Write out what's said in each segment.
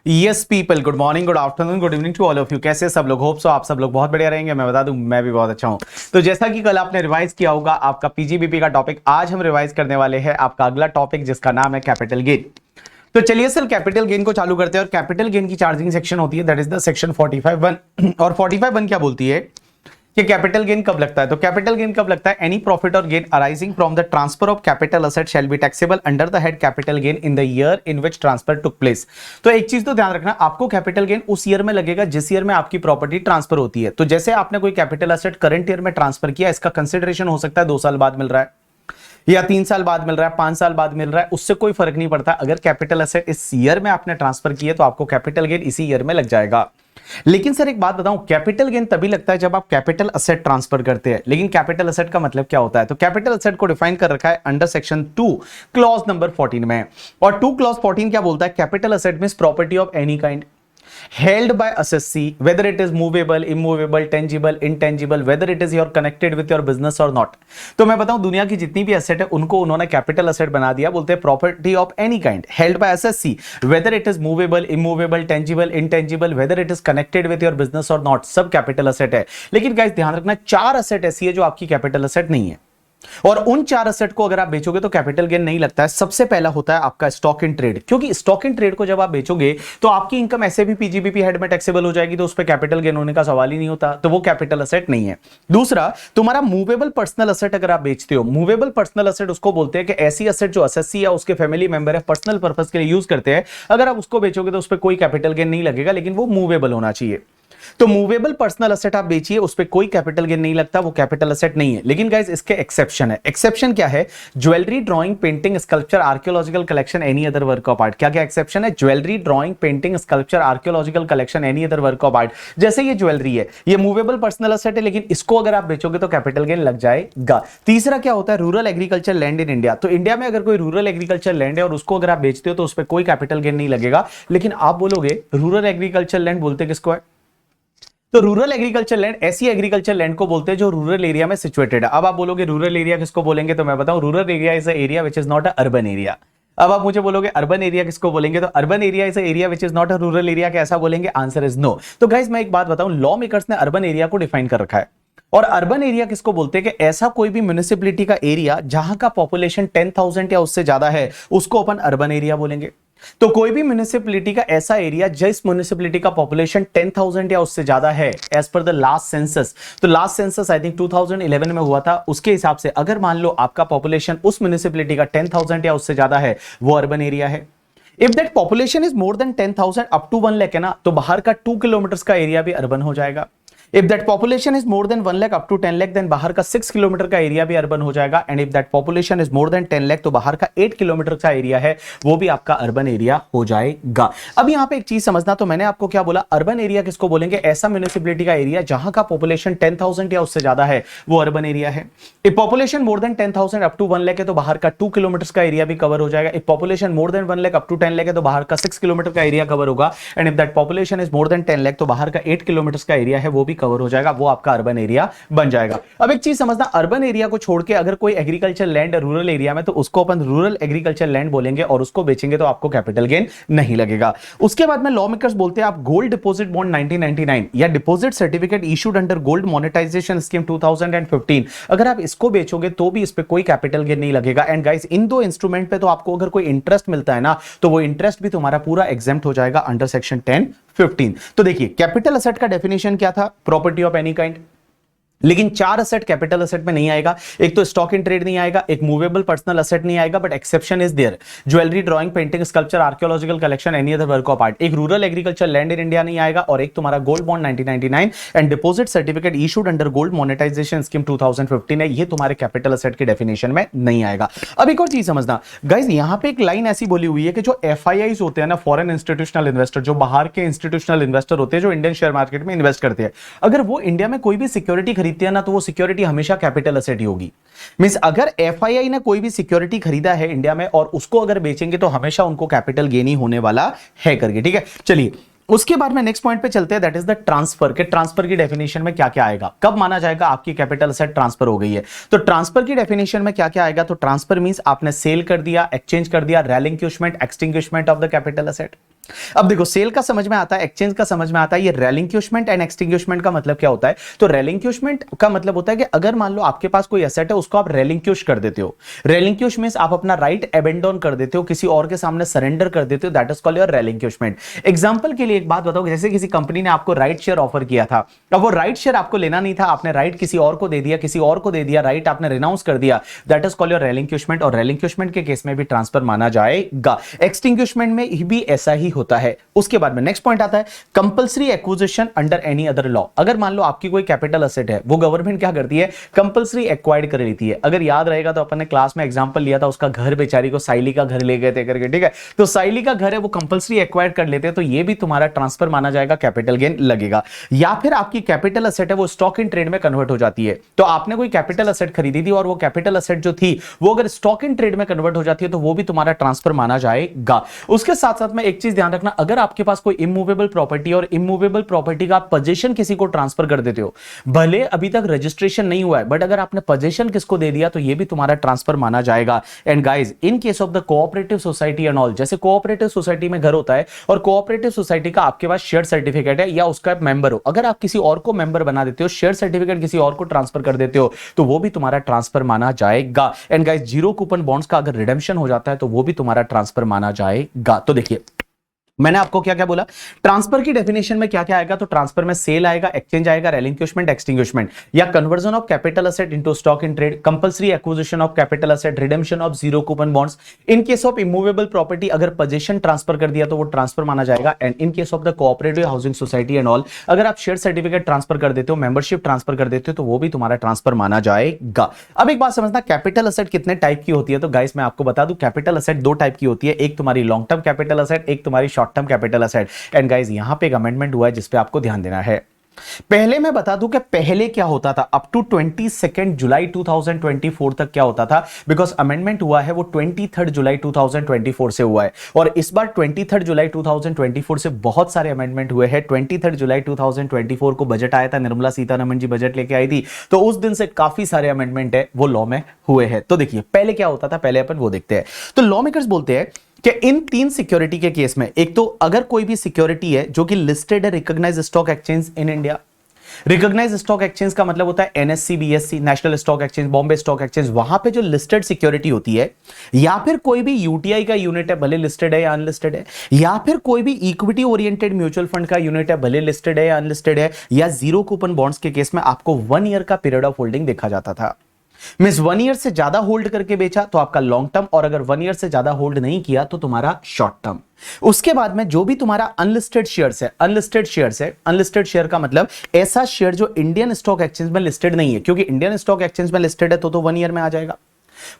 Yes people, good morning, good afternoon, good evening to all of you. कैसे सब लोग? Hope so आप सब लोग बहुत बढ़िया रहेंगे। मैं बता दूं, मैं भी बहुत अच्छा हूं। तो जैसा कि कल आपने रिवाइज किया होगा आपका पीजीबीपी का टॉपिक, आज हम रिवाइज करने वाले हैं आपका अगला टॉपिक जिसका नाम है कैपिटल गेन। तो चलिए सर कैपिटल गेन को चालू करते हैं। और कैपिटल गेन की चार्जिंग सेक्शन होती है, दैट इज द सेक्शन 45(1). और 45(1) क्या बोलती है कि कैपिटल गेन कब लगता है? तो कैपिटल गेन कब लगता है? एनी प्रॉफिट और gain arising from the transfer of capital asset shall be taxable under the head capital gain in the year in which transfer took place. तो एक चीज तो ध्यान रखना, आपको कैपिटल गेन उस ईयर में लगेगा जिस ईयर में आपकी प्रॉपर्टी ट्रांसफर होती है। तो जैसे आपने कोई कैपिटल असेट करंट ईयर में ट्रांसफर किया, इसका कंसिडरेशन हो सकता है 2 साल बाद मिल रहा है या 3 साल बाद मिल रहा है, 5 साल बाद मिल रहा है, उससे कोई फर्क नहीं पड़ता। अगर कैपिटल असेट इस ईयर में आपने ट्रांसफर किए तो आपको कैपिटल गेन इसी ईयर में लग जाएगा। लेकिन सर एक बात बताऊं, कैपिटल गेन तभी लगता है जब आप कैपिटल असेट ट्रांसफर करते हैं। लेकिन कैपिटल असेट का मतलब क्या होता है? तो कैपिटल असेट को डिफाइन कर रखा है अंडर सेक्शन 2 क्लॉज नंबर 14 में। और 2 क्लॉज 14 क्या बोलता है? Capital asset means property of any kind held by assessee, whether it is movable, immovable, tangible, intangible, whether it is your connected with your business or not। तो मैं बताऊं, दुनिया की जितनी भी एसेट है उनको उन्होंने कैपिटल एसेट बना दिया। बोलते हैं property of any kind held by assessee, whether it is movable, immovable, tangible, intangible, whether it is connected with your business or not, सब कैपिटल एसेट है। लेकिन गाइस ध्यान रखना, 4 एसेट ऐसी है जो आपकी कैपिटल एसेट नहीं है, और उन 4 असेट को अगर आप बेचोगे तो कैपिटल गेन नहीं लगता है। सबसे पहला होता है आपका स्टॉक इन ट्रेड, क्योंकि स्टॉक इन ट्रेड को जब आप बेचोगे तो आपकी इनकम ऐसे भी पीजीबीपी हेड में टैक्सेबल हो जाएगी, तो उस पर कैपिटल गेन होने का सवाल ही नहीं होता, तो वो कैपिटल असेट नहीं है। दूसरा, तुम्हारा मूवेबल पर्सनल असेट अगर आप बेचते हो, मूवेबल पर्सनल असेट उसको बोलते हैं कि ऐसी असेट जो असेसी या उसके फैमिली मेंबर है पर्सनल पर्पस के लिए यूज करते हैं, अगर आप उसको बेचोगे तो उस पर कोई कैपिटल गेन नहीं लगेगा, लेकिन वो मूवेबल होना चाहिए। तो मूवेबल पर्सनल असेट आप बेचिए, उस पे कोई कैपिटल गेन नहीं लगता, वो कैपिटल असेट नहीं है। लेकिन गाइस इसके एक्सेप्शन है। एक्सेप्शन क्या है? Jewellery, drawing, painting, sculpture, archaeological collection, any other work of art. क्या क्या एक्सेप्शन है? Jewellery, drawing, painting, sculpture, archaeological collection, any other work of art. जैसे ये ज्वेलरी है, ये मूवेबल पर्सनल असेट है, लेकिन इसको अगर आप बेचोगे तो कैपिटल गेन लग जाएगा। तीसरा क्या होता है? Rural agriculture land in India. तो इंडिया में अगर कोई रूरल एग्रीकल्चर लैंड है और उसको अगर आप बेचते हो तो उस पर कोई कैपिटल गेन नहीं लगेगा। लेकिन आप बोलोगे रूरल एग्रीकल्चर लैंड बोलते किसको है? तो रूरल एग्रीकल्चर लैंड ऐसी एग्रीकल्चर लैंड को बोलते हैं जो रूरल एरिया में सिचुएटेड है। अब आप बोलोगे रूरल एरिया किसको बोलेंगे? तो मैं बताऊं, rural area is a area which is not a urban area. अब आप मुझे बोलोगे अर्बन एरिया किसको बोलेंगे? तो urban area is a area which is not a rural area. कैसा बोलेंगे? Answer is no. तो गाइस मैं एक बात बताऊं, लॉ मेकर्स ने अर्बन एरिया को डिफाइन कर रखा है। और अर्बन एरिया किसको बोलते हैं? कि ऐसा कोई भी म्युनिसिपैलिटी का एरिया जहां का पॉपुलेशन 10,000 या उससे ज्यादा है, उसको अपन अर्बन एरिया बोलेंगे। तो कोई भी म्युनिसिपैलिटी का ऐसा एरिया जिस म्युनिसिपैलिटी का पॉपुलेशन 10,000 या उससे ज्यादा है, as per the last census. तो लास्ट सेंसस आई थिंक 2011 में हुआ था, उसके हिसाब से अगर मान लो आपका पॉपुलेशन उस म्युनिसिपैलिटी का 10,000 या उससे ज्यादा है, वो अर्बन एरिया है। If that population is more than 10,000 up to 1 lakh है ना, तो बाहर का 2 किलोमीटर का एरिया भी अर्बन हो जाएगा। If that population is more than 1 lakh up to 10 lakh, then बाहर का 6 किलोमीटर का एरिया भी अर्बन हो जाएगा। And if that population is more than 10 lakh, तो बाहर का 8 किलोमीटर का एरिया है, वो भी आपका अर्बन एरिया हो जाएगा। अब यहां पे एक चीज समझना, तो मैंने आपको क्या बोला? अर्बन एरिया किसको बोलेंगे? ऐसा म्युनिसिपैलिटी का एरिया जहां का पॉपुलेशन 10,000 या उससे ज्यादा है, वो अर्बन एरिया है। If population more than 10,000 up to 1 lakh है, तो बाहर का 2 किलोमीटर का एरिया भी कवर हो जाएगा। If population more than 1 lakh up to 10 lakh है, तो बाहर का 6 किलोमीटर का एरिया कवर होगा। And if that population is more than 10 lakh, तो बाहर का 8 किलोमीटर का एरिया है, वो भी कवर हो जाएगा, वो आपका अर्बन एरिया बन जाएगा। अब एक चीज समझना, अर्बन एरिया को छोड़ के अगर कोई एग्रीकल्चर लैंड है रूरल एरिया में, तो उसको अपन रूरल एग्रीकल्चर लैंड बोलेंगे और उसको बेचेंगे तो आपको कैपिटल गेन नहीं लगेगा। उसके बाद में लॉ मेकर्स बोलते हैं आप गोल्ड डिपॉजिट बॉन्ड 1999 या deposit certificate issued under gold monetisation scheme 2015, अगर आप इसको बेचोगे तो भी इस पे कोई कैपिटल गेन नहीं लगेगा। एंड गाइस इन दो इंस्ट्रूमेंट पे तो आपको अगर कोई इंटरेस्ट मिलता है ना, तो वो इंटरेस्ट भी तुम्हारा पूरा एग्जेम्प्ट हो जाएगा अंडर सेक्शन 10(15). तो देखिए कैपिटल असेट का डेफिनेशन क्या था? Property of any kind. लेकिन 4 असेट कैपिटल असेट में नहीं आएगा। एक तो स्टॉक इन ट्रेड नहीं आएगा, एक मूवेबल पर्सनल असेट नहीं आएगा, but exception is there, jewellery, drawing, painting, sculpture, archaeological collection, any other work of art. एक rural agriculture land in India नहीं आएगा, और एक तुम्हारा gold bond 1999 and deposit certificate issued under gold monetisation scheme 2015 है, ये तुम्हारे कैपिटल असेट के डेफिनेशन में नहीं आएगा। अब एक और चीज समझना गाइस, यहां पे एक लाइन ऐसी बोली हुई है कि जो एफआईआईज होते हैं ना, फॉरेन इंस्टीट्यूशनल इन्वेस्टर, जो बाहर के इंस्टीट्यूशनल इन्वेस्टर होते हैं जो इंडियन शेयर मार्केट में इन्वेस्ट करते हैं, अगर वो इंडिया में कोई भी सिक्योरिटी खरीदते हैं ना, तो वो सिक्योरिटी हमेशा कैपिटल असेट ही होगी। मींस अगर एफआईआई ने कोई भी सिक्योरिटी खरीदा है इंडिया में और उसको अगर बेचेंगे तो हमेशा उनको कैपिटल गेन ही होने वाला है करके, ठीक है। चलिए उसके बाद में नेक्स्ट पॉइंट पे चलते हैं, दैट इज द ट्रांसफर। के ट्रांसफर की डेफिनेशन में क्या क्या आएगा, कब माना जाएगा आपकी कैपिटल असेट ट्रांसफर हो गई है। तो ट्रांसफर की डेफिनेशन में क्या क्या आएगा? तो ट्रांसफर मींस आपने सेल कर दिया, एक्सचेंज कर दिया, relinquishment, extinguishment of the capital asset. अब देखो, सेल का समझ में आता है, एक्सचेंज का समझ में आता है, ये रेलिंक्विशमेंट एंड एक्सटिंग्विशमेंट का मतलब क्या होता है? तो रेलिंक्विशमेंट का मतलब होता है कि अगर मान लो आपके पास कोई एसेट है, उसको आप रेलिंक्विश कर देते हो। रेलिंक्विश मींस आप अपना राइट एबेंडन कर देते हो, किसी और के सामने सरेंडर कर देते हो, that is called your relinquishment. Example के लिए एक बात बताओ, जैसे किसी कंपनी ने आपको राइट शेयर ऑफर किया था, अब वो राइट शेयर आपको लेना नहीं था, आपने राइट किसी और को दे दिया, किसी और को दे दिया, राइट आपने रिनाउंस कर दिया, that is called your relinquishment. और रेलिंक्विशमेंट के केस में भी ट्रांसफर माना जाएगा। एक्सटिंग्विशमेंट में भी ऐसा ही होता है। उसके बाद में नेक्स्ट पॉइंट आता है compulsory acquisition under any other law. अगर मान लो आपकी कोई कैपिटल असेट है, वो गवर्नमेंट क्या करती है? कंपलसरी एक्वायर्ड कर लेती है। अगर याद रहेगा तो अपन ने क्लास में एग्जांपल लिया था, उसका घर बेचारी को साइली का घर ले गए थे करके, ठीक है? तो साइली का घर है, वो कंपलसरी एक्वायर्ड कर लेते हैं, तो ये भी तुम्हारा ट्रांसफर माना जाएगा, कैपिटल गेन लगेगा। या फिर आपकी कैपिटल असेट है, वो स्टॉक इन ट्रेड में कन्वर्ट हो जाती है। तो आपने कोई कैपिटल असेट खरीदी थी और वो कैपिटल असेट जो थी वो अगर स्टॉक इन ट्रेड में कन्वर्ट हो जाती है, तो वो भी तुम्हारा ट्रांसफर माना जाएगा। उसके साथ साथ में एक चीज ध्यान रखना, अगर आपके पास कोई इमूवेबल प्रॉपर्टी और इमूवेबल प्रॉपर्टी का पोजीशन किसी को ट्रांसफर कर देते हो, भले अभी तक रजिस्ट्रेशन नहीं हुआ है, बट अगर आपने पोजीशन किसको दे दिया तो ये भी तुम्हारा ट्रांसफर माना जाएगा। And guys, in case of the cooperative society and all, जैसे कोऑपरेटिव सोसाइटी में घर होता है और कोऑपरेटिव सोसाइटी का आपके पास शेयर सर्टिफिकेट है या उसका मेंबर हो, अगर आप किसी और को मेंबर बना देते हो, शेयर सर्टिफिकेट किसी और को ट्रांसफर कर देते हो, तो वो भी तुम्हारा ट्रांसफर माना जाएगा। And guys, zero coupon bonds का अगर रिडेम्पशन हो जाता है तो वो भी तुम्हारा ट्रांसफर माना जाएगा। तो देखिए, मैंने आपको क्या क्या बोला, ट्रांसफर की डेफिनेशन में क्या क्या आएगा? तो ट्रांसफर में सेल आएगा, एक्सचेंज आएगा, रेलिंक्विशमेंट, एक्सटिंग्विशमेंट, या conversion of capital asset into stock in trade, compulsory acquisition of capital asset, redemption of zero coupon bonds. In case of immovable property अगर पोजीशन ट्रांसफर कर दिया तो वो ट्रांसफर माना जाएगा। And in case of the cooperative housing society and all, अगर आप share certificate transfer कर देते हो, मेंबरशिप ट्रांसफर कर देते हो, तो वो भी तुम्हारा ट्रांसफर माना जाएगा। अब एक बात समझना, कैपिटल असेट कितने टाइप की होती है? तो गाइस, मैं आपको बता दूं, कैपिटल असेट दो टाइप की होती है, एक तुम्हारी लॉन्ग टर्म कैपिटल असेट, एक तुम्हारी short term capital asset. And guys, यहां पे एक अमेंडमेंट हुआ है जिस पे आपको ध्यान देना है। पहले मैं बता दूं कि पहले क्या होता था, अप टू 22 जुलाई 2024 तक क्या होता था, बिकॉज अमेंडमेंट हुआ है वो 23 जुलाई 2024 से हुआ है। और इस बार 23 जुलाई 2024 से बहुत सारे अमेंडमेंट हुए हैं। 23 जुलाई 2024 को बजट आया था, निर्मला सीतारमण जी बजट लेके आई थी, तो उस दिन से काफी सारे अमेंडमेंट है वो लॉ में हुए हैं। तो देखिए, पहले क्या होता था, पहले अपन वो देखते हैं। तो लॉ मेकर्स बोलते हैं कि इन तीन सिक्योरिटी के केस में, एक तो अगर कोई भी सिक्योरिटी है जो कि लिस्टेड है recognised stock exchange in India. Recognised stock exchange का मतलब होता है NSC, BSC, national stock exchange, Bombay stock exchange, वहां पे जो लिस्टेड सिक्योरिटी होती है, या फिर कोई भी यूटीआई का यूनिट है, भले लिस्टेड है या अनलिस्टेड है, या फिर कोई भी इक्विटी ओरिएंटेड म्यूचुअल फंड का यूनिट है, भले लिस्टेड है या अनलिस्टेड है, या जीरो कूपन बॉन्ड्स के केस में आपको 1 ईयर का पीरियड ऑफ होल्डिंग देखा जाता था। मींस 1 ईयर से ज्यादा होल्ड करके बेचा तो आपका लॉन्ग टर्म, और अगर 1 ईयर से ज्यादा होल्ड नहीं किया तो तुम्हारा शॉर्ट टर्म। उसके बाद में जो भी तुम्हारा अनलिस्टेड शेयर्स है, अनलिस्टेड शेयर का मतलब ऐसा शेयर जो इंडियन स्टॉक एक्सचेंज में लिस्टेड नहीं है, क्योंकि इंडियन स्टॉक एक्सचेंज में लिस्टेड है तो 1 ईयर में आ जाएगा।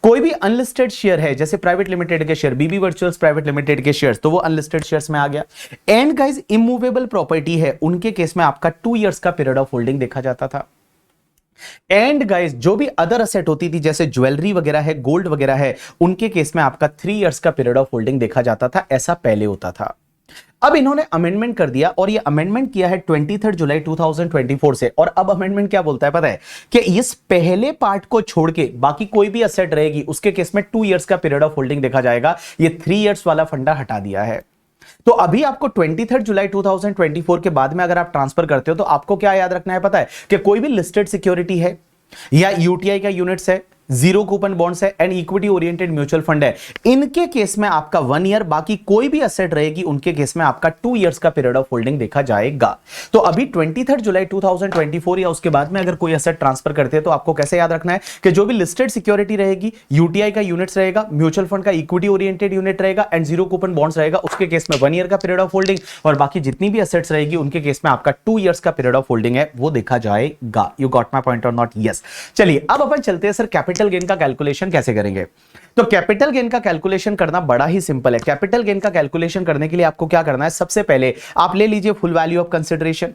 कोई भी अनलिस्टेड शेयर है, जैसे प्राइवेट लिमिटेड के शेयर, बीबी वर्चुअल्स प्राइवेट लिमिटेड के शेयर्स, तो वो अनलिस्टेड शेयर्स में आ गया। एंड गाइस, इमूवेबल प्रॉपर्टी है, उनके केस में आपका 2 ईयर्स का पीरियड ऑफ होल्डिंग देखा जाता था। एंड गाइस, जो भी अदर असेट होती थी, जैसे ज्वेलरी वगैरह है, गोल्ड वगैरह है, उनके केस में आपका 3 इयर्स का पीरियड ऑफ होल्डिंग देखा जाता था। ऐसा पहले होता था। अब इन्होंने अमेंडमेंट कर दिया, और ये अमेंडमेंट किया है 23 जुलाई 2024 से। और अब अमेंडमेंट क्या बोलता है पता है, कि इस पहले पार्ट को छोड़ के बाकी कोई भी असेट रहेगी, उसके केस में 2 इयर्स का पीरियड ऑफ होल्डिंग देखा जाएगा। ये 3 इयर्स वाला फंडा हटा दिया है। तो अभी आपको 23 जुलाई 2024 के बाद में अगर आप ट्रांसफर करते हो, तो आपको क्या याद रखना है पता है, कि कोई भी लिस्टेड सिक्योरिटी है, या यूटीआई का यूनिट्स है, जीरो कूपन बॉन्ड्स है, and equity oriented mutual fund है, इनके केस में आपका 1 ईयर, बाकी कोई भी असेट रहेगी उनके केस में आपका 2 इयर्स का पीरियड ऑफ होल्डिंग देखा जाएगा। तो अभी 23 जुलाई 2024 या उसके बाद में अगर कोई असेट ट्रांसफर करते हैं, तो आपको कैसे याद रखना है कि जो भी लिस्टेड सिक्योरिटी रहेगी, यूटीआई का यूनिट्स रहेगा, म्यूचुअल फंड का इक्विटी ओरिएंटेड यूनिट रहेगा, एंड जीरो कूपन बॉन्ड्स रहेगा, उसके केस में 1 ईयर का पीरियड ऑफ होल्डिंग, और बाकी जितनी भी असेट्स रहेगी उनके केस में आपका 2 इयर्स का पीरियड ऑफ होल्डिंग है वो देखा जाएगा। यू गॉट माय पॉइंट और नॉट? यस। चलिए, अब अपन चलते हैं सर कैपिटल गेन का कैलकुलेशन कैसे करेंगे। तो कैपिटल गेन का कैलकुलेशन करना बड़ा ही सिंपल है। कैपिटल गेन का कैलकुलेशन करने के लिए आपको क्या करना है, सबसे पहले आप ले लीजिए full value of consideration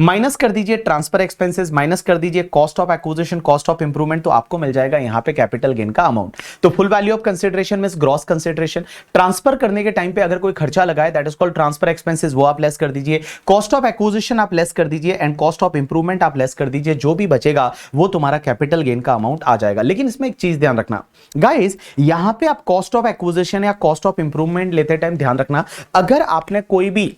minus कर दीजिए ट्रांसफर एक्सपेंसेस, माइनस कर दीजिए cost of acquisition, cost of improvement, तो आपको मिल जाएगा यहां पे कैपिटल गेन का अमाउंट। तो full value of consideration means gross consideration. Transfer करने के टाइम पे अगर कोई खर्चा लगाए that is called transfer expenses, वो आप लेस कर दीजिए। कॉस्ट ऑफ एक्विजिशन आप लेस कर दीजिए एंड कॉस्ट ऑफ इंप्रूवमेंट आप लेस कर दीजिए। जो भी बचेगा वो तुम्हारा कैपिटल गेन का अमाउंट आ जाएगा। लेकिन इसमें एक चीज ध्यान रखना गाइस, यहां पे आप कॉस्ट ऑफ एक्विजिशन या कॉस्ट ऑफ इंप्रूवमेंट लेते टाइम ध्यान रखना, अगर आपने कोई भी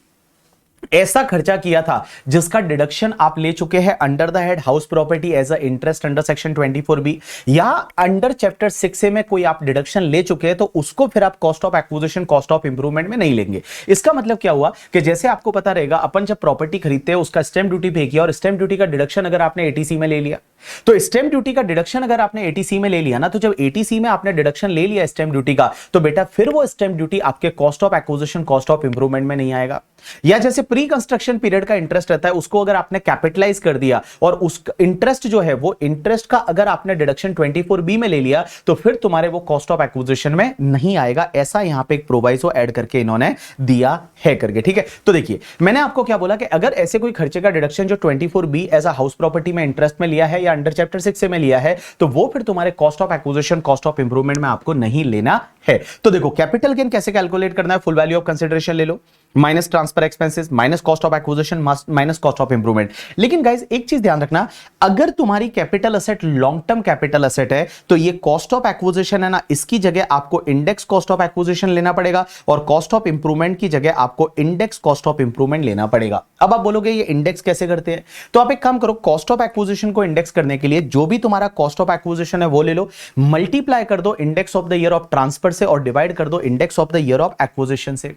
ऐसा खर्चा किया था जिसका डिडक्शन आप ले चुके हैं under the head house property as a interest under section 24B या अंडर चैप्टर 6A में कोई आप डिडक्शन ले चुके हैं, तो उसको फिर आप cost of acquisition, cost of improvement में नहीं लेंगे। इसका मतलब क्या हुआ कि जैसे आपको पता रहेगा, अपन जब प्रॉपर्टी खरीदते हैं उसका स्टैंप ड्यूटी पे किया और स्टैंप ड्यूटी का डिडक्शन अगर आपने एटीसी में ले लिया, तो स्टैंप ड्यूटी का डिडक्शन अगर आपने एटीसी में ले लिया ना, तो जब एटीसी में आपने डिडक्शन ले लिया स्टैंप ड्यूटी का, तो बेटा फिर वो स्टैंप ड्यूटी आपके cost of acquisition, cost of improvement में नहीं आएगा। या जैसे प्री कंस्ट्रक्शन पीरियड का इंटरेस्ट रहता है, उसको अगर आपने कैपिटलाइज कर दिया और उस इंटरेस्ट जो है वो इंटरेस्ट का अगर आपने डिडक्शन 24B में ले लिया, तो फिर तुम्हारे वो कॉस्ट ऑफ एक्विजिशन में नहीं आएगा। ऐसा यहां पे एक प्रोवाइसो ऐड करके इन्होंने दिया है करके, ठीक है। तो देखिए मैंने आपको क्या बोला कि अगर ऐसे कोई खर्चे का डिडक्शन जो 24B as a house property में इंटरेस्ट में लिया है या अंडर चैप्टर 6 में लिया है, तो वो फिर तुम्हारे cost of acquisition, cost of improvement में आपको नहीं लेना है। तो देखो कैपिटल गेन कैसे कैलकुलेट करना है, फुल वैल्यू ऑफ कंसिडरेशन ले लो, minus transfer expenses, minus cost of acquisition, minus cost of improvement. लेकिन गाइस एक चीज ध्यान रखना, अगर तुम्हारी capital asset long term capital asset है, तो ये कॉस्ट ऑफ एक्विजिशन है ना, इसकी जगह आपको इंडेक्स कॉस्ट ऑफ एक्विजिशन लेना पड़ेगा और कॉस्ट ऑफ इंप्रूवमेंट की जगह आपको इंडेक्स कॉस्ट ऑफ इंप्रूवमेंट लेना पड़ेगा। अब आप बोलोगे ये इंडेक्स कैसे करते हैं, तो आप एक काम करो, कॉस्ट ऑफ एक्विजिशन को इंडेक्स करने के लिए जो भी तुम्हारा कॉस्ट ऑफ एक्विजिशन है वो ले लो, मल्टीप्लाई कर दो index of the year of transfer से और डिवाइड कर दो index of the year of acquisition से।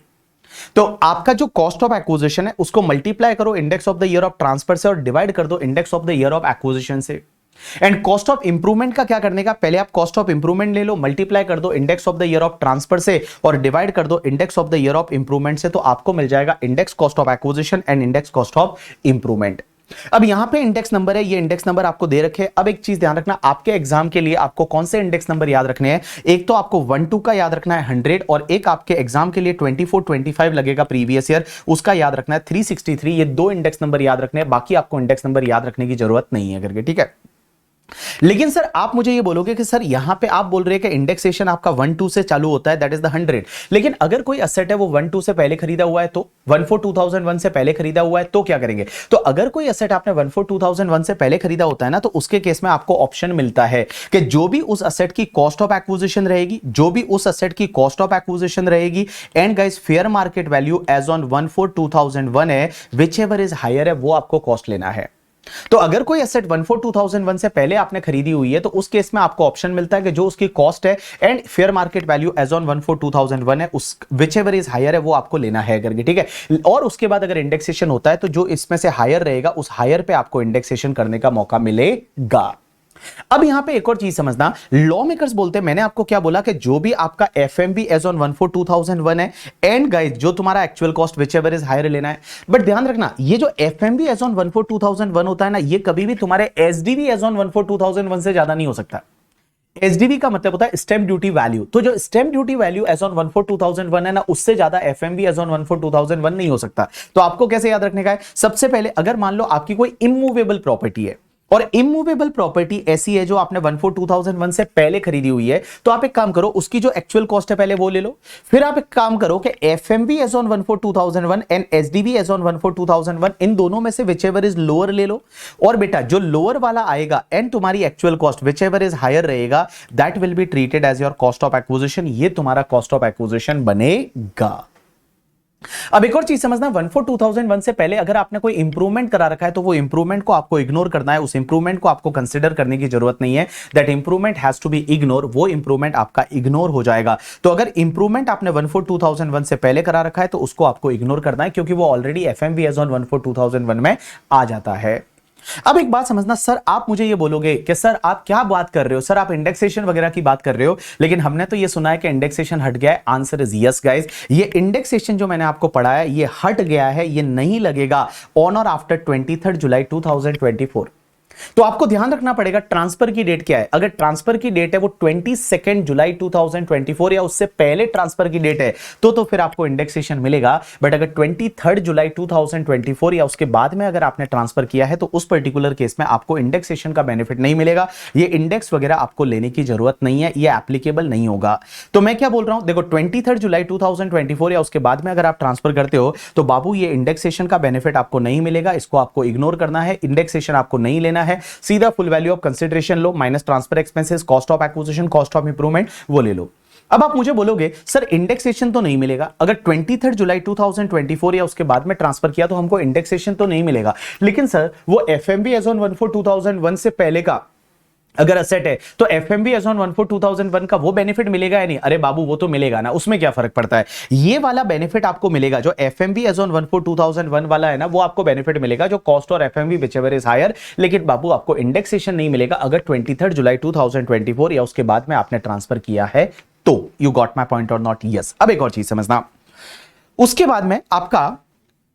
तो आपका जो कॉस्ट ऑफ एक्विजिशन है उसको मल्टीप्लाई करो index of the year of transfer से और डिवाइड कर दो index of the year of acquisition से। एंड कॉस्ट ऑफ इंप्रूवमेंट का क्या करने का, पहले आप कॉस्ट ऑफ इंप्रूवमेंट ले लो, मल्टीप्लाई कर दो index of the year of transfer से और डिवाइड कर दो index of the year of improvement से, तो आपको मिल जाएगा index cost of acquisition and index cost of improvement. अब यहां पे इंडेक्स नंबर है, ये इंडेक्स नंबर आपको दे रखे। अब एक चीज ध्यान रखना, आपके एग्जाम के लिए आपको कौन से इंडेक्स नंबर याद रखने हैं, एक तो आपको 1-2 का याद रखना है 100 और एक आपके एग्जाम के लिए 24-25 लगेगा प्रीवियस ईयर, उसका याद रखना है 363। ये 2 इंडेक्स नंबर याद रखने हैं, बाकी आपको इंडेक्स नंबर याद रखने की जरूरत नहीं है करके, ठीक है। लेकिन सर आप मुझे ये बोलोगे कि सर यहां पे आप बोल रहे हैं कि इंडेक्सेशन आपका 1-2 से चालू होता है, दैट इज द 100, लेकिन अगर कोई असेट है वो 1-2 से पहले खरीदा हुआ है, तो 1-4-2001 से पहले खरीदा हुआ है, तो क्या करेंगे। तो अगर कोई असेट आपने 1-4-2001 से पहले खरीदा होता है ना, तो उसके केस में आपको ऑप्शन मिलता है कि जो भी उस असेट की कॉस्ट ऑफ एक्विजिशन रहेगी, जो भी उस असेट की कॉस्ट ऑफ एक्विजिशन रहेगी and guys fair market value as on 1-4-2001 है, विच एवर इज हायर है, वो आपको कॉस्ट लेना है। तो अगर कोई एसेट 1-4-2001 से पहले आपने खरीदी हुई है, तो उस केस में आपको ऑप्शन मिलता है कि जो उसकी कॉस्ट है and fair market value as on 1-4-2001 है, उस विच एवर इज हायर है वो आपको लेना है करके, ठीक है। और उसके बाद अगर इंडेक्सेशन होता है, तो जो इसमें से हायर रहेगा उस हायर पे आपको इंडेक्सेशन करने का मौका मिलेगा। अब यहां पे एक और चीज समझना, लॉ मेकर्स बोलते हैं, मैंने आपको क्या बोला कि जो भी आपका एफएमवी एज ऑन 1-4-2001 है एंड गाइस जो तुम्हारा actual cost whichever is higher लेना है। बट ध्यान रखना, ये जो एफएमवी एज ऑन 1-4-2001 होता है ना, ये कभी भी तुम्हारे एसडीवी एज ऑन 1-4-2001 से ज्यादा नहीं हो सकता। एसडीवी का मतलब होता है स्टैंप ड्यूटी वैल्यू, तो जो stamp duty value as on 1-4-2001 है ना, उससे ज्यादा एफएमवी एज ऑन 1-4-2001 नहीं हो सकता। तो आपको कैसे याद रखने का है, सबसे पहले अगर मान लो आपकी कोई इमूवेबल प्रॉपर्टी है और इमूवेबल प्रॉपर्टी ऐसी है जो आपने 1-4-2001 से पहले खरीदी हुई है, तो आप एक काम करो, उसकी जो एक्चुअल कॉस्ट है पहले वो ले लो। फिर आप एक काम करो कि FMV as on 1-4-2001 and SDV as on 1-4-2001, इन दोनों में से विच एवर इज लोअर ले लो। और बेटा जो लोअर वाला आएगा एंड तुम्हारी actual cost whichever is higher रहेगा, that will be treated as your cost of acquisition. ये तुम्हारा कॉस्ट ऑफ एक्विजिशन बनेगा। अब एक और चीज समझना, 1-4-2001 से पहले अगर आपने कोई इंप्रूवमेंट करा रखा है, तो वो इंप्रूवमेंट को आपको इग्नोर करना है, उस इंप्रूवमेंट को आपको कंसीडर करने की जरूरत नहीं है। That improvement has to be ignore, वो इंप्रूवमेंट आपका इग्नोर हो जाएगा। तो अगर इंप्रूवमेंट आपने 1-4-2001 से पहले करा रखा है, तो उसको आपको इग्नोर करना है, क्योंकि वो ऑलरेडी एफएमवी एज ऑन 1-4-2001 में आ जाता है। अब एक बात समझना, सर आप मुझे ये बोलोगे कि सर आप क्या बात कर रहे हो, सर आप इंडेक्सेशन वगैरह की बात कर रहे हो, लेकिन हमने तो ये सुना है कि इंडेक्सेशन हट गया है। आंसर इज यस गाइस, ये इंडेक्सेशन जो मैंने आपको पढ़ाया ये हट गया है, ये नहीं लगेगा ऑन और आफ्टर 23 जुलाई 2024। तो आपको ध्यान रखना पड़ेगा ट्रांसफर की डेट क्या है। अगर ट्रांसफर की डेट है वो 22 जुलाई 2024 या उससे पहले ट्रांसफर की डेट है तो फिर आपको इंडेक्सेशन मिलेगा। बट अगर 23 जुलाई 2024 या उसके बाद में अगर आपने ट्रांसफर किया है तो उस पर्टिकुलर केस में आपको इंडेक्सेशन का बेनिफिट नहीं मिलेगा। ये इंडेक्स वगैरह आपको लेने की जरूरत नहीं है, ये एप्लीकेबल नहीं होगा। तो मैं क्या बोल रहा हूं, देखो 23 जुलाई 2024 या उसके बाद में अगर आप ट्रांसफर करते हो तो बाबू ये इंडेक्सेशन का बेनिफिट आपको नहीं मिलेगा, इसको आपको इग्नोर करना है। इंडेक्सेशन आपको नहीं लेना है, सीधा full value of consideration low minus transfer expenses, cost of acquisition, cost of improvement, वो ले लो। अब आप मुझे बोलोगे सर इंडेक्सेशन तो नहीं मिलेगा, अगर 23 जुलाई 2024 या उसके बाद में ट्रांसफर किया तो हमको इंडेक्सेशन तो नहीं मिलेगा, लेकिन सर वो एफएमबी एज ऑन 1/4/2001 से पहले का अगर असेट है तो एफएमबी एज ऑन 1/4/2001 का वो बेनिफिट मिलेगा या नहीं? अरे बाबू वो तो मिलेगा ना, उसमें क्या फर्क पड़ता है। ये वाला बेनिफिट आपको मिलेगा जो एफएमबी एज ऑन 1/4/2001 वाला है ना, वो आपको बेनिफिट मिलेगा जो कॉस्ट और एफएमबी व्हिचएवर इज हायर। लेकिन बाबू आपको इंडेक्सेशन नहीं मिलेगा अगर 23 जुलाई 2024 या उसके बाद में आपने ट्रांसफर किया है तो। यू गॉट माई पॉइंट और नॉट? यस। अब एक और चीज समझना, उसके बाद में आपका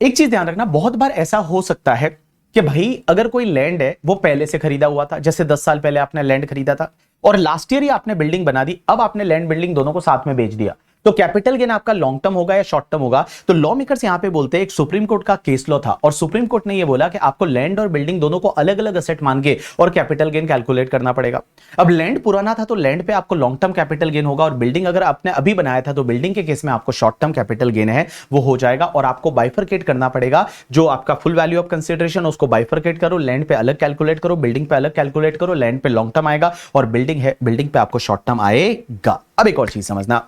एक चीज ध्यान रखना, बहुत बार ऐसा हो सकता है कि भाई अगर कोई लैंड है वो पहले से खरीदा हुआ था, जैसे 10 साल पहले आपने लैंड खरीदा था और लास्ट ईयर ही आपने बिल्डिंग बना दी, अब आपने लैंड बिल्डिंग दोनों को साथ में बेच दिया, तो कैपिटल गेन आपका लॉन्ग टर्म होगा या शॉर्ट टर्म होगा? तो लॉ मेकर्स यहां पे बोलते हैं, एक सुप्रीम कोर्ट का केस लॉ था और सुप्रीम कोर्ट ने ये बोला कि आपको लैंड और बिल्डिंग दोनों को अलग अलग असेट मान के और कैपिटल गेन कैलकुलेट करना पड़ेगा। अब लैंड पुराना था तो लैंड पे आपको लॉन्ग टर्म कैपिटल गेन होगा और बिल्डिंग अगर आपने अभी बनाया था तो बिल्डिंग के केस में आपको शॉर्ट टर्म कैपिटल गेन है वो हो जाएगा और आपको बाइफरकेट करना पड़ेगा। जो आपका फुल वैल्यू ऑफ कंसिडरेशन उसको बाइफरकेट करो, लैंड पे अलग कैलकुलेट करो, बिल्डिंग पे अलग कैलकुलेट करो, लैंड पे लॉन्ग टर्म आएगा और बिल्डिंग है, बिल्डिंग पे आपको शॉर्ट टर्म आएगा। अब एक और चीज समझना,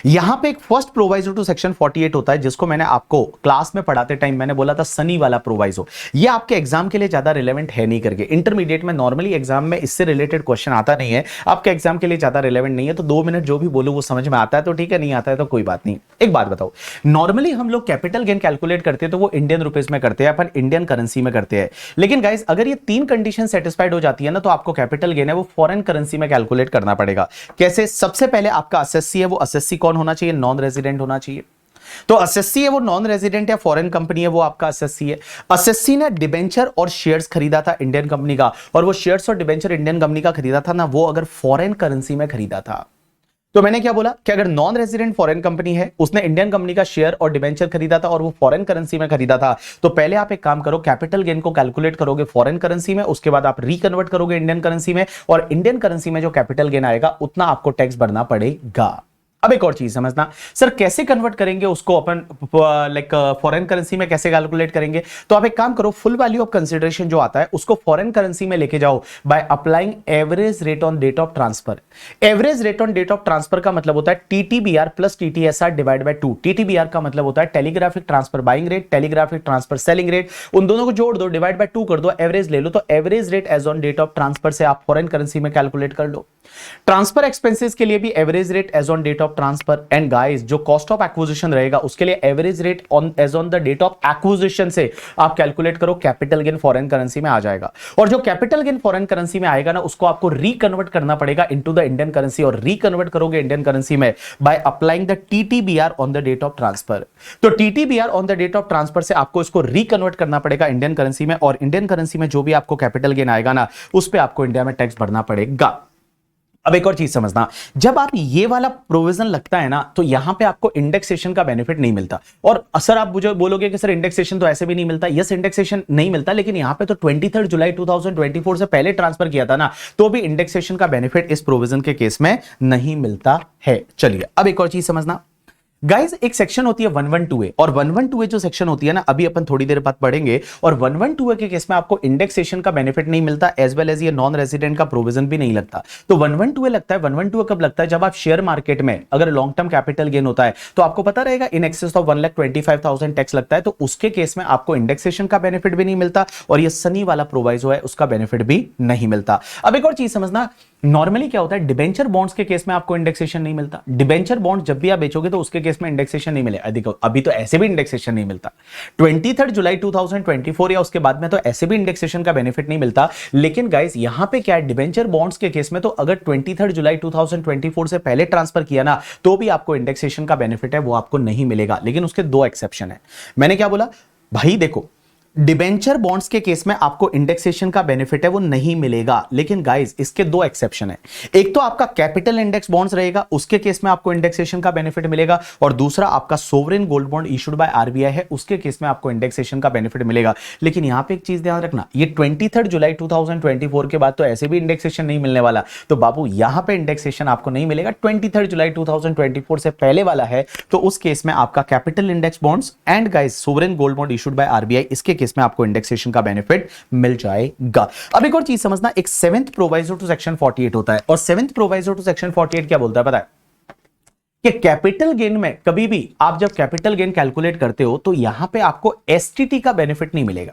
यहां पे एक फर्स्ट प्रोवाइजो टू सेक्शन 48 होता है जिसको मैंने आपको क्लास में पढ़ाते टाइम मैंने बोला था सनी वाला प्रोवाइजो। ये आपके एग्जाम के लिए ज्यादा रिलेवेंट है नहीं करके, इंटरमीडिएट में नॉर्मली एग्जाम में इससे रिलेटेड क्वेश्चन आता नहीं है, आपके एग्जाम के लिए ज्यादा रिलेवेंट नहीं है। तो 2 मिनट जो भी बोलूं वो समझ में आता है तो ठीक है, नहीं आता है तो कोई बात नहीं। एक बात बताओ, नॉर्मली हम लोग कैपिटल गेन कैलकुलेट करते हैं तो वो इंडियन रुपीज में करते हैं, अपन इंडियन करेंसी में करते हैं। लेकिन गाइस अगर ये 3 कंडीशन सेटिस्फाइड हो जाती है ना तो आपको कैपिटल गेन है वो फॉरेन करेंसी में कैलकुलेट करना पड़ेगा। कैसे? सबसे पहले आपका असेस्सी है, वो असेस्सी कौन होना चाहिए? नॉन रेजिडेंट होना चाहिए। तो असेस्सी है वो नॉन रेजिडेंट या फॉरेन कंपनी है वो आपका असेस्सी है। असेस्सी ने डिबेंचर और शेयर्स खरीदा था इंडियन कंपनी का, और वो शेयर्स और डिबेंचर इंडियन कंपनी का खरीदा था ना, वो अगर फॉरेन करेंसी में खरीदा था तो मैंने क्या बोला कि अगर नॉन रेजिडेंट फॉरेन कंपनी है, उसने इंडियन कंपनी का शेयर और डिबेंचर खरीदा था और वो फॉरेन करेंसी में खरीदा था, तो पहले आप एक काम करो, कैपिटल गेन को कैलकुलेट करोगे फॉरेन करेंसी में, उसके बाद आप रिकन्वर्ट करोगे इंडियन करेंसी में, और इंडियन करेंसी में जो कैपिटल गेन आएगा उतना आपको टैक्स भरना पड़ेगा। अब एक और चीज समझना, सर कैसे कन्वर्ट करेंगे उसको अपन, लाइक फॉरेन करेंसी में कैसे कैलकुलेट करेंगे? तो आप एक काम करो, फुल वैल्यू ऑफ कंसिडरेशन जो आता है उसको फॉरेन करेंसी में लेके जाओ by applying average rate on date of transfer. Average rate on date of transfer का मतलब होता है TTBR plus TTSR divide by 2। TTBR का मतलब होता है telegraphic transfer buying rate, telegraphic transfer selling rate, उन दोनों को जोड़ दो, डिवाइड बाय 2 कर दो, एवरेज ले लो, तो average rate as on date of transfer से आप फॉरेन करेंसी में कैलकुलेट कर लो। ट्रांसफर एक्सपेंसेस के लिए भी average rate as on date of transfer, and guys जो कॉस्ट ऑफ एक्विजिशन रहेगा उसके लिए average rate on as on the date of acquisition से आप कैलकुलेट करो, कैपिटल गेन फॉरेन करेंसी में आ जाएगा। और जो कैपिटल गेन फॉरेन करेंसी में आएगा ना उसको आपको रिकन्वर्ट करना पड़ेगा इनटू द इंडियन करेंसी, और रिकन्वर्ट करोगे इंडियन करेंसी में by applying the TTBR on the date of transfer. तो TTBR on the date of transfer से आपको इसको रिकन्वर्ट करना पड़ेगा इंडियन करेंसी में, और इंडियन करेंसी में जो भी आपको कैपिटल गेन आएगा ना उस पर आपको इंडिया में टैक्स भरना पड़ेगा। अब एक और चीज समझना, जब आप ये वाला प्रोविजन लगता है ना तो यहां पे आपको इंडेक्सेशन का बेनिफिट नहीं मिलता। और सर आप मुझे बोलोगे कि सर इंडेक्सेशन तो ऐसे भी नहीं मिलता, यस इंडेक्सेशन नहीं मिलता, लेकिन यहां पे तो 23 जुलाई 2024 से पहले ट्रांसफर किया था ना, तो भी इंडेक्सेशन का बेनिफिट इस प्रोविजन के केस में नहीं मिलता है। चलिए अब एक और चीज समझना गाइस, एक सेक्शन होती है 112A, और 112A जो सेक्शन होती है ना अभी अपन थोड़ी देर बाद पढ़ेंगे, और 112A के केस में आपको इंडेक्सेशन का बेनिफिट नहीं मिलता, एज वेल एज ये नॉन रेजिडेंट का प्रोविजन भी नहीं लगता। तो 112A लगता है, 112A कब लगता है? जब आप शेयर मार्केट में अगर लॉन्ग टर्म कैपिटल गेन होता है तो आपको पता रहेगा इन एक्सेस ऑफ 1,25,000 टैक्स लगता है, तो उसके केस में आपको इंडेक्सेशन का बेनिफिट भी नहीं मिलता, और ये सनी वाला प्रोवाइजो है उसका बेनिफिट भी नहीं मिलता। अब एक और चीज समझना, नॉर्मली क्या होता है, डिबेंचर बॉन्ड्स के केस में आपको इंडेक्सेशन नहीं मिलता। डिबेंचर बॉन्ड जब भी आप बेचोगे तो उसके केस में इंडेक्सेशन नहीं मिले, अभी तो ऐसे भी इंडेक्सेशन नहीं मिलता। 23 जुलाई 2024 या उसके बाद में तो ऐसे भी इंडेक्सेशन का बेनिफिट नहीं मिलता। लेकिन गाइस यहां पे क्या है, डिबेंचर बॉन्ड्स के केस में तो अगर 23 जुलाई 2024 से पहले ट्रांसफर किया ना तो भी आपको इंडेक्सेशन का बेनिफिट है वो आपको नहीं मिलेगा। लेकिन उसके 2 एक्सेप्शन है। मैंने क्या बोला भाई, देखो डिबेंचर बॉन्ड्स के केस में आपको इंडेक्सेशन का बेनिफिट है वो नहीं मिलेगा, लेकिन गाइस इसके दो एक्सेप्शन है। एक तो आपका कैपिटल इंडेक्स बॉन्ड्स रहेगा, उसके केस में आपको इंडेक्सेशन का बेनिफिट मिलेगा, और दूसरा आपका sovereign gold bond issued by RBI है, उसके केस में आपको इंडेक्सेशन का बेनिफिट मिलेगा। लेकिन यहां पे एक चीज ध्यान रखना, ये 23 जुलाई 2024 के बाद तो ऐसे भी इंडेक्सेशन नहीं मिलने वाला, तो बाबू यहां पे इंडेक्सेशन आपको नहीं मिलेगा। 23 जुलाई 2024 से पहले वाला है, तो उस केस में आपका capital index bonds and guys sovereign gold bond issued by RBI, इसके केस में आपको इंडेक्सेशन का बेनिफिट मिल जाएगा। अब एक और चीज समझना, एक 7th प्रोवाइजो टू सेक्शन 48 होता है, और 7th प्रोवाइजो टू सेक्शन 48 क्या बोलता है पता है? कि कैपिटल गेन में कभी भी आप जब कैपिटल गेन कैलकुलेट करते हो तो यहां पे आपको एसटीटी का बेनिफिट नहीं मिलेगा।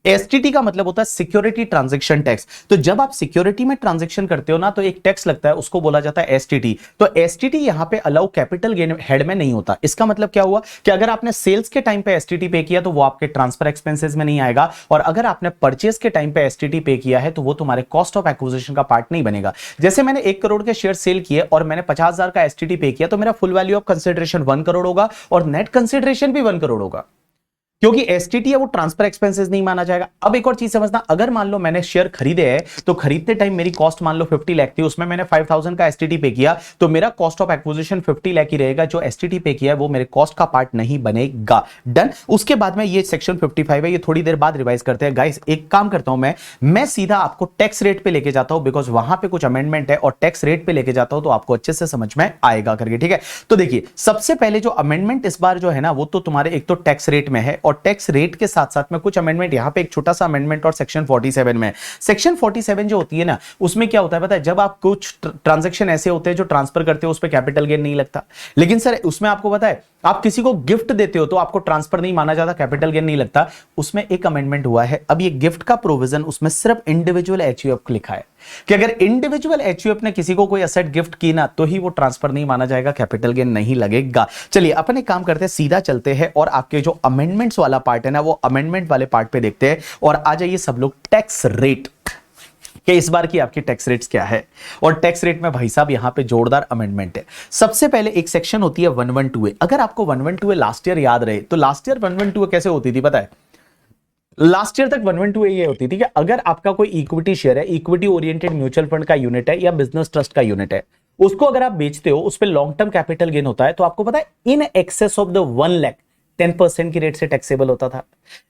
एसटीटी का मतलब होता है सिक्योरिटी ट्रांजैक्शन टैक्स। तो जब आप सिक्योरिटी में ट्रांजैक्शन करते हो ना, तो एक टैक्स लगता है, उसको बोला जाता है एसटीटी। तो एसटीटी यहां पे अलाउ कैपिटल गेन हेड में नहीं होता। इसका मतलब क्या हुआ कि अगर आपने सेल्स के टाइम पे एसटीटी पे किया तो वो आपके ट्रांसफर एक्सपेंसेस में नहीं आएगा, और अगर आपने परचेस के टाइम पे एसटीटी पे किया है तो वो तुम्हारे कॉस्ट ऑफ एक्विजिशन का पार्ट नहीं बनेगा। जैसे मैंने 1 करोड़ के शेयर सेल किए और मैंने 50,000 का एसटीटी पे किया, तो मेरा full value of consideration 1 crore होगा और नेट कंसिडरेशन भी 1 करोड़ होगा, क्योंकि एसटीटी है वो ट्रांसफर एक्सपेंसेस नहीं माना जाएगा। अब एक और चीज समझना, अगर मान लो मैंने शेयर खरीदे हैं, तो खरीदते टाइम मेरी कॉस्ट मान लो 50 लाख थी, उसमें मैंने 5,000 का एसटीटी पे किया, तो मेरा कॉस्ट ऑफ एक्विजिशन 50 लाख ही रहेगा। जो एसटीटी पे किया है वो मेरे कॉस्ट का पार्ट नहीं बनेगा। डन। उसके बाद में ये सेक्शन 55 है, ये थोड़ी देर बाद रिवाइज करते हैं। गाइस एक काम करता हूं, मैं सीधा आपको टैक्स रेट पे लेके जाता हूं, बिकॉज वहां पे कुछ अमेंडमेंट है, और टैक्स रेट पे लेके जाता हूं तो आपको अच्छे से समझ में आएगा करके, ठीक है। तो देखिए, सबसे पहले जो अमेंडमेंट इस बार जो है ना, वो तो तुम्हारे एक तो टैक्स रेट में है, और टैक्स रेट के साथ साथ में कुछ अमेंडमेंट, यहां पे एक छोटा सा अमेंडमेंट और सेक्शन 47 में। सेक्शन 47 जो होती है ना, उसमें क्या होता है पता है? जब आप कुछ ट्रांजैक्शन ऐसे होते हैं जो ट्रांसफर करते हो, उस पे कैपिटल गेन नहीं लगता। लेकिन सर उसमें आपको पता है, आप किसी को गिफ्ट देते हो तो आपको ट्रांसफर नहीं माना जाता, कैपिटल गेन नहीं लगता। उसमें एक अमेंडमेंट हुआ है। अब ये गिफ्ट का प्रोविजन उसमें सिर्फ इंडिविजुअल एचयूएफ लिखा है कि अगर इंडिविजुअल एचयूएफ ने किसी को कोई एसेट गिफ्ट की ना, तो ही वो ट्रांसफर नहीं माना जाएगा, कैपिटल गेन नहीं लगेगा। चलिए अपन एक काम करते हैं, सीधा चलते हैं और आपके जो अमेंडमेंट्स वाला पार्ट है ना, वो अमेंडमेंट वाले पार्ट पे देखते हैं। और आ जाइए सब लोग टैक्स रेट कि इस बार की आपकी टैक्स रेट्स क्या है। और टैक्स रेट में भाई साहब यहां पे जोरदार अमेंडमेंट है। सबसे पहले एक सेक्शन होती है 112A। अगर आपको 112A लास्ट ईयर याद रहे, तो लास्ट ईयर 112A कैसे होती थी पता है? लास्ट ईयर तक 112A ये होती थी कि अगर आपका कोई इक्विटी शेयर है, इक्विटी ओरिएंटेड म्यूचुअल फंड का यूनिट है या बिजनेस ट्रस्ट का यूनिट है, उसको अगर आप बेचते हो, उस पर लॉन्ग टर्म कैपिटल गेन होता है, तो आपको पता है in excess of the 1 lakh 10% की रेट से टैक्सेबल होता था।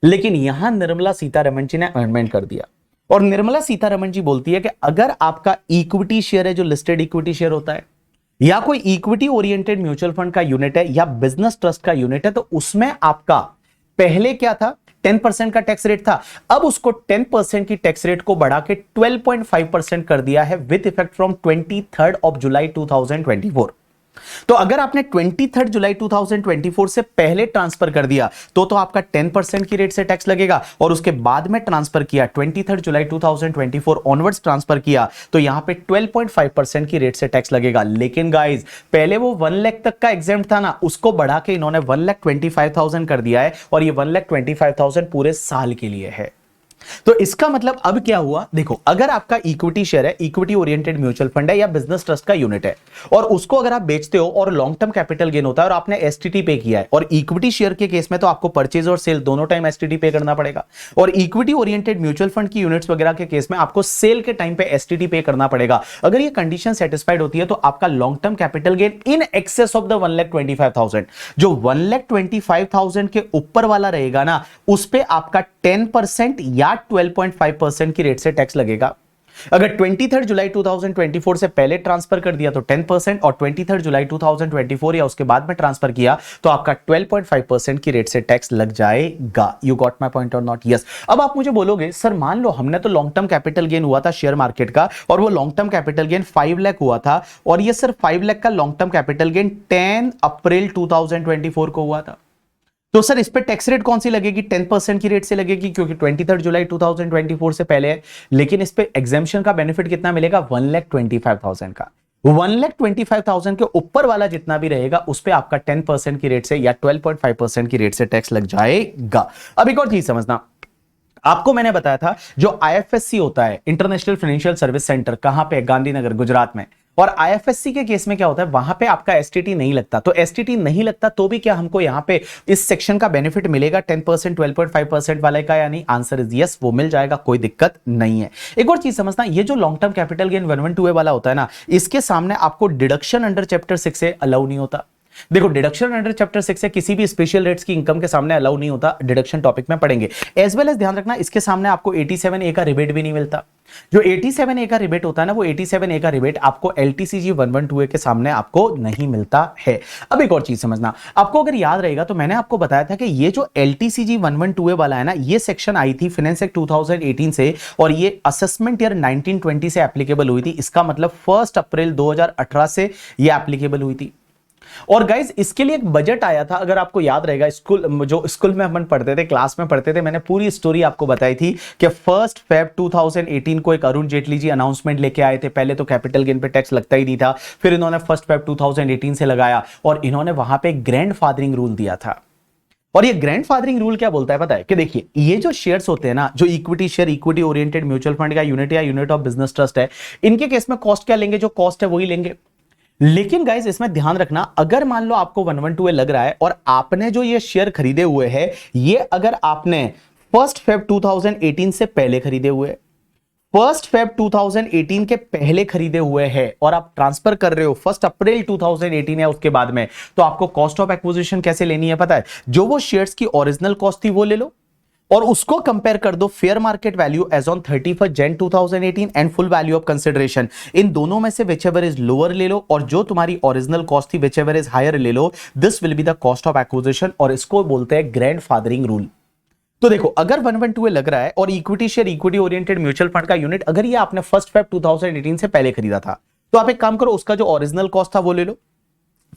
लेकिन यहां निर्मला सीतारमण जी ने अमेंडमेंट कर दिया, और निर्मला सीतारमण जी बोलती है कि अगर आपका इक्विटी शेयर है, जो लिस्टेड इक्विटी शेयर होता है, या कोई इक्विटी ओरिएंटेड म्यूचुअल फंड का यूनिट है या बिजनेस ट्रस्ट का यूनिट है, तो उसमें आपका पहले क्या था? 10% का टैक्स रेट था। अब उसको 10% की टैक्स रेट को बढ़ा के 12.5% कर दिया है, विद इफेक्ट फ्रॉम 23 जुलाई 2024। तो अगर आपने 23 जुलाई 2024 से पहले ट्रांसफर कर दिया, तो आपका 10% की रेट से टैक्स लगेगा, और उसके बाद में ट्रांसफर किया 23 जुलाई 2024 ऑनवर्ड्स ट्रांसफर किया, तो यहां पे 12.5% की रेट से टैक्स लगेगा। लेकिन गाइस पहले वो 1 लाख तक का एग्जेम्प्ट था ना, उसको बढ़ा के इन्होंने 1,25,000 कर दिया है, और ये 1,25,000 पूरे साल के लिए है। तो इसका मतलब अब क्या हुआ? देखो, अगर आपका इक्विटी शेयर है, इक्विटी ओरिएंटेड म्यूचुअल फंड है या बिजनेस ट्रस्ट का यूनिट है, और उसको अगर आप बेचते हो और लॉन्ग टर्म कैपिटल गेन होता है, और आपने एसटीटी पे किया है, और इक्विटी शेयर के केस में तो आपको परचेज और सेल दोनों टाइम एसटीटी पे करना पड़ेगा, और इक्विटी ओरिएंटेड म्यूचुअल फंड की यूनिट्स वगैरह के केस में आपको सेल के टाइम पे एसटीटी पे करना पड़ेगा। अगर ये कंडीशन सेटिस्फाइड होती है, तो आपका long term capital gain in excess of the 1,25,000, जो 1,25,000 के ऊपर वाला रहेगा ना, उस पे आपका 10% या 12.5% की रेट से टैक्स लगेगा। अगर 23 जुलाई 2024 से पहले ट्रांसफर कर दिया तो 10%, और 23 जुलाई 2024 या उसके बाद में ट्रांसफर किया तो आपका 12.5% की रेट से टैक्स लग जाएगा। यू गॉट माय पॉइंट और नॉट? यस। अब आप मुझे बोलोगे, सर मान लो हमने तो लॉन्ग टर्म कैपिटल गेन हुआ था शेयर मार्केट का, और वो long term capital gain 5 lakh हुआ था, और ये सर 5 लाख का लॉन्ग टर्म कैपिटल गेन 10 अप्रैल 2024 को हुआ था, तो सर इस पे टैक्स रेट कौन सी लगेगी? 10% की रेट से लगेगी, क्योंकि 23 जुलाई 2024 से पहले है। लेकिन इस पे एग्जेम्पशन का बेनिफिट कितना मिलेगा? 1,25,000 का। 1,25,000 के ऊपर वाला जितना भी रहेगा, उस पे आपका 10% की रेट से या 12.5% की रेट से टैक्स लग जाएगा। अब एक और चीज समझना, आपको मैंने बताया था जो आईएफएससी होता है, इंटरनेशनल फाइनेंशियल सर्विस सेंटर, कहां पे? गांधीनगर, गुजरात में। और आईएफएससी के केस में क्या होता है, वहां पे आपका एसटीटी नहीं लगता। तो एसटीटी नहीं लगता तो भी क्या हमको यहां पे इस सेक्शन का बेनिफिट मिलेगा 10%, 12.5% वाले का, यानी आंसर इज यस, वो मिल जाएगा, कोई दिक्कत नहीं है। एक और चीज समझना, ये जो long term capital gain 112A वाला होता है ना, इसके सामने आपको डिडक्शन अंडर चैप्टर 6 से अलाउ नहीं होता। देखो, डिडक्शन अंडर चैप्टर 6 से किसी भी स्पेशल रेट्स की इनकम के सामने अलाउ नहीं होता, डिडक्शन टॉपिक में पढ़ेंगे। एज वेल एज ध्यान रखना, इसके सामने आपको 87A का रिबेट भी नहीं मिलता। जो 87A का रिबेट होता है ना, वो 87A का रिबेट आपको LTCG 112A के सामने आपको नहीं मिलता है। अब एक और चीज समझना, आपको अगर याद रहेगा तो मैंने आपको बताया था कि ये जो LTCG 112A वाला है ना, ये सेक्शन आई थी फाइनेंस एक्ट 2018 से, और ये असेसमेंट ईयर 1920 से एप्लीकेबल हुई थी। इसका मतलब 1 अप्रैल 2018 से ये एप्लीकेबल हुई थी। और गाइज, इसके लिए एक बजट आया था, अगर आपको याद रहेगा, स्कूल में अपन पढ़ते थे, क्लास में पढ़ते थे, मैंने पूरी स्टोरी आपको बताई थी कि 1 फेब 2018 को एक अरुण जेटली जी अनाउंसमेंट लेके आए थे। पहले तो कैपिटल गेन पे टैक्स लगता ही नहीं था, फिर इन्होंने 1 फेब 2018 से लगाया, और इन्होंने वहां पे ग्रैंड फादरिंग रूल दिया था। और ये ग्रैंड फादरिंग रूल क्या बोलता है पता है, कि देखिए, ये जो शेयर्स होते हैं ना, जो equity share, equity oriented mutual fund का यूनिट या यूनिट ऑफ बिजनेस ट्रस्ट है, इनके केस में कॉस्ट क्या लेंगे, जो कॉस्ट है वही लेंगे। लेकिन गाइस, इसमें ध्यान रखना, अगर मान लो आपको 112A लग रहा है और आपने जो ये शेयर खरीदे हुए हैं, ये अगर आपने 1 फेब 2018 से पहले खरीदे हुए, 1 फेब 2018 के पहले खरीदे हुए हैं, और आप ट्रांसफर कर रहे हो 1 अप्रैल 2018 या उसके बाद में, तो आपको कॉस्ट ऑफ एक्विजिशन कैसे लेनी है पता है, जो वो शेयर्स की ओरिजिनल कॉस्ट थी वो ले लो, और उसको कंपेयर कर दो fair market value as on 31 Jan 2018 and full value of consideration. इन दोनों में से विच एवर इज लोअर ले लो, और जो तुम्हारी ओरिजिनल कॉस्ट थी विच एवर इज हायर ले लो। This will be the cost of acquisition, और इसको बोलते हैं ग्रैंड फादरिंग रूल। तो देखो, अगर 112A लग रहा है और equity share, equity oriented mutual fund का यूनिट, अगर ये आपने 1 फेब 2018 से पहले खरीदा था, तो आप एक काम करो, उसका जो ओरिजिनल कॉस्ट था वो ले लो,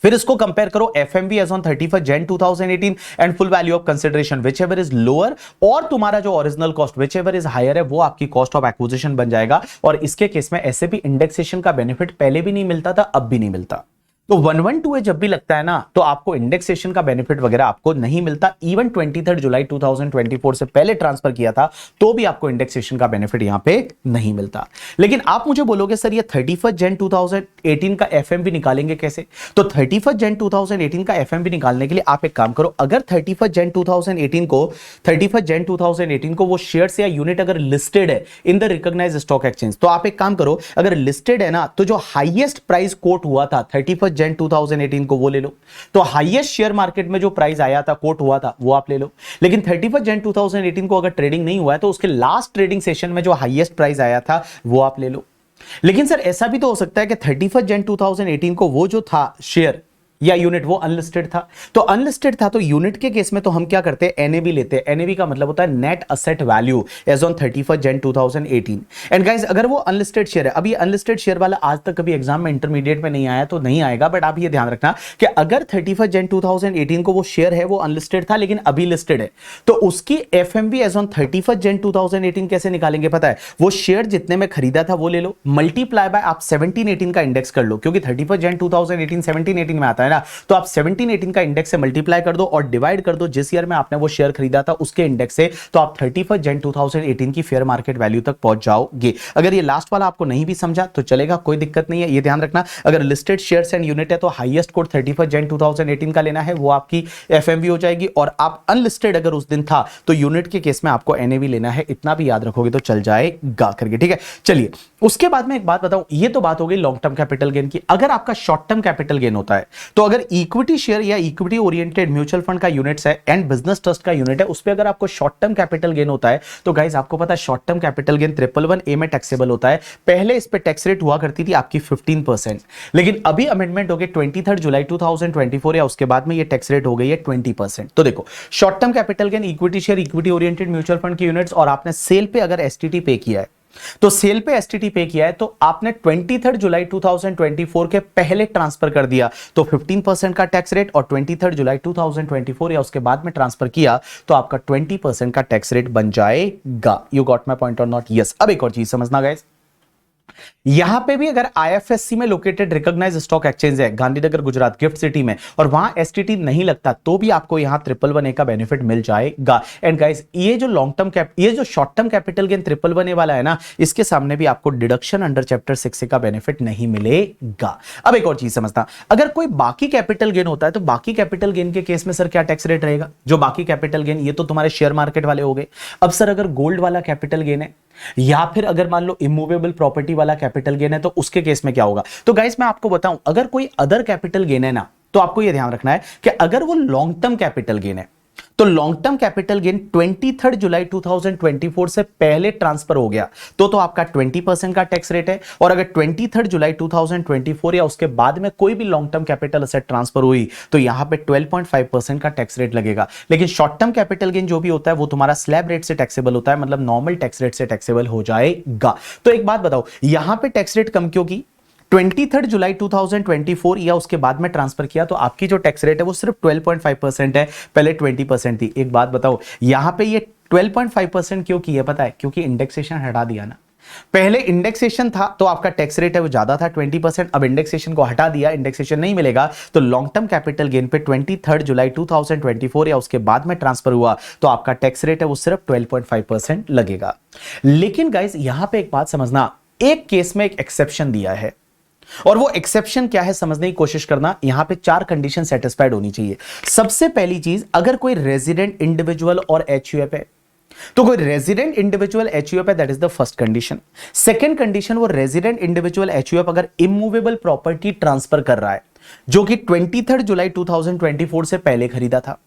फिर इसको कंपेयर करो FMV as on 31 Jan 2018 and full value of consideration whichever is lower, और तुम्हारा जो original cost whichever is higher है, वो आपकी कॉस्ट ऑफ एक्विजिशन बन जाएगा। और इसके केस में ऐसे भी इंडेक्सेशन का बेनिफिट पहले भी नहीं मिलता था, अब भी नहीं मिलता। तो 112A जब भी लगता है ना, तो आपको इंडेक्सेशन का बेनिफिट वगैरह आपको नहीं मिलता। इवन 23 जुलाई 2024 से पहले ट्रांसफर किया था तो भी आपको इंडेक्सेशन का बेनिफिट यहां पे नहीं मिलता। लेकिन आप मुझे बोलोगे सर, ये 31 जन 2018 का एफएमवी निकालेंगे कैसे? तो 31 जन 2018 का एफएमवी निकालने के लिए आप एक काम करो, अगर 31 जन 2018 को वो शेयर्स या यूनिट अगर लिस्टेड है in the recognised stock exchange, तो आप एक काम करो, अगर लिस्टेड है ना, तो जो हाईएस्ट प्राइस कोट हुआ था 31 जन 2018 को वो ले लो। तो हाईएस्ट शेयर मार्केट में जो प्राइस आया था, कोट हुआ था, वो आप ले लो। लेकिन 31 जन 2018 को अगर ट्रेडिंग नहीं हुआ है, तो उसके लास्ट ट्रेडिंग सेशन में जो हाईएस्ट प्राइस आया था वो आप ले लो। लेकिन सर, ऐसा भी तो हो सकता है कि 31 जन 2018 को वो जो था शेयर या यूनिट वो अनलिस्टेड था। तो अनलिस्टेड था, तो यूनिट के केस में तो हम क्या करते हैं, एनएबी लेते हैं। एनएबी का मतलब होता है net asset value as on 31 Jan 2018। And guys, अगर वो अनलिस्टेड शेयर है, अभी अनलिस्टेड शेयर वाला आज तक कभी एग्जाम में इंटरमीडिएट में नहीं आया तो नहीं आएगा, बट आप ये ध्यान रखना कि अगर 31 जन 2018 को वो शेयर है, वो अनलिस्टेड था लेकिन अभी लिस्टेड है, तो उसकी एफएमवी एज ऑन 31 जन 2018 कैसे निकालेंगे पता है? वो शेयर जितने में खरीदा था वो ले लो, मल्टीप्लाई बाय आप 1718 का इंडेक्स कर लो, क्योंकि 31 जन 2018 1718 में आता है ना, तो आप 1718 का इंडेक्स से मल्टीप्लाई कर दो और डिवाइड कर दो जिस ईयर में आपने वो शेयर खरीदा था उसके इंडेक्स से, तो आप 31 जन 2018 की फेयर मार्केट वैल्यू तक पहुंच जाओगे। अगर ये लास्ट वाला आपको नहीं भी समझा तो चलेगा, कोई दिक्कत नहीं है। ये ध्यान रखना, अगर लिस्टेड शेयर्स एंड यूनिट है तो हाईएस्ट कोड 31 जन 2018 का लेना है, वो आपकी एफएमवी हो जाएगी। और आप अनलिस्टेड अगर उस दिन था तो यूनिट के केस में आपको एनएवी लेना है। इतना भी याद रखोगे तो चल जाएगा करके, ठीक है। चलिए, उसके बाद में एक बात बताऊं, ये तो बात हो गई लॉन्ग टर्म कैपिटल गेन की। अगर आपका शॉर्ट टर्म कैपिटल गेन होता है, तो अगर इक्विटी शेयर या इक्विटी ओरिएंटेड म्यूचुअल फंड का यूनिट्स है एंड बिजनेस ट्रस्ट का यूनिट है, उस पे अगर आपको शॉर्ट टर्म कैपिटल गेन होता है, तो गाइस आपको पता है short term capital gain 111A में टैक्सेबल होता है। पहले इस पे टैक्स रेट हुआ करती थी आपकी 15%, लेकिन अभी अमेंडमेंट हो गई 23 जुलाई 2024 या उसके बाद में ये टैक्स रेट हो गई है 20%। तो देखो, short term capital gain equity share, equity oriented mutual fund के यूनिट्स, और आपने सेल पे अगर एसटीटी पे किया है, तो सेल पे एसटीटी पे किया है तो आपने 23 जुलाई 2024 के पहले ट्रांसफर कर दिया तो 15% का टैक्स रेट, और 23 जुलाई 2024 या उसके बाद में ट्रांसफर किया तो आपका 20% का टैक्स रेट बन जाएगा। यू गॉट माय पॉइंट और नॉट? यस। अब एक और चीज समझना गाइस, यहां पे भी अगर आईएफएससी में लोकेटेड रिकॉग्नाइज्ड स्टॉक एक्सचेंज है गांधीनगर गुजरात गिफ्ट सिटी में और वहां एसटीटी नहीं लगता तो भी आपको यहां 111A का बेनिफिट मिल जाएगा। एंड गाइस ये जो लॉन्ग टर्म ये जो short term capital gain 111A वाला है ना, इसके सामने भी आपको डिडक्शन अंडर चैप्टर 6 का बेनिफिट नहीं मिलेगा। अब एक और चीज समझता, अगर कोई बाकी कैपिटल गेन होता है तो बाकी कैपिटल गेन के केस में सर क्या टैक्स रेट रहेगा? जो बाकी कैपिटल गेन, ये तो तुम्हारे शेयर मार्केट वाले हो गए। अब सर अगर गोल्ड वाला कैपिटल गेन है या फिर अगर मान लो इमूवेबल प्रॉपर्टी वाला कैपिटल गेन है तो उसके केस में क्या होगा? तो गाइस मैं आपको बताऊं, अगर कोई अदर कैपिटल गेन है ना, तो आपको यह ध्यान रखना है कि अगर वो लॉन्ग टर्म कैपिटल गेन है तो लॉन्ग टर्म कैपिटल गेन 23 जुलाई 2024 से पहले ट्रांसफर हो गया तो आपका 20% का टैक्स रेट है। और अगर 23 जुलाई 2024 या उसके बाद में कोई भी long term capital asset transfer हुई तो यहां पे 12.5% का टैक्स रेट लगेगा। लेकिन शॉर्ट टर्म कैपिटल गेन जो भी होता है वो तुम्हारा स्लैब रेट से टैक्सेबल होता है, मतलब नॉर्मल टैक्स रेट से टैक्सेबल हो जाएगा। तो एक बात बताओ, यहां पे टैक्स रेट कम क्यों की? 23 जुलाई 2024 या उसके बाद में ट्रांसफर किया तो आपकी जो टैक्स रेट है वो सिर्फ 12.5% है, पहले 20% थी। एक बात बताओ, यहां पे ये 12.5% क्यों की है पता है? क्योंकि इंडेक्सेशन हटा दिया ना। पहले इंडेक्सेशन था तो आपका टैक्स रेट है वो ज्यादा था 20%, अब इंडेक्सेशन को हटा दिया, इंडेक्सेशन नहीं मिलेगा तो लॉन्ग टर्म कैपिटल गेन पे 23 जुलाई 2024 या उसके बाद में ट्रांसफर हुआ तो आपका टैक्स रेट है वो सिर्फ 12.5% लगेगा। लेकिन गाइस यहां पे एक बात समझना, एक केस में एक एक्सेप्शन दिया है और वो एक्सेप्शन क्या है समझने की कोशिश करना। यहां पे 4 कंडीशन सेटिस्फाइड होनी चाहिए। सबसे पहली चीज, अगर कोई रेजिडेंट इंडिविजुअल और एचयूएफ है तो कोई रेजिडेंट इंडिविजुअल एचयूएफ है, that is the first condition. Second condition, वो रेजिडेंट इंडिविजुअल एचयूएफ अगर इमूवेबल प्रॉपर्टी ट्रांसफर कर रहा है जो कि 23 जुलाई 2024 से पहले खरीदा था।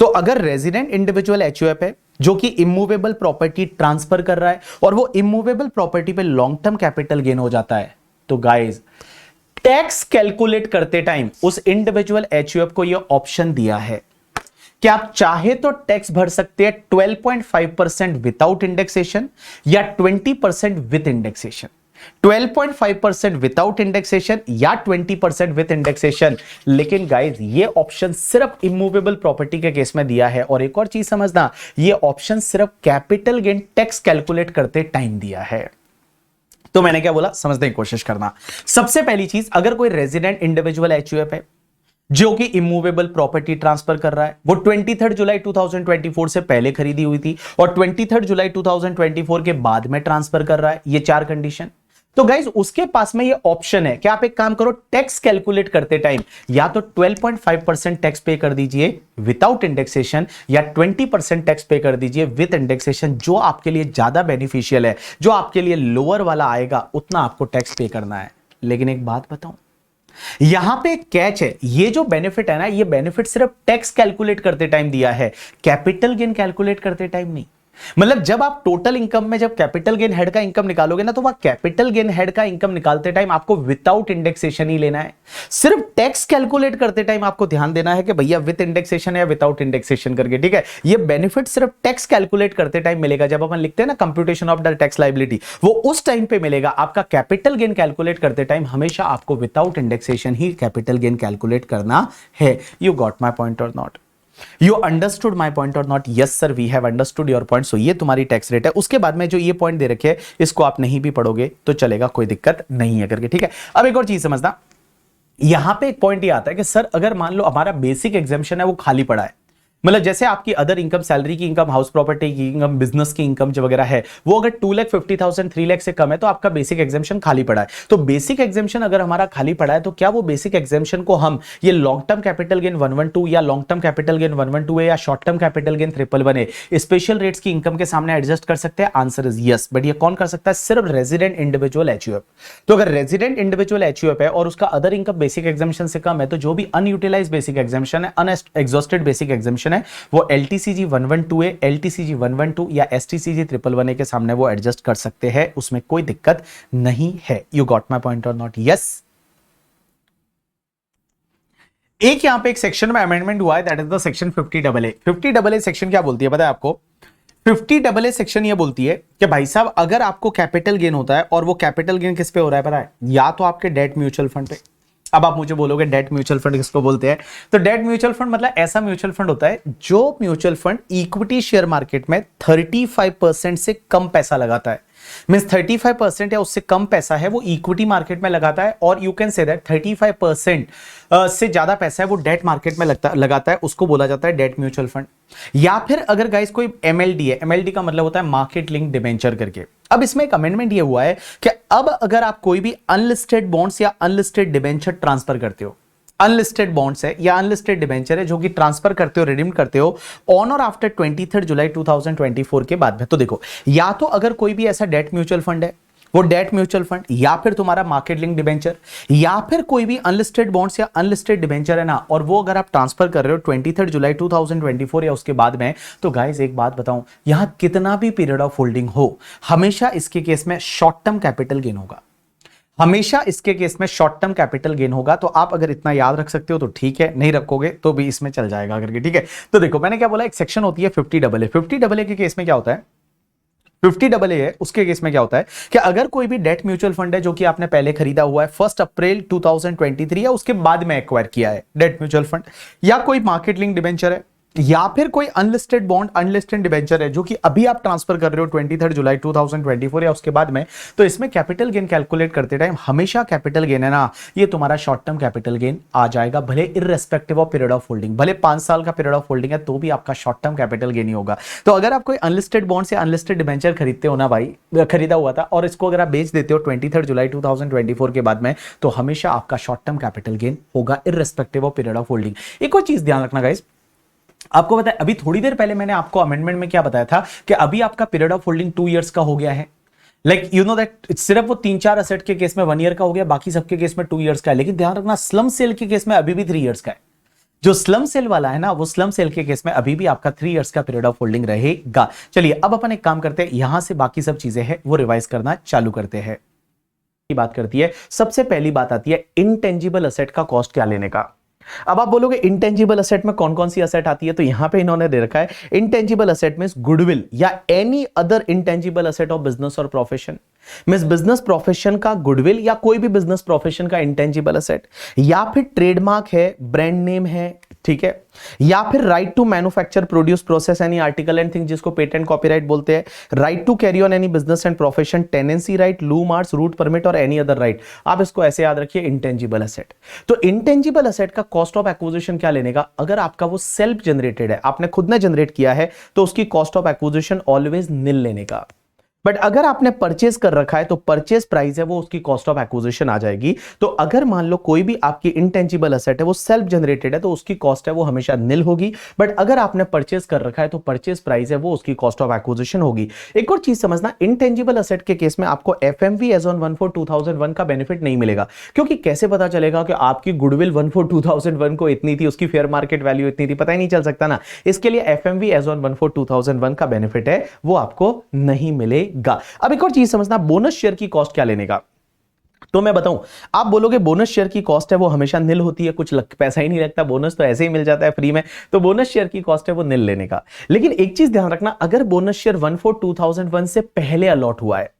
तो अगर रेजिडेंट इंडिविजुअल एचयूएफ है जो कि इमूवेबल प्रॉपर्टी ट्रांसफर कर रहा है और वो इमूवेबल प्रॉपर्टी पे लॉन्ग टर्म कैपिटल गेन हो जाता है तो गाइस टैक्स कैलकुलेट करते टाइम उस इंडिविजुअल एचयूएफ को यह ऑप्शन दिया है कि आप चाहे तो टैक्स भर सकते हैं 12.5% विदाउट इंडेक्सेशन या 20% विद इंडेक्सेशन। 12.5% विदाउट इंडेक्सेशन या 20% विद इंडेक्सेशन। लेकिन गाइस ये ऑप्शन सिर्फ इमूवेबल प्रॉपर्टी के केस में दिया है। और एक और चीज समझना, ये ऑप्शन सिर्फ कैपिटल गेन टैक्स कैलकुलेट करते टाइम दिया है। तो मैंने क्या बोला, समझने की कोशिश करना। सबसे पहली चीज, अगर कोई रेजिडेंट इंडिविजुअल एचयूएफ है जो कि इमूवेबल प्रॉपर्टी ट्रांसफर कर रहा है, वो 23 जुलाई 2024 से पहले खरीदी हुई थी और 23 जुलाई 2024 के बाद में ट्रांसफर कर रहा है, ये 4 कंडीशन। तो गाइज उसके पास में ये ऑप्शन है कि आप एक काम करो, टैक्स कैलकुलेट करते टाइम या तो 12.5% टैक्स पे कर दीजिए विदाउट इंडेक्सेशन या 20% टैक्स पे कर दीजिए विद इंडेक्सेशन। जो आपके लिए ज्यादा बेनिफिशियल है, जो आपके लिए लोअर वाला आएगा उतना आपको टैक्स पे करना है। लेकिन एक बात बताऊं, यहां पे एक कैच है, ये जो बेनिफिट है ना, ये बेनिफिट सिर्फ टैक्स कैलकुलेट करते टाइम दिया है, कैपिटल गेन कैलकुलेट करते टाइम नहीं। मतलब जब आप टोटल इनकम में जब कैपिटल गेन हेड का इनकम निकालोगे ना, तो वह कैपिटल गेन हेड का इनकम निकालते टाइम आपको विदाउट इंडेक्सेशन ही लेना है। सिर्फ टैक्स कैलकुलेट करते टाइम आपको ध्यान देना है कि भैया विद इंडेक्सेशन या विदाउट इंडेक्सेशन करके, ठीक है। ये बेनिफिट सिर्फ टैक्स कैलकुलेट करते टाइम मिलेगा। जब अपन लिखते हैं ना computation of the tax liability, वो उस टाइम पे मिलेगा। आपका कैपिटल गेन कैलकुलेट करते टाइम हमेशा आपको विदाउट इंडेक्सेशन ही कैपिटल गेन कैलकुलेट करना है। यू गॉट माई पॉइंट और not? You understood my point or not? Yes sir, we have understood your point. So ये तुम्हारी टैक्स रेट है। उसके बाद में जो ये पॉइंट दे रखे हैं इसको आप नहीं भी पढ़ोगे तो चलेगा, कोई दिक्कत नहीं है करके, ठीक है। अब एक और चीज समझना, यहां पे एक पॉइंट ये आता है कि सर अगर मान लो हमारा बेसिक एग्जाम्पशन है वो खाली पड़ा है, मतलब जैसे आपकी अदर इनकम, सैलरी की इनकम, हाउस प्रॉपर्टी की इनकम, बिजनेस की इनकम जो वगैरह है, वो अगर 2,50,000 3 लाख से कम है तो आपका बेसिक एग्जाम्पशन खाली पड़ा है। तो बेसिक एग्जाम्पशन अगर हमारा खाली पड़ा है तो क्या वो बेसिक एग्जाम्पशन को हम ये लॉन्ग टर्म कैपिटल गेन 112 या long term capital gain 112A या short term capital gain 111A special rates की इनकम के सामने एडजस्ट कर सकते हैं? Answer is yes. बट ये कौन कर सकता है? सिर्फ रेजिडेंट इंडिविजुअल एचयूएफ। तो अगर रेजिडेंट इंडिविजुअल एचयूएफ है और उसका अदर इनकम बेसिक एग्जाम्पशन से कम है तो जो भी अनयूटिलाइज्ड बेसिक एग्जाम्पशन है, अनएग्जॉस्टेड बेसिक एग्जाम्पशन है, वो LTCG 112A, LTCG 112 या STCG 111A के सामने वो एडजस्ट कर सकते हैं, उसमें कोई दिक्कत नहीं है। यू गॉट माई पॉइंट और नॉट? यस। एक यहां पे एक सेक्शन में अमेंडमेंट हुआ है, that is the section 50AA। 50AA section क्या बोलती है पता है आपको? 50AA सेक्शन ये बोलती है कि भाई साहब अगर आपको कैपिटल गेन होता है और वो कैपिटल गेन किस पे हो रहा है पता है? या तो आपके डेट म्यूचुअल फंड पे। अब आप मुझे बोलोगे डेट म्यूचुअल फंड किसको बोलते हैं? तो डेट म्यूचुअल फंड मतलब ऐसा म्यूचुअल फंड होता है जो mutual fund equity share market में 35% से कम पैसा लगाता है। मींस 35% या उससे कम पैसा है वो इक्विटी मार्केट में लगाता है, और यू कैन से दैट 35% से ज्यादा पैसा है वो डेट मार्केट में लगाता है, उसको बोला जाता है डेट म्यूचुअल फंड। या फिर अगर गाइस कोई एमएलडी है, एमएलडी का मतलब होता है मार्केट लिंक डिबेंचर करके। अब इसमें एक अमेंडमेंट ये हुआ है कि अब अगर आप कोई भी अनलिस्टेड बॉन्ड्स या अनलिस्टेड डिबेंचर ट्रांसफर करते हो, अनलिस्टेड बॉन्ड्स है या अनलिस्टेड डिबेंचर है जो कि ट्रांसफर करते हो, रिडीम करते हो ऑन और आफ्टर 23 जुलाई 2024 के बाद में, तो देखो या तो अगर कोई भी ऐसा डेट म्यूचुअल फंड है, वो डेट म्यूचुअल फंड, या फिर तुम्हारा मार्केट लिंक डिबेंचर, या फिर कोई भी अनलिस्टेड बॉन्ड्स या अनलिस्टेड डिबेंचर है ना, और वो अगर आप ट्रांसफर कर रहे हो 23 जुलाई 2024 या उसके बाद में, तो गाइस एक बात बताऊं, यहां कितना भी पीरियड ऑफ होल्डिंग हो, हमेशा इसके केस में शॉर्ट टर्म कैपिटल गेन होगा, हमेशा इसके केस में शॉर्ट टर्म कैपिटल गेन होगा। तो आप अगर इतना याद रख सकते हो तो ठीक है, नहीं रखोगे तो भी इसमें चल जाएगा करके, ठीक है। तो देखो मैंने क्या बोला, एक सेक्शन होती है 50AA। 50AA के केस में क्या होता है, 50AA है उसके केस में क्या होता है कि अगर कोई भी डेट म्यूचुअल फंड है जो कि आपने पहले खरीदा हुआ है 1 अप्रैल 2023 या उसके बाद में एक्वायर किया है डेट म्यूचुअल फंड, या कोई मार्केट लिंक डिबेंचर है, या फिर कोई अनलिस्टेड बॉन्ड अनलिस्टेड डिबेंचर है जो कि अभी आप ट्रांसफर कर रहे हो 23 जुलाई 2024 या उसके बाद में, तो इसमें कैपिटल गेन कैलकुलेट करते टाइम हमेशा कैपिटल गेन है ना, ये तुम्हारा शॉर्ट टर्म कैपिटल गेन आ जाएगा, भले irrespective of period of holding, भले 5 साल का पीरियड ऑफ होल्डिंग है तो भी आपका शॉर्ट टर्म कैपिटल गेन ही होगा। तो अगर आप कोई अनलिस्टेड बॉन्ड या अनलिस्टेड डिबेंचर खरीदते हो ना भाई, खरीदा हुआ था, और इसको अगर आप बेच देते हो 23 जुलाई 2024 के बाद में, तो हमेशा आपका शॉर्ट टर्म कैपिटल गेन होगा irrespective of period of holding. एक और चीज ध्यान रखना गाइस, आपको पता है अभी थोड़ी देर पहले मैंने आपको अमेंडमेंट में क्या बताया था कि अभी आपका पीरियड ऑफ होल्डिंग 2 इयर्स का हो गया है, लाइक यू नो दैट सिर्फ वो 3-4 असेट के केस में 1 ईयर का हो गया, बाकी सबके केस में 2 इयर्स का है। लेकिन ध्यान रखना स्लम सेल के केस में अभी भी 3 इयर्स का है। जो स्लम सेल वाला है ना, वो स्लम सेल के केस में अभी भी आपका 3 इयर्स का पीरियड ऑफ होल्डिंग रहेगा। चलिए अब अपन एक काम करते हैं, यहां से बाकी सब चीजें हैं वो रिवाइज करना चालू करते हैं। बात करती है, सबसे पहली बात आती है इनटेंजिबल असेट का कॉस्ट क्या लेने का। अब आप बोलोगे इंटेंजिबल असेट में कौन कौन सी असेट आती है, तो यहां पे इन्होंने दे रखा है इंटेंजिबल असेट मींस गुडविल या any other intangible asset of business और प्रोफेशन। मींस बिजनेस प्रोफेशन का गुडविल या कोई भी बिजनेस प्रोफेशन का इंटेंजिबल असेट, या फिर ट्रेडमार्क है, ब्रांड नेम है, ठीक है, या फिर right to manufacture produce process any article and thing जिसको पेटेंट कॉपीराइट बोलते हैं, right to carry on any business and profession, tenancy right, loo marks, route permit और एनी अदर राइट। आप इसको ऐसे याद रखिए इंटेंजिबल असेट। तो इंटेंजिबल असेट का कॉस्ट ऑफ एक्विजिशन क्या लेने का, अगर आपका वो सेल्फ जनरेटेड है, आपने खुद ने जनरेट किया है, तो उसकी कॉस्ट ऑफ एक्विजिशन ऑलवेज निल लेने का। बट अगर आपने परचेज कर रखा है तो परचेज प्राइस है वो उसकी कॉस्ट ऑफ एक्विजिशन आ जाएगी। तो अगर मान लो कोई भी आपकी इंटेंजिबल असेट है वो सेल्फ जनरेटेड है तो उसकी कॉस्ट है वो हमेशा निल होगी। बट अगर आपने परचेज कर रखा है तो परचेज प्राइस है वो उसकी कॉस्ट ऑफ एक्विजिशन होगी। एक और चीज समझना, इंटेंजिबल असेट के केस में आपको एफएमवी एज ऑन 1/4/2001 का बेनिफिट नहीं मिलेगा, क्योंकि कैसे पता चलेगा कि आपकी गुडविल 1/4/2001 को इतनी थी, उसकी फेयर मार्केट वैल्यू इतनी थी, पता ही नहीं चल सकता ना। इसके लिए एफएमवी एज ऑन 1/4/2001 का बेनिफिट है वो आपको नहीं मिलेगा। अब एक और चीज समझना, बोनस शेयर की कॉस्ट क्या लेने का। तो मैं बताऊं, आप बोलोगे बोनस शेयर की कॉस्ट है वो हमेशा निल होती है, कुछ पैसा ही नहीं लगता, बोनस तो ऐसे ही मिल जाता है फ्री में, तो बोनस शेयर की कॉस्ट है वो निल लेने का। लेकिन एक चीज ध्यान रखना, अगर बोनस शेयर 1/4/2001 से पहले अलॉट हुआ है,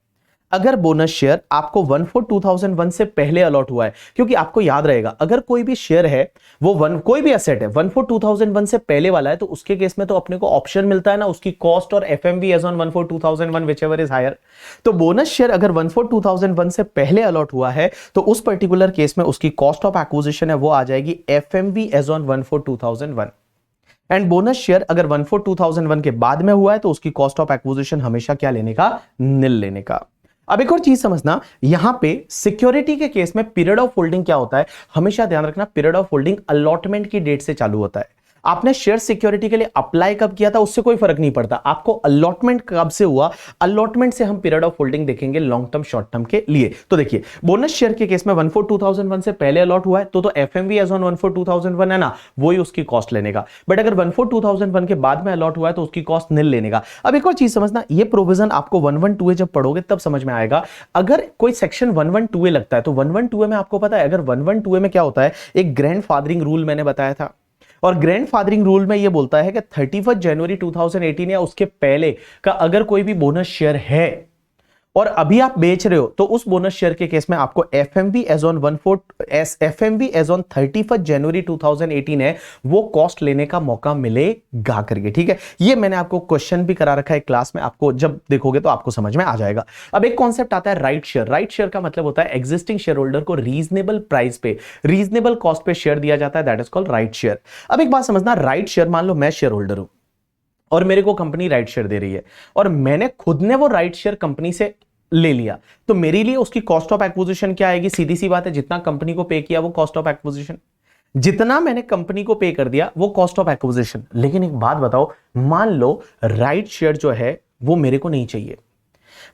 अगर बोनस शेयर आपको 1/4/2001 से पहले अलॉट हुआ है, क्योंकि आपको याद रहेगा अगर कोई भी शेयर है वो कोई भी एसेट है 1/4/2001 से पहले वाला है, तो उसके केस में तो अपने को ऑप्शन मिलता है ना उसकी कॉस्ट और FMV as on 1/4/2001 whichever is higher. तो बोनस शेयर अगर 1/4/2001 से पहले अलॉट हुआ है तो उस पर्टिकुलर केस में उसकी कॉस्ट ऑफ एक्विजिशन है वो आ जाएगी FMV as on 1/4/2001। And bonus share अगर 1/4/2001 के बाद में हुआ है तो उसकी कॉस्ट ऑफ एक्विजिशन हमेशा क्या लेने का, निल लेने का। अब एक और चीज समझना, यहां पे सिक्योरिटी के केस में पीरियड ऑफ होल्डिंग क्या होता है, हमेशा ध्यान रखना पीरियड ऑफ होल्डिंग अलॉटमेंट की डेट से चालू होता है। आपने शेयर सिक्योरिटी के लिए अप्लाई कब किया था उससे कोई फर्क नहीं पड़ता, आपको अलॉटमेंट कब से हुआ, अलॉटमेंट से हम पीरियड ऑफ होल्डिंग देखेंगे लॉन्ग टर्म शॉर्ट टर्म के लिए। तो देखिए बोनस शेयर के केस में 1/4/2001 से पहले अलॉट हुआ है तो एफएमवी एज ऑन 1/4/2001 है ना, वही उसकी कॉस्ट लेने का। बट अगर 1/4/2001 के बाद में अलॉट हुआ है तो उसकी कॉस्ट निल लेने का। अब एक और चीज समझना, ये प्रोविजन आपको 112A जब पढ़ोगे तब समझ में आएगा। अगर कोई सेक्शन 112A लगता है तो 112A में आपको पता है, अगर 112A में क्या होता है, एक ग्रैंडफादरिंग रूल मैंने बताया था, और ग्रैंडफादरिंग रूल में यह बोलता है कि 31 जनवरी 2018 या उसके पहले का अगर कोई भी बोनस शेयर है और अभी आप बेच रहे हो, तो उस बोनस शेयर के केस में आपको एफएमवी एज ऑन 31 जनवरी 2018 है, वो कॉस्ट लेने का मौका मिलेगा करके। ठीक है, ये मैंने आपको क्वेश्चन भी करा रखा है क्लास में, आपको जब देखोगे तो आपको समझ में आ जाएगा। अब एक कॉन्सेप्ट आता है राइट शेयर। राइट शेयर का मतलब होता है एग्जिस्टिंग शेयर होल्डर को रीजनेबल प्राइस पे, रीजनेबल कॉस्ट पे शेयर दिया जाता है, that is called right share. अब एक बात समझना, राइट शेयर, मान लो मैं शेयर होल्डर हूं और मेरे को कंपनी राइट शेयर दे रही है और मैंने खुद ने वो राइट शेयर कंपनी से ले लिया, तो मेरे लिए उसकी कॉस्ट ऑफ एक्विजिशन क्या आएगी? सीधी सी बात है, जितना कंपनी को पे किया वो कॉस्ट ऑफ एक्विजिशन, जितना मैंने कंपनी को पे कर दिया वो कॉस्ट ऑफ एक्विजिशन। लेकिन एक बात बताओ, मान लो राइट शेयर जो है वो मेरे को नहीं चाहिए,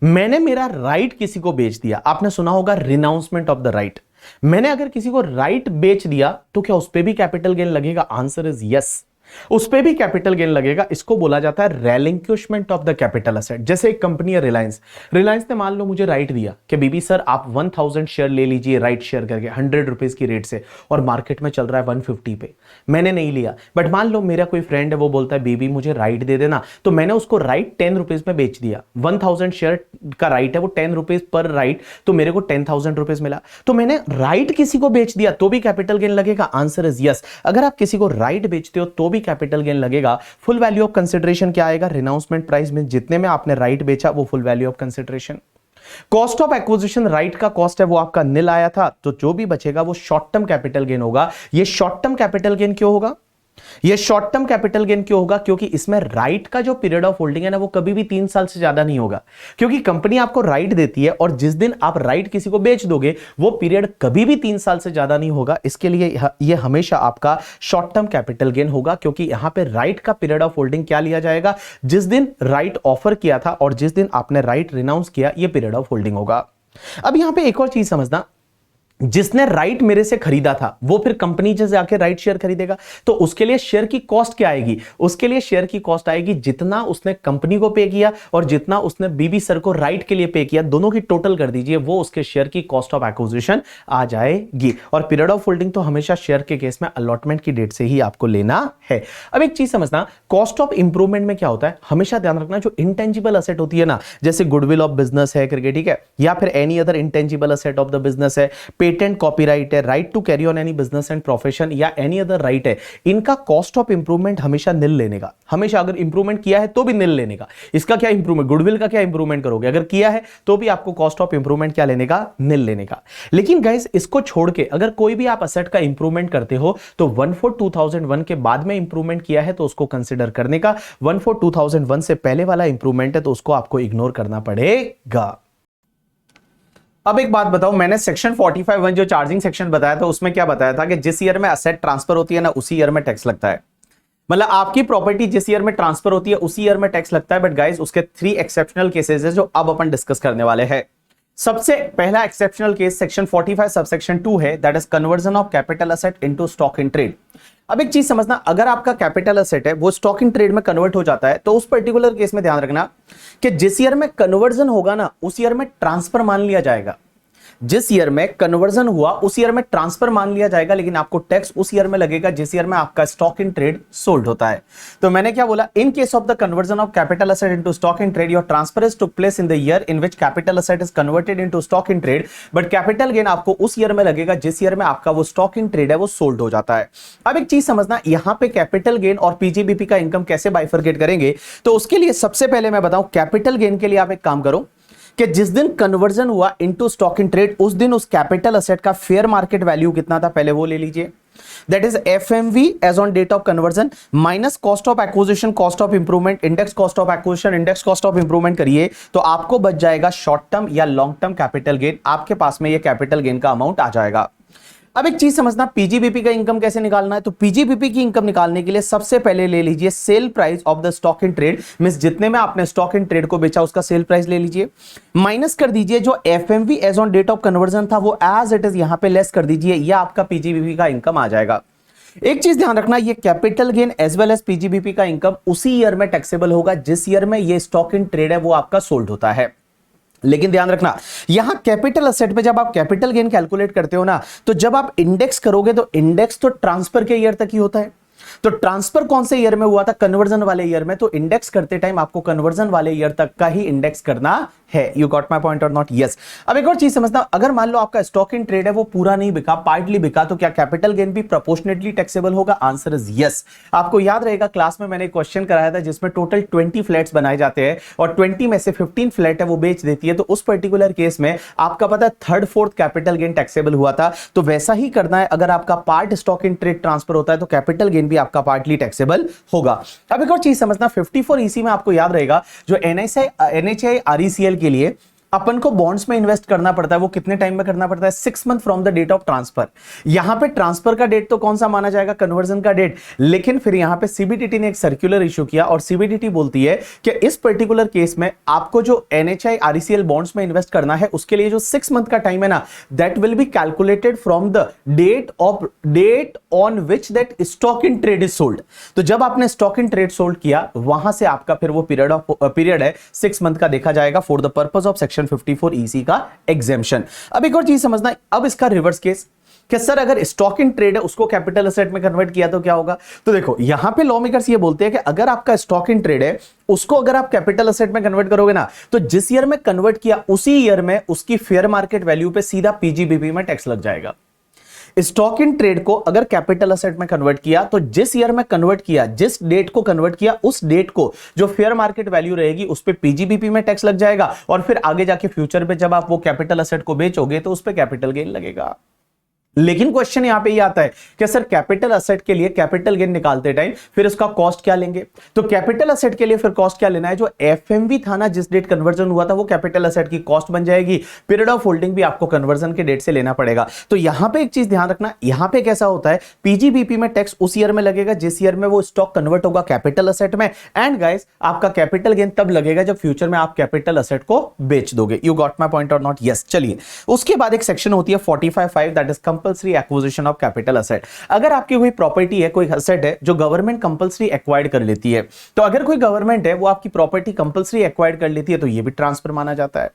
मैंने मेरा राइट किसी को बेच दिया। आपने सुना होगा रिनाउंसमेंट ऑफ द राइट। मैंने अगर किसी को राइट बेच दिया तो क्या उस पर भी कैपिटल गेन लगेगा? आंसर इज यस, उस पे भी कैपिटल गेन लगेगा। इसको बोला जाता है relinquishment of the capital asset. जैसे एक कंपनी है रिलायंस, रिलायंस ने मान लो मुझे राइट दिया कि बीबी सर आप 1000 शेयर ले लीजिए राइट शेयर करके 100 रुपीज की रेट से, और मार्केट में चल रहा है 150 पे, मैंने नहीं लिया। बट मान लो मेरा कोई फ्रेंड है, वो बोलता है बीबी मुझे राइट दे देना, तो मैंने उसको राइट 10 रुपीज में बेच दिया। 1000 शेयर का राइट है वो 10 रुपीज पर राइट, तो मेरे को 10,000 रुपीज मिला। तो मैंने राइट किसी को बेच दिया तो भी कैपिटल गेन लगेगा? Answer is yes. अगर आप किसी को राइट बेचते हो तो भी कैपिटल गेन लगेगा। फुल वैल्यू ऑफ कंसिडरेशन क्या आएगा? रिनाउंसमेंट प्राइस में जितने में आपने राइट बेचा वो full value of consideration. Cost of acquisition, right का कॉस्ट है वो आपका निल आया था, तो जो भी बचेगा वो शॉर्ट टर्म कैपिटल गेन होगा। ये शॉर्ट टर्म कैपिटल गेन क्यों होगा? ये शॉर्ट टर्म कैपिटल गेन क्यों होगा? क्योंकि इसमें राइट का जो पीरियड ऑफ होल्डिंग है ना, वो कभी भी 3 साल से ज्यादा नहीं होगा। क्योंकि कंपनी आपको राइट देती है और जिस दिन आप राइट किसी को बेच दोगे वो पीरियड कभी भी 3 साल से ज्यादा नहीं होगा। इसके लिए ये हमेशा आपका शॉर्ट टर्म कैपिटल गेन होगा, क्योंकि यहां पे राइट का पीरियड ऑफ होल्डिंग क्या लिया जाएगा? जिस दिन राइट ऑफर किया था और जिस दिन आपने राइट रिनाउंस किया, ये पीरियड ऑफ होल्डिंग होगा। अब यहां पे एक और चीज समझना, जिसने राइट मेरे से खरीदा था वो फिर कंपनी से जाके राइट शेयर खरीदेगा, तो उसके लिए शेयर की कॉस्ट क्या आएगी? उसके लिए शेयर की कॉस्ट आएगी जितना उसने कंपनी को पे किया और जितना उसने बीबी सर को राइट के लिए पे किया, दोनों की टोटल कर दीजिए, वो उसके शेयर की कॉस्ट ऑफ एक्विजिशन आ जाएगी। और पीरियड ऑफ होल्डिंग तो हमेशा शेयर के केस में अलॉटमेंट की डेट से ही आपको लेना है। अब एक चीज समझना, कॉस्ट ऑफ इंप्रूवमेंट में क्या होता है? हमेशा ध्यान रखना, जो इंटेंजिबल असेट होती है ना, जैसे गुडविल ऑफ बिजनेस है करके, ठीक है, या फिर any other intangible asset of the business है, पेटेंट, कॉपीराइट है, right to carry on any business and profession, या एनी अदर राइट है, इनका कॉस्ट ऑफ इंप्रूवमेंट हमेशा निल लेने का। हमेशा अगर इंप्रूवमेंट किया है तो भी निल लेने का। इसका क्या इंप्रूवमेंट, गुडविल का क्या इंप्रूवमेंट करोगे? अगर किया है तो भी आपको कॉस्ट ऑफ इंप्रूवमेंट क्या लेने का? निल लेने का। लेकिन गाइस, इसको छोड़ के अगर कोई भी आप असेट का इंप्रूवमेंट करते हो तो 14/2001 के बाद में इंप्रूवमेंट किया है तो उसको कंसिडर करने का, 14/2001 से पहले वाला इंप्रूवमेंट है तो उसको आपको इग्नोर करना पड़ेगा। अब एक बात बताओ, मैंने सेक्शन 45(1) जो चार्जिंग सेक्शन बताया था उसमें क्या बताया था कि जिस ईयर में असेट ट्रांसफर होती है ना, उसी ईयर में टैक्स लगता है। मतलब आपकी प्रॉपर्टी जिस ईयर में ट्रांसफर होती है उसी ईयर में टैक्स लगता है। बट गाइस, उसके 3 एक्सेप्शनल केसेस है जो अब अपन डिस्कस करने वाले हैं। सबसे पहला एक्सेप्शनल केस सेक्शन 45 सबसेक्शन 2 है, that is conversion of capital asset into stock in trade. अब एक चीज समझना, अगर आपका कैपिटल असेट है वो स्टॉक इन ट्रेड में कन्वर्ट हो जाता है, तो उस पर्टिकुलर केस में ध्यान रखना कि जिस ईयर में कन्वर्जन होगा ना, उस ईयर में ट्रांसफर मान लिया जाएगा। जिस ईयर में कन्वर्जन हुआ उस ईयर में ट्रांसफर मान लिया जाएगा, लेकिन आपको टैक्स उस ईयर में लगेगा जिस ईयर में आपका स्टॉक इन ट्रेड सोल्ड होता है। तो मैंने क्या बोला, in case of the conversion of capital asset into stock in trade, your transfer is took place in the year in which capital asset is converted into stock in trade, but capital gain आपको उस year में लगेगा जिस year में आपका वो stock in trade है वो सोल्ड हो जाता है। अब एक चीज समझना, यहां पे कैपिटल गेन और पीजीबीपी का इनकम कैसे बाइफरकेट करेंगे, तो उसके लिए सबसे पहले मैं बताऊं, कैपिटल गेन के लिए आप एक काम करो कि जिस दिन कन्वर्जन हुआ इनटू स्टॉक इन ट्रेड, उस दिन उस कैपिटल असेट का फेयर मार्केट वैल्यू कितना था पहले वो ले लीजिए। That is FMV as on date of conversion minus cost of acquisition, cost of improvement, index cost of acquisition, index cost of improvement करिए तो आपको बच जाएगा शॉर्ट टर्म या लॉन्ग टर्म कैपिटल गेन। आपके पास में ये कैपिटल गेन का अमाउंट आ जाएगा। अब एक चीज समझना, पीजीबीपी का इनकम कैसे निकालना है, तो पीजीबीपी की इनकम निकालने के लिए सबसे पहले ले लीजिए sale price of the stock in trade, means जितने में आपने स्टॉक इन ट्रेड को बेचा उसका सेल प्राइस ले लीजिए, माइनस कर दीजिए जो FMV as on date of conversion था वो एज इट इज यहां पे लेस कर दीजिए, या आपका पीजीबीपी का इनकम आ जाएगा। एक चीज ध्यान रखना, ये capital gain as well as PGBP का इनकम उसी ईयर में टैक्सेबल होगा जिस ईयर में ये स्टॉक इन ट्रेड है वो आपका सोल्ड होता है। लेकिन ध्यान रखना, यहां कैपिटल असेट में जब आप कैपिटल गेन कैलकुलेट करते हो ना, तो जब आप इंडेक्स करोगे तो इंडेक्स तो ट्रांसफर के ईयर तक ही होता है। तो ट्रांसफर कौन से ईयर में हुआ था? कन्वर्जन वाले ईयर में। तो इंडेक्स करते टाइम आपको कन्वर्जन वाले ईयर तक का ही इंडेक्स करना है। यू गॉट माय पॉइंट और नॉट? यस। अब एक और चीज समझना, अगर मान लो आपका स्टॉक इन ट्रेड है वो पूरा नहीं बिका, पार्टली बिका, तो क्या कैपिटल गेन भी प्रोपोर्शनेटली टैक्सेबल होगा? Answer is yes. आपको याद रहेगा क्लास में मैंने एक क्वेश्चन कराया था जिसमें टोटल 20 फ्लैट्स बनाए जाते हैं और 20 में से 15 फ्लैट है वो बेच देती है, तो उस पर्टिकुलर केस में आपका पता है third fourth capital gain taxable हुआ था। तो वैसा ही करना है, अगर आपका part stock in trade transfer होता है तो कैपिटल गेन भी आपका पार्टली टैक्सेबल होगा। अब एक और चीज समझना, 54 ईसी में आपको याद रहेगा जो एनएचआई आरईसीएल के लिए अपन को बॉन्ड्स में इन्वेस्ट करना पड़ता है, वो कितने टाइम में करना पड़ता है? 6 month from the date of transfer. यहां पे ट्रांसफर का डेट तो कौन सा माना जाएगा? कन्वर्जन का डेट। लेकिन फिर यहां पे सीबीडीटी ने एक सर्कुलर इशू किया और सीबीडीटी बोलती है कि इस पर्टिकुलर केस में आपको जो एनएचआई आरईसीएल बॉन्ड्स में इन्वेस्ट करना है उसके लिए जो 6 मंथ का टाइम है ना, that will be calculated from the date on which that stock in trade is sold. तो जब आपने स्टॉक इन ट्रेड सोल्ड किया वहां से आपका फिर वो पीरियड है 6 मंथ का देखा जाएगा for the purpose of section 54 EC का एग्जेम्पशन। अब एक और चीज समझना, अब इसका रिवर्स केस कि सर अगर स्टॉक इन ट्रेड है उसको कैपिटल एसेट में कन्वर्ट किया तो क्या होगा? तो देखो यहां पे लॉ मेकर्स ये बोलते हैं कि अगर आपका स्टॉक इन ट्रेड है उसको अगर आप कैपिटल एसेट में कन्वर्ट करोगे ना, तो जिस ईयर में कन्वर्ट किया उसी ईयर में उसकी फेयर मार्केट वैल्यू पे सीधा पीजीबीपी में टैक्स लग जाएगा। स्टॉक इन ट्रेड को अगर कैपिटल असेट में कन्वर्ट किया तो जिस ईयर में कन्वर्ट किया, जिस डेट को कन्वर्ट किया, उस डेट को जो फेयर मार्केट वैल्यू रहेगी उस पे पीजीबीपी में टैक्स लग जाएगा और फिर आगे जाके फ्यूचर पे जब आप वो कैपिटल असेट को बेचोगे तो उस पे कैपिटल गेन लगेगा। लेकिन क्वेश्चन यहां पे ये आता है कि सर कैपिटल असेट के लिए कैपिटल गेन निकालते टाइम फिर उसका कॉस्ट क्या लेंगे? तो कैपिटल असेट के लिए फिर कॉस्ट क्या लेना है? जो एफएमवी था ना, जिस डेट कन्वर्जन हुआ था वो कैपिटल असेट की कॉस्ट बन जाएगी। पीरियड ऑफ होल्डिंग भी आपको कन्वर्जन के डेट से लेना पड़ेगा। तो यहां पे एक चीज ध्यान रखना, यहां पे कैसा होता है, पीजीबीपी में टैक्स उस ईयर में लगेगा जिस ईयर में वो स्टॉक कन्वर्ट होगा कैपिटल असेट में। एंड गाइस आपका कैपिटल गेन तब लगेगा जब फ्यूचर में आप कैपिटल असेट को बेच दोगे। यू गॉट माय पॉइंट और नॉट? यस। चलिए उसके बाद एक सेक्शन होती है 45(5) that is compulsory acquisition of capital asset. अगर आपकी कोई प्रॉपर्टी है, कोई असेट है जो गवर्नमेंट कंपल्सरी एक्वायर्ड कर लेती है, तो अगर कोई गवर्नमेंट है वो आपकी प्रॉपर्टी कंपल्सरी एक्वायर्ड कर लेती है तो ये भी ट्रांसफर माना जाता है।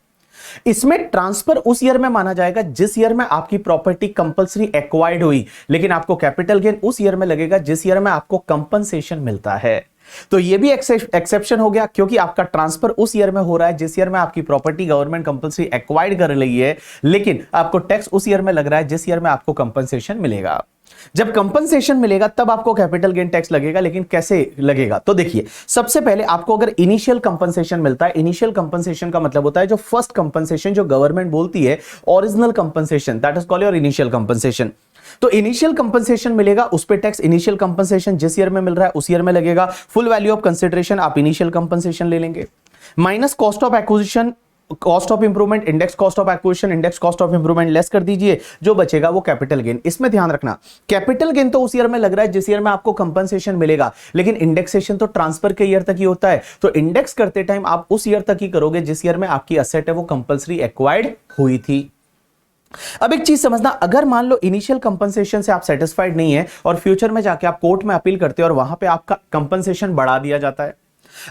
इसमें ट्रांसफर उस ईयर में माना जाएगा जिस ईयर में आपकी प्रॉपर्टी कंपल्सरी एक्वायर्ड हुई, लेकिन आपको कैपिटल गेन उस ईयर में लगेगा जिस ईयर में आपको कंपनसेशन मिलता है। तो ये भी एक्सेप्शन हो गया क्योंकि आपका ट्रांसफर उस ईयर में हो रहा है जिस ईयर में आपकी प्रॉपर्टी गवर्नमेंट कंपल्सरी एक्वायर्ड कर रही है, लेकिन आपको टैक्स उस ईयर में लग रहा है जिस ईयर में आपको कंपनसेशन मिलेगा। जब कंपनसेशन मिलेगा तब आपको कैपिटल गेन टैक्स लगेगा। लेकिन कैसे लगेगा? तो देखिए, सबसे पहले आपको अगर इनिशियल कंपनसेशन मिलता है, इनिशियल कंपनसेशन का मतलब होता है जो फर्स्ट कंपनसेशन जो गवर्नमेंट बोलती है original compensation, that is called your initial compensation. तो इनिशियल कंपनसेशन मिलेगा, उस पे टैक्स इनिशियल कंपनसेशन जिस ईयर में मिल रहा है उस ईयर में लगेगा। फुल वैल्यू ऑफ कंसिडरेशन आप इनिशियल कंपनसेशन ले लेंगे, minus cost of acquisition, cost of improvement, index cost of acquisition, index cost of improvement less कर दीजिए, जो बचेगा वो कैपिटल गेन। इसमें ध्यान रखना, कैपिटल गेन तो उस ईयर में लग रहा है जिस ईयर में आपको कंपनसेशन मिलेगा, लेकिन इंडेक्सेशन तो ट्रांसफर के ईयर तक ही होता है। तो इंडेक्स करते टाइम आप उस ईयर तक ही करोगे जिस ईयर में आपकी असेट है वो कंपल्सरी एक्वायर्ड हुई थी। अब एक चीज समझना, अगर मान लो इनिशियल कंपनसेशन से आप सेटिस्फाइड नहीं है और फ्यूचर में जाके आप कोर्ट में अपील करते हो और वहां पे आपका कंपनसेशन बढ़ा दिया जाता है,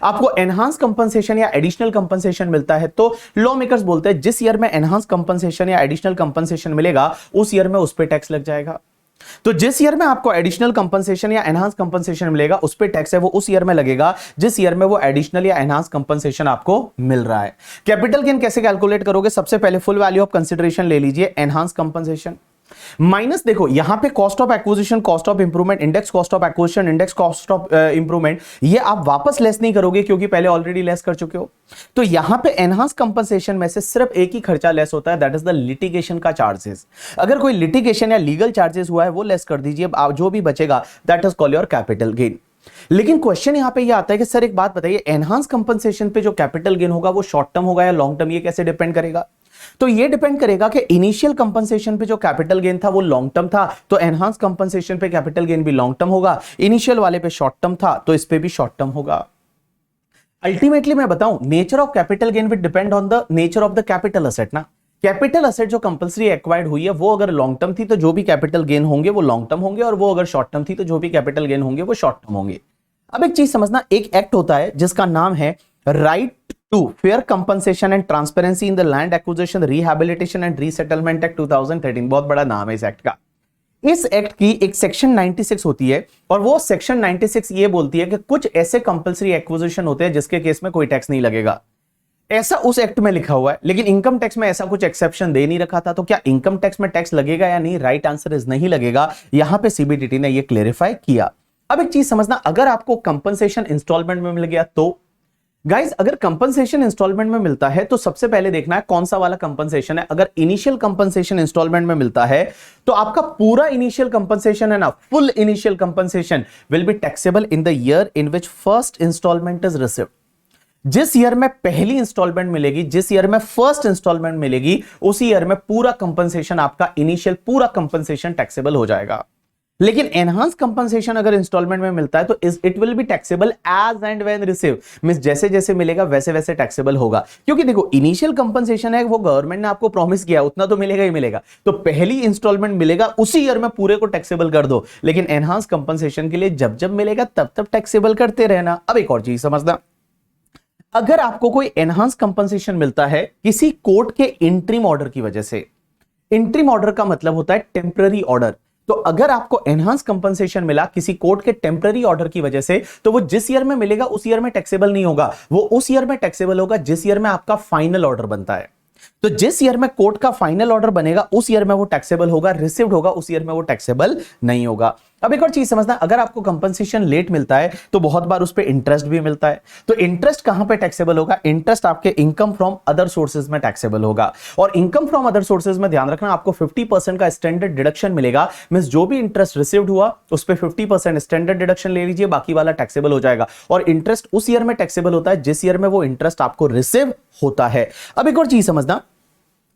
आपको एनहांस कंपनसेशन या एडिशनल कंपनसेशन मिलता है, तो लॉ मेकर्स बोलते हैं जिस ईयर में एनहांस कंपनसेशन या एडिशनल कंपनसेशन मिलेगा उस ईयर में उस पे टैक्स लग जाएगा। तो जिस ईयर में आपको एडिशनल कंपनसेशन या एनहांस कंपनसेशन मिलेगा उस पे टैक्स है वो उस ईयर में लगेगा जिस ईयर में वो एडिशनल या एनहांस कंपनसेशन आपको मिल रहा है। कैपिटल गेन कैसे कैलकुलेट करोगे? सबसे पहले फुल वैल्यू ऑफ कंसिडरेशन ले लीजिए, एनहांस कंपनसेशन माइनस, देखो यहां पे cost of acquisition, cost of improvement, index cost of acquisition, index cost of improvement, ये आप वापस लेस नहीं करोगे क्योंकि पहले ऑलरेडी लेस कर चुके हो। तो यहां पे एनहांस कंपनसेशन में से सिर्फ एक ही खर्चा लेस होता है, दैट इज द लिटिगेशन का चार्जेस। अगर कोई लिटिगेशन या लीगल चार्जेस हुआ है वो लेस कर दीजिए, जो भी बचेगा that is called your capital gain. लेकिन क्वेश्चन यहां पे ये आता है कि सर एक बात बताइए, एनहांस कंपनसेशन पे जो कैपिटल गेन होगा वो शॉर्ट टर्म होगा या लॉन्ग टर्म, ये कैसे डिपेंड करेगा? तो ये डिपेंड करेगा कि इनिशियल कंपनसेशन पे जो कैपिटल गेन था वो लॉन्ग टर्म था, तो एनहांस कंपनसेशन पे कैपिटल गेन भी लॉन्ग टर्म होगा। इनिशियल वाले पे शॉर्ट टर्म था तो इस पे भी शॉर्ट टर्म होगा। अल्टीमेटली मैं बताऊं, nature of capital gain will depend on the nature of the capital asset ना। कैपिटल असेट जो कंपल्सरी एक्वायर्ड हुई है वो अगर लॉन्ग टर्म थी तो जो भी कैपिटल गेन होंगे वो लॉन्ग टर्म होंगे, और वो अगर शॉर्ट टर्म थी तो जो भी कैपिटल गेन होंगे वो शॉर्ट टर्म होंगे। अब एक चीज समझना, एक एक्ट होता है जिसका नाम है right to fair compensation and transparency in the land acquisition, rehabilitation and resettlement act 2013, बहुत बड़ा नाम है इस एक्ट का। इस एक्ट की एक सेक्शन 96 होती है और वो सेक्शन 96 ये बोलती है कि कुछ ऐसे कंपल्सरी एक्विजिशन होते हैं जिसके केस में कोई टैक्स नहीं लगेगा। ऐसा उस एक्ट में लिखा हुआ है, लेकिन इनकम टैक्स में ऐसा कुछ एक्सेप्शन दे नहीं रखा था, तो क्या इनकम टैक्स में टैक्स लगेगा या नहीं? राइट आंसर इज नहीं लगेगा। यहां पे सीबीडीटी ने ये क्लेरिफाई किया। अब एक चीज समझना, अगर आपको कंपनसेशन इंस्टॉलमेंट में मिल गया तो गाइस, अगर कंपनसेशन इंस्टॉलमेंट में मिलता है तो सबसे पहले देखना है कौन सा वाला कंपनसेशन है। अगर इनिशियल कंपनसेशन इंस्टॉलमेंट में मिलता है तो आपका पूरा इनिशियल कंपनसेशन है ना, full initial compensation will be taxable in the year in which first instalment is received. जिस ईयर में पहली इंस्टॉलमेंट मिलेगी, जिस ईयर में फर्स्ट इंस्टॉलमेंट मिलेगी, उसी ईयर में पूरा कंपनसेशन, आपका इनिशियल पूरा कंपनसेशन टैक्सेबल हो जाएगा। लेकिन एनहांस कंपनसेशन अगर इंस्टॉलमेंट में मिलता है तो it will be taxable as and when receive, means जैसे जैसे मिलेगा वैसे वैसे टैक्सेबल होगा। क्योंकि देखो, इनिशियल कंपनसेशन है, वो गवर्नमेंट ने आपको प्रॉमिस किया उतना तो मिलेगा ही मिलेगा, तो पहली इंस्टॉलमेंट मिलेगा उसी ईयर में पूरे को टैक्सेबल कर दो। लेकिन एनहांस कंपनसेशन के लिए जब जब मिलेगा तब तब टैक्सेबल करते रहना। अब एक और चीज समझना, अगर आपको कोई एनहांस कंपनसेशन मिलता है किसी कोर्ट के इंटरिम ऑर्डर की वजह से, इंटरिम ऑर्डर का मतलब होता है टेम्पररी ऑर्डर, तो अगर आपको एनहांस कंपनसेशन मिला किसी कोर्ट के टेम्पररी ऑर्डर की वजह से, तो वो जिस ईयर में मिलेगा उस ईयर में टैक्सेबल नहीं होगा, वो उस ईयर में टैक्सेबल होगा जिस ईयर में आपका फाइनल ऑर्डर बनता है। तो जिस ईयर में कोर्ट का फाइनल ऑर्डर बनेगा उस ईयर में वो टैक्सेबल होगा, रिसीव्ड होगा उस ईयर में वो टैक्सेबल नहीं होगा। अब एक और चीज समझना, अगर आपको कंपनसेशन लेट मिलता है तो बहुत बार उस पे इंटरेस्ट भी मिलता है, तो इंटरेस्ट कहां पे टैक्सेबल होगा? इंटरेस्ट आपके इनकम फ्रॉम अदर सोर्सेज में टैक्सेबल होगा। और इनकम फ्रॉम अदर सोर्सेज में ध्यान रखना, आपको 50% का स्टैंडर्ड डिडक्शन मिलेगा, मींस जो भी इंटरेस्ट रिसीव्ड हुआ उस पे 50% स्टैंडर्ड डिडक्शन ले लीजिए, बाकी वाला टैक्सेबल हो जाएगा। और इंटरेस्ट उस ईयर में टैक्सेबल होता है जिस ईयर में वो इंटरेस्ट आपको रिसीव होता है। अब एक और चीज समझना,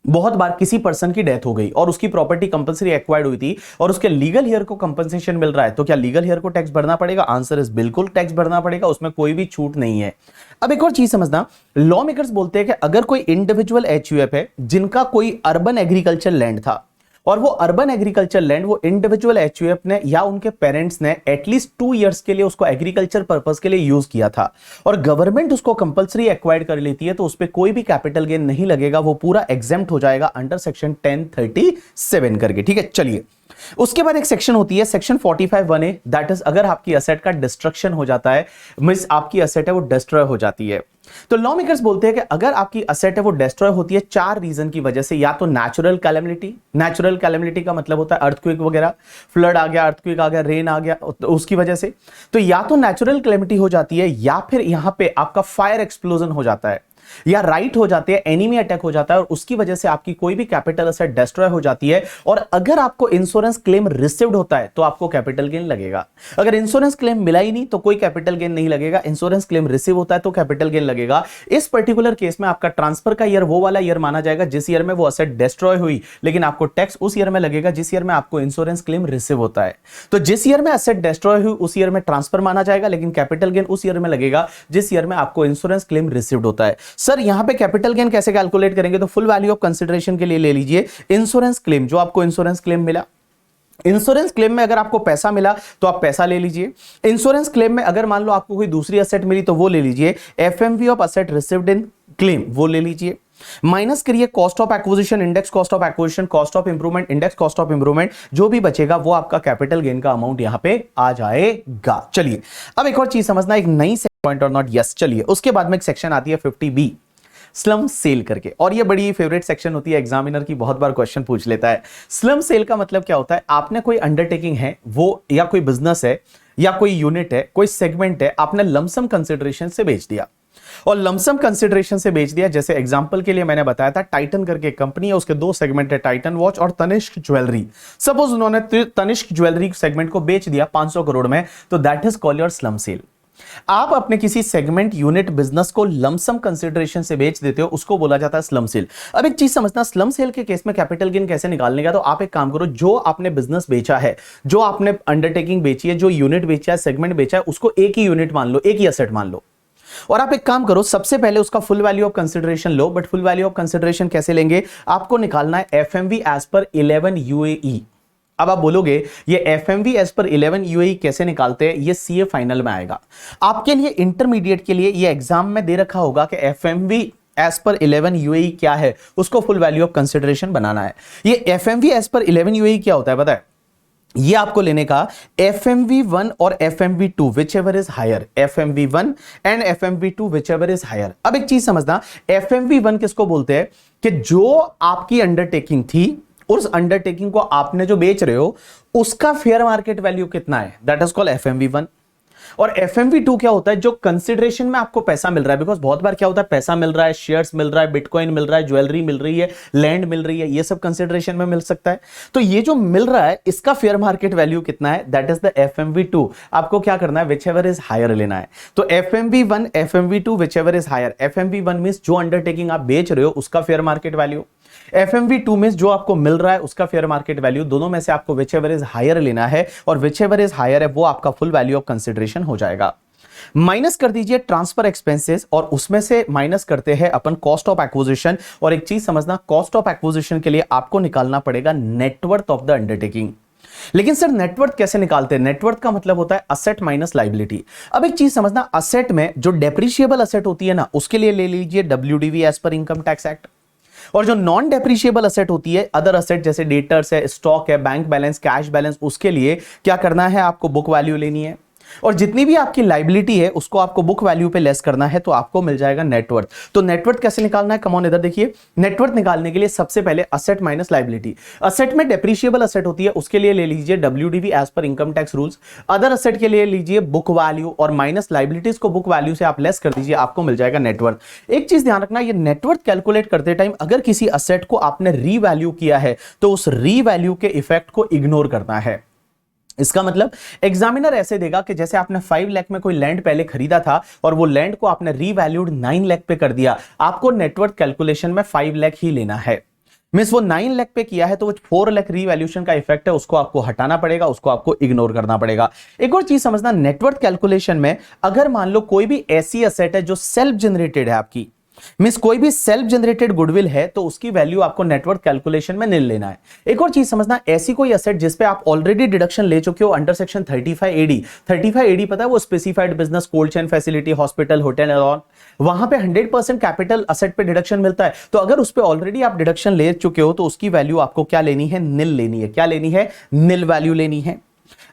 बहुत बार किसी पर्सन की डेथ हो गई और उसकी प्रॉपर्टी कंपल्सरी एक्वायर्ड हुई थी और उसके लीगल हेयर को कंपनसेशन मिल रहा है, तो क्या लीगल हेयर को टैक्स भरना पड़ेगा? आंसर इज बिल्कुल टैक्स भरना पड़ेगा, उसमें कोई भी छूट नहीं है। अब एक और चीज समझना, लॉ मेकर्स बोलते हैं कि अगर कोई इंडिविजुअल एचयूएफ है जिनका कोई अर्बन एग्रीकल्चर लैंड था और वो अर्बन एग्रीकल्चर लैंड वो इंडिविजुअल एचयूएफ ने या उनके पेरेंट्स ने एटलीस्ट 2 इयर्स के लिए उसको एग्रीकल्चर पर्पस के लिए यूज किया था और गवर्नमेंट उसको कंपलसरी एक्वायर्ड कर लेती है, तो उस पर कोई भी कैपिटल गेन नहीं लगेगा, वो पूरा एग्जेम्प्ट हो जाएगा अंडर सेक्शन 1037 करके। ठीक है, चलिए उसके बाद एक सेक्शन होती है सेक्शन 45(1)(a), दैट इज अगर आपकी असेट का डिस्ट्रक्शन हो जाता है, मींस आपकी असेट है वो डिस्ट्रॉय हो जाती है। तो लॉ मेकर्स बोलते हैं कि अगर आपकी असेट है वो डिस्ट्रॉय होती है 4 रीजन की वजह से, या तो नेचुरल कैलेमिटी का मतलब होता है अर्थक्वेक वगैरह, फ्लड आ गया, अर्थक्वेक आ गया, रेन आ गया, तो उसकी वजह से, तो या तो नेचुरल कैलेमिटी हो जाती है या फिर यहां पे आपका फायर एक्सप्लोजन हो जाता है या राइट हो जाते हैं, एनिमी अटैक हो जाता है और उसकी वजह से आपकी कोई भी कैपिटल असेट डिस्ट्रॉय हो जाती है। और अगर आपको इंश्योरेंस क्लेम रिसीव्ड होता है तो आपको कैपिटल गेन लगेगा। अगर इंश्योरेंस क्लेम मिला ही नहीं तो कोई कैपिटल गेन नहीं लगेगा, इंश्योरेंस क्लेम रिसीव होता है तो कैपिटल गेन लगेगा। इस पर्टिकुलर केस में आपका ट्रांसफर का ईयर वो वाला ईयर माना जाएगा जिस ईयर में वो असेट डिस्ट्रॉय हुई, लेकिन आपको टैक्स उस ईयर में लगेगा जिस ईयर में आपको इंश्योरेंस क्लेम रिसीव होता है। तो जिस ईयर में असेट डिस्ट्रॉय हुई उस ईयर में ट्रांसफर माना जाएगा, लेकिन कैपिटल गेन उस ईयर में लगेगा जिस ईयर में आपको इंश्योरेंस क्लेम रिसीव्ड होता है। सर यहां पे कैपिटल गेन कैसे कैलकुलेट करेंगे? तो फुल वैल्यू ऑफ कंसीडरेशन के लिए ले लीजिए इंश्योरेंस क्लेम, जो आपको इंश्योरेंस क्लेम मिला। इंश्योरेंस क्लेम में अगर आपको पैसा मिला तो आप पैसा ले लीजिए। इंश्योरेंस क्लेम में अगर मान लो आपको कोई दूसरी असेट मिली तो वो ले लीजिए। FMV of asset received in claim वो ले लीजिए। माइनस करिए cost of acquisition, index cost of acquisition, cost of improvement, index cost of improvement, जो भी बचेगा वो आपका कैपिटल गेन का अमाउंट यहां पे आ जाएगा। चलिए अब एक और चीज समझना, एक नई पॉइंट और नॉट यस। चलिए उसके बाद में एक सेक्शन आती है 50B स्लम सेल करके, और ये बड़ी फेवरेट सेक्शन होती है, एग्जामिनर की बहुत बार क्वेश्चन पूछ लेता है। स्लम सेल का मतलब क्या होता है? आपने कोई अंडरटेकिंग है वो, या कोई बिजनेस है या कोई यूनिट है, कोई सेगमेंट है, आपने लमसम कंसिडरेशन से बेच दिया। और लमसम कंसिडरेशन से बेच दिया, जैसे एग्जांपल के लिए मैंने बताया था टाइटन करके कंपनी है, उसके 2 सेगमेंट है, टाइटन वॉच और तनिष्क ज्वेलरी। सपोज उन्होंने तनिष्क ज्वेलरी सेगमेंट को बेच दिया 500 करोड़ में, तो that is called your slump sale. आप अपने किसी सेगमेंट, यूनिट, बिजनेस को लमसम कंसिडरेशन से बेच देते हो, उसको बोला जाता है स्लम सेल। अब एक चीज समझना, स्लम सेल के केस में कैपिटल गेन कैसे निकालने का? तो आप एक काम करो, जो आपने बिजनेस बेचा है, जो आपने अंडरटेकिंग बेची है, जो यूनिट बेचा है, सेगमेंट बेचा है, उसको एक ही यूनिट मान लो, एक ही एसेट मान लो, और आप एक काम करो, सबसे पहले उसका full value of consideration low. But full value of consideration कैसे लेंगे? आपको निकालना है एफएमवी एज पर 11 यूएई। अब आप बोलोगे ये एफएमवी एज पर 11 यूएई कैसे निकालते हैं? ये सीए फाइनल में आएगा आपके लिए। इंटरमीडिएट के लिए ये एग्जाम में दे रखा होगा कि एफएमवी एज पर 11 यूएई क्या है, उसको फुल वैल्यू ऑफ कंसिडरेशन बनाना है। ये एफएमवी एज पर 11 यूएई क्या होता है पता है? ये आपको लेने का FMV1 और FMV2 whichever is higher, FMV1 एंड FMV2 whichever is higher. अब एक चीज समझना, FMV1 किसको बोलते हैं कि जो आपकी अंडरटेकिंग थी, उस अंडरटेकिंग को आपने जो बेच रहे हो उसका फेयर मार्केट वैल्यू कितना है, दैट इज कॉल्ड FMV1। और FMV2 क्या होता है, जो कंसिडरेशन में आपको पैसा मिल रहा है, बिकॉज बहुत बार क्या होता है, पैसा मिल रहा है, शेयर्स मिल रहा है, बिटकॉइन मिल रहा है, ज्वेलरी मिल रही है, लैंड मिल रही है, ये सब कंसिडरेशन में मिल सकता है। तो ये जो मिल रहा है इसका फेयर मार्केट वैल्यू कितना है, दैट इज द FMV2। आपको क्या करना है, विच एवर इज हायर लेना है। तो FMV1 FMV2 whichever is higher. FMV1 means जो अंडरटेकिंग आप बेच रहे हो उसका फेयर मार्केट वैल्यू, FMV2 में जो आपको मिल रहा है उसका फेयर मार्केट वैल्यू। दोनों में से आपको विच एवर इज हायर लेना है, और विच एवर इज हायर है वो आपका फुल वैल्यू ऑफ कंसिडरेशन हो जाएगा। माइनस कर दीजिए ट्रांसफर एक्सपेंसेस, और उसमें से माइनस करते हैं अपन कॉस्ट ऑफ एक्विजिशन। और एक चीज समझना, कॉस्ट ऑफ एक्विजिशन के लिए आपको निकालना पड़ेगा नेटवर्थ ऑफ द अंडरटेकिंग। लेकिन सर नेटवर्थ कैसे निकालते हैं? नेटवर्थ का मतलब होता है असेट माइनस लायबिलिटी। अब एक चीज समझना, असेट में जो डेप्रिशिएबल असेट होती है ना, उसके लिए ले लीजिए WDV as per income tax act. और जो नॉन डेप्रिशिएबल असेट होती है, अदर असेट जैसे डेटर्स है, स्टॉक है, बैंक बैलेंस, कैश बैलेंस, उसके लिए क्या करना है, आपको बुक वैल्यू लेनी है। और जितनी भी आपकी लायबिलिटी है उसको आपको बुक वैल्यू पे लेस करना है, तो आपको मिल जाएगा नेटवर्थ। तो नेटवर्थ कैसे निकालना है, कम ऑन इधर देखिए। नेटवर्थ निकालने के लिए सबसे पहले असेट माइनस लायबिलिटी। असेट में डेप्रिशिएबल असेट होती है, उसके लिए ले लीजिए WDV as per income tax rules. Other asset के लिए लीजिए बुक वैल्यू, और माइनस लायबिलिटीज को बुक वैल्यू से आप लेस कर दीजिए, आपको मिल जाएगा नेटवर्थ। एक चीज ध्यान रखना, ये नेटवर्थ कैलकुलेट करते टाइम अगर किसी असेट को आपने रीवैल्यू किया है तो उस रीवैल्यू के इफेक्ट को इग्नोर करना है। इसका मतलब एग्जामिनर ऐसे देगा कि जैसे आपने 5 लाख में कोई लैंड पहले खरीदा था और वो लैंड को आपने रीवैल्यूड 9 लाख पे कर दिया, आपको नेटवर्थ कैलकुलेशन में 5 लाख ही लेना है। मींस वो 9 लाख पे किया है तो वो 4 लाख रीवैल्यूएशन का इफेक्ट है, उसको आपको हटाना पड़ेगा, उसको आपको इग्नोर करना पड़ेगा। एक और चीज समझना, नेटवर्थ कैलकुलेशन में अगर मान लो कोई भी ऐसी एसेट है जो सेल्फ जनरेटेड है आपकी, मींस कोई भी सेल्फ जनरेटेड गुडविल है, तो उसकी वैल्यू आपको नेटवर्थ कैलकुलेशन में नहीं लेना है। एक और चीज समझना, ऐसी कोई एसेट जिस पे आप ऑलरेडी डिडक्शन ले चुके हो अंडर सेक्शन 35AD। 35AD पता है, वो specified business, cold chain facility, hospital, hotel and all, वहां पे 100% कैपिटल असेट पे डिडक्शन मिलता है। तो अगर उस पे ऑलरेडी आप डिडक्शन ले चुके हो तो उसकी वैल्यू आपको क्या लेनी है, निल लेनी है। क्या लेनी है, निल वैल्यू लेनी है।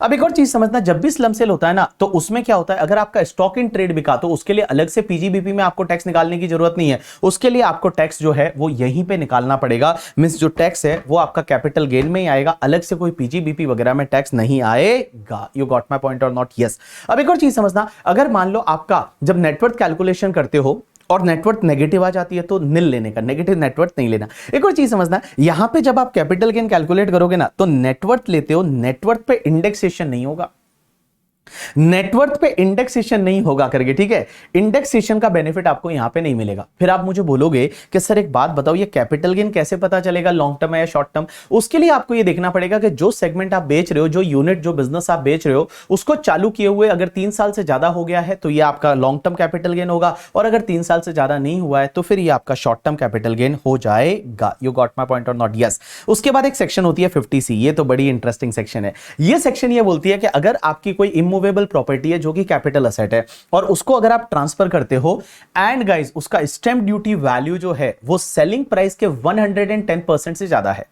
अब एक और चीज समझना, जब भी स्लम सेल होता है ना, तो उसमें क्या होता है, अगर आपका स्टॉक इन ट्रेड बिका तो उसके लिए अलग से PGBP में आपको टैक्स निकालने की जरूरत नहीं है। उसके लिए आपको टैक्स जो है वो यहीं पे निकालना पड़ेगा। मींस जो टैक्स है वो आपका कैपिटल गेन में ही आएगा, अलग से कोई PGBP वगैरह में टैक्स नहीं आएगा। यू गॉट माय पॉइंट और नॉट? यस। अब एक और चीज समझना, अगर मान लो आपका जब नेटवर्थ कैलकुलेशन करते हो और नेटवर्थ नेगेटिव आ जाती है तो निल लेने का, नेगेटिव नेटवर्थ नहीं लेना। एक और चीज समझना, यहां पे जब आप कैपिटल गेन कैलकुलेट करोगे ना, तो नेटवर्थ लेते हो, नेटवर्थ पे इंडेक्सेशन नहीं होगा, नेटवर्थ पे इंडेक्सेशन नहीं होगा करके, ठीक है। इंडेक्सेशन का बेनिफिट आपको यहां पे नहीं मिलेगा। फिर आप मुझे बोलोगे कि सर एक बात बताओ, ये कैपिटल गेन कैसे पता चलेगा, लॉन्ग टर्म है या शॉर्ट टर्म? उसके लिए आपको ये देखना पड़ेगा कि जो सेगमेंट आप बेच रहे हो, जो यूनिट, जो बिजनेस आप बेच रहे हो, उसको चालू किए हुए अगर 3 साल से ज्यादा हो गया है तो ये आपका लॉन्ग टर्म कैपिटल गेन होगा, और अगर 3 साल से ज्यादा नहीं हुआ है तो फिर ये आपका शॉर्ट टर्म कैपिटल गेन हो जाएगा। यू गॉट माय पॉइंट और नॉट? यस। उसके बाद एक सेक्शन होती है 50C, ये तो बड़ी इंटरेस्टिंग सेक्शन है। ये सेक्शन ये बोलती है कि अगर आपकी कोई इमूवेबल प्रॉपर्टी है जो कि कैपिटल असेट है, और उसको अगर आप ट्रांसफर करते हो एंड गाइस उसका स्टैंप ड्यूटी वैल्यू जो है वो सेलिंग प्राइस के 110% से ज्यादा है,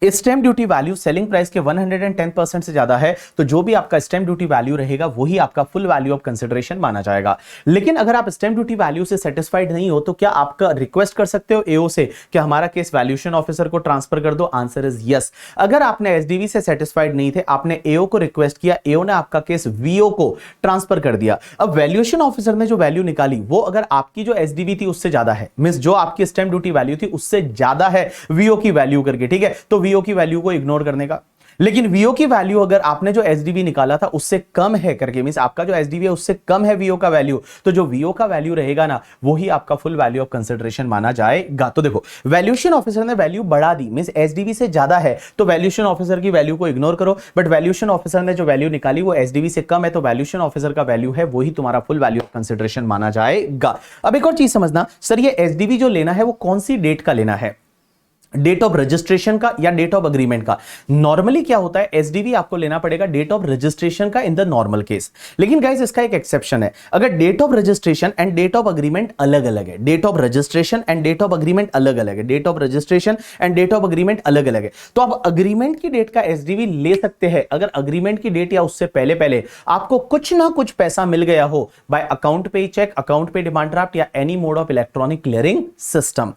stamp duty value selling price के 110% से ज्यादा है, तो जो भी आपका स्टैंप ड्यूटी वैल्यू रहेगा वही आपका फुल वैल्यू ऑफ कंसिडरेशन माना जाएगा। लेकिन अगर आप स्टैंप ड्यूटी वैल्यू से सेटिस्फाइड नहीं हो तो क्या आपका रिक्वेस्ट कर सकते हो एओ से कि हमारा केस वैल्यूएशन ऑफिसर को ट्रांसफर कर दो? Answer is yes. अगर आपने एसडीवी से सेटिस्फाइड नहीं थे, आपने एओ को रिक्वेस्ट किया, एओ ने आपका केस वीओ को ट्रांसफर कर दिया। अब वैल्यूएशन ऑफिसर ने जो वैल्यू निकाली वो अगर आपकी जो एसडीवी थी उससे ज्यादा है, मींस जो आपकी स्टैंप ड्यूटी वैल्यू थी उससे ज्यादा है वीओ की वैल्यू करके, ठीक है, तो वीओ की वैल्यू को इग्नोर करने का। लेकिन वीओ की वैल्यू अगर आपने जो एसडीवी निकाला था उससे कम है करके, मींस आपका जो एसडीवी है उससे कम है वीओ का वैल्यू, तो जो वीओ का वैल्यू रहेगा ना वही आपका फुल वैल्यू ऑफ कंसिडरेशन माना जाएगा। तो देखो वैल्यूएशन ऑफिसर ने वैल्यू बढ़ा दी, मींस एसडीवी से ज्यादा है तो वैल्यूएशन ऑफिसर की वैल्यू को इग्नोर करो, बट वैल्यूएशन ऑफिसर ने जो वैल्यू निकाली वो एसडीवी से कम है तो वैल्यूएशन ऑफिसर का वैल्यू है वही तुम्हारा फुल वैल्यू ऑफ कंसिडरेशन माना जाएगा। अब एक और चीज समझना, सर ये एसडीवी जो लेना है वो कौन सी डेट का लेना है? डेट ऑफ रजिस्ट्रेशन का या डेट ऑफ अग्रीमेंट का। नॉर्मली क्या होता है, एसडीवी आपको लेना पड़ेगा डेट ऑफ रजिस्ट्रेशन का इन द नॉर्मल केस। लेकिन गाइस इसका एक एक्सेप्शन है, अगर date of registration and date of agreement अलग अलग है, date of registration and date of agreement अलग अलग है, date of registration and date of agreement अलग अलग है, तो आप अग्रीमेंट की डेट का एसडीवी ले सकते हैं अगर अग्रीमेंट की डेट या उससे पहले पहले आपको कुछ ना कुछ पैसा मिल गया हो बाय अकाउंट पे चेक, अकाउंट पे डिमांड ड्राफ्ट या any mode of electronic clearing system.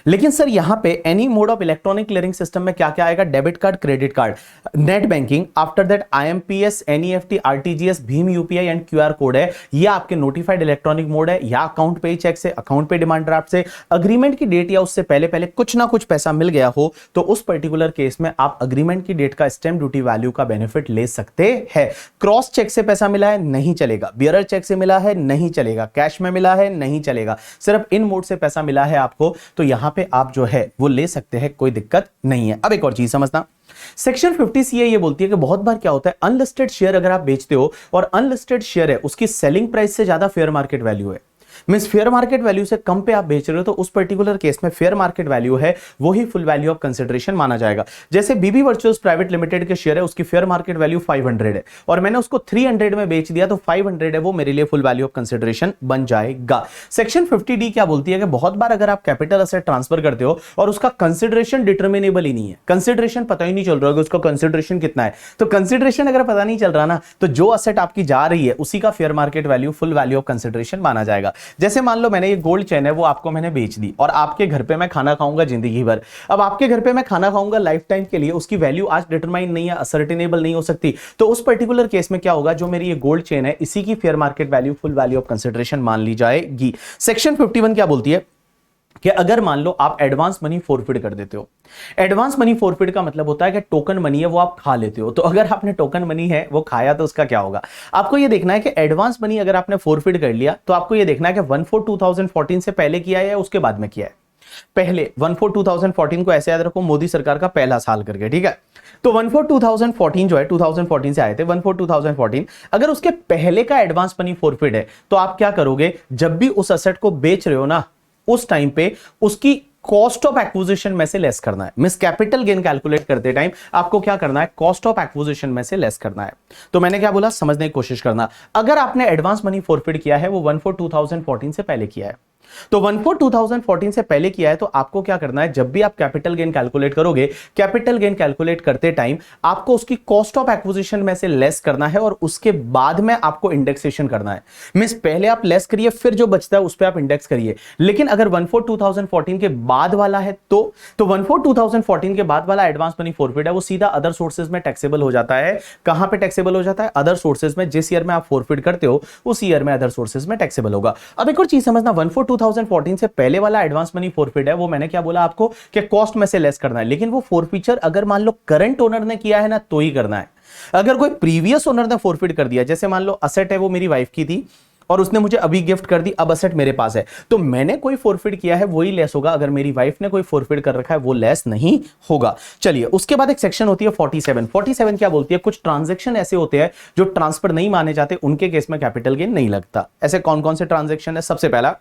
लेकिन सर यहां पे any mode of electronic clearing system में क्या क्या आएगा, debit card, credit card, net banking, after that IMPS, NEFT, RTGS, Bhim UPI and QR code है, या आपके नोटिफाइड इलेक्ट्रॉनिक मोड है, या अकाउंट पे चेक से, अकाउंट पे डिमांड ड्राफ्ट से, अग्रीमेंट की डेट या उससे पहले पहले कुछ ना कुछ पैसा मिल गया हो, तो उस पर्टिकुलर केस में आप अग्रीमेंट की डेट का स्टैंप ड्यूटी वैल्यू का बेनिफिट ले सकते हैं। क्रॉस चेक से पैसा मिला है नहीं चलेगा, बियरर चेक से मिला है नहीं चलेगा, कैश में मिला है नहीं चलेगा, सिर्फ इन मोड से पैसा मिला है आपको, तो यहां पे आप जो है वो ले सकते हैं, कोई दिक्कत नहीं है। अब एक और चीज समझना, सेक्शन 50 सीए ये बोलती है कि बहुत बार क्या होता है, अनलिस्टेड शेयर अगर आप बेचते हो और अनलिस्टेड शेयर है उसकी सेलिंग प्राइस से ज्यादा फेयर मार्केट वैल्यू है, मींस फेयर मार्केट वैल्यू से कम पे आप बेच रहे हो, तो उस पर्टिकुलर केस में फेयर मार्केट वैल्यू है वही फुल वैल्यू ऑफ कंसिडरेशन माना जाएगा। जैसे बीबी वर्चुअल्स प्राइवेट लिमिटेड के शेयर है, उसकी फेयर मार्केट वैल्यू 500 है और मैंने उसको 300 में बेच दिया, तो 500 है वो मेरे लिए फुल वैल्यू ऑफ कंसिडरेशन बन जाएगा। सेक्शन 50D क्या बोलती है कि बहुत बार अगर आप कैपिटल असेट ट्रांसफर करते हो और उसका कंसिडरेशन डिटर्मिनेबल ही नहीं है, कंसिडरेशन पता ही नहीं चल रहा है उसका कंसिडरेशन कितना है, तो कंसिडरेशन अगर पता नहीं चल रहा ना, तो जो असेट आपकी जा रही है उसी का fair market value full value of consideration माना जाएगा। जैसे मान लो मैंने ये गोल्ड चेन है वो आपको मैंने बेच दी और आपके घर पे मैं खाना खाऊंगा जिंदगी भर, अब आपके घर पे मैं खाना खाऊंगा लाइफ टाइम के लिए, उसकी वैल्यू आज डिटरमाइन नहीं है, असर्टेनेबल नहीं हो सकती, तो उस पर्टिकुलर केस में क्या होगा, जो मेरी ये गोल्ड चेन है इसी की fair market value full value of consideration मान ली जाएगी। सेक्शन 51 क्या बोलती है कि अगर मान लो आप एडवांस मनी फोरफिट कर देते हो, एडवांस मनी फोरफिट का मतलब होता है कि टोकन मनी है वो आप खा लेते हो, तो अगर आपने टोकन मनी है वो खाया तो उसका क्या होगा, आपको ये देखना है कि एडवांस मनी अगर आपने फोरफिट कर लिया तो आपको ये देखना है कि 1/4/2014 से पहले किया है या उसके बाद में किया है। पहले 1/4/2014 को ऐसे याद रखो, मोदी सरकार का पहला साल करके, ठीक है, तो 1/4/2014 जो है 2014 से आए थे, 1/4/2014 अगर उसके पहले का एडवांस मनी फोरफिट है तो आप क्या करोगे, जब भी उस एसेट को बेच रहे हो ना उस टाइम पे उसकी कॉस्ट ऑफ एक्विजिशन में से लेस करना है, मिस कैपिटल गेन कैलकुलेट करते टाइम आपको क्या करना है, कॉस्ट ऑफ एक्विजिशन में से लेस करना है। तो मैंने क्या बोला, समझने की कोशिश करना, अगर आपने एडवांस मनी फोरफिट किया है वो 1/4/2014 से पहले किया है, तो 1/4/2014 से पहले किया है, तो आपको क्या करना है, जब भी आप कैपिटल गेन कैलकुलेट करोगे, कैपिटल गेन कैलकुलेट करते टाइम आपको उसकी कॉस्ट ऑफ एक्विजिशन में से लेस करना है और उसके बाद में आपको इंडेक्सेशन करना है, मींस पहले आप लेस करिए फिर जो बचता है उस पर आप इंडेक्स करिए। लेकिन अगर 1/4/2014 के बाद वाला है तो 1/4/2014 के बाद वाला एडवांस मनी फोरफिट है वो सीधा अदर सोर्सेज में टैक्सेबल हो जाता है। कहां पे टैक्सेबल हो जाता है, अदर सोर्सेज में, जिस ईयर में आप फोरफिट करते हो उस ईयर में अदर सोर्सेज में टैक्सेबल होगा। अब एक और चीज समझना, 1/4/2014 से पहले वाला एडवांस मनी फोरफिट है वो मैंने क्या बोला आपको कि कॉस्ट में से लेस करना है, लेकिन वो फोरफिचर अगर मान लो करंट ओनर ने किया है ना तो ही करना है। अगर कोई प्रीवियस ओनर ने फोरफिट कर दिया, जैसे मान लो असेट है वो मेरी वाइफ की थी और उसने मुझे अभी गिफ्ट कर दी, अब असेट मेरे पास है, तो मैंने कोई फोरफिट किया है वही लेस होगा, अगर मेरी वाइफ ने कोई फोरफिट कर रखा है वो लेस नहीं होगा। चलिए उसके बाद एक सेक्शन होती है 47 क्या बोलती है, कुछ ट्रांजैक्शन ऐसे होते हैं जो ट्रांसफर नहीं माने जाते, उनके केस में कैपिटल गेन नहीं लगता। ऐसे कौन कौन से ट्रांजैक्शन है, सबसे पहला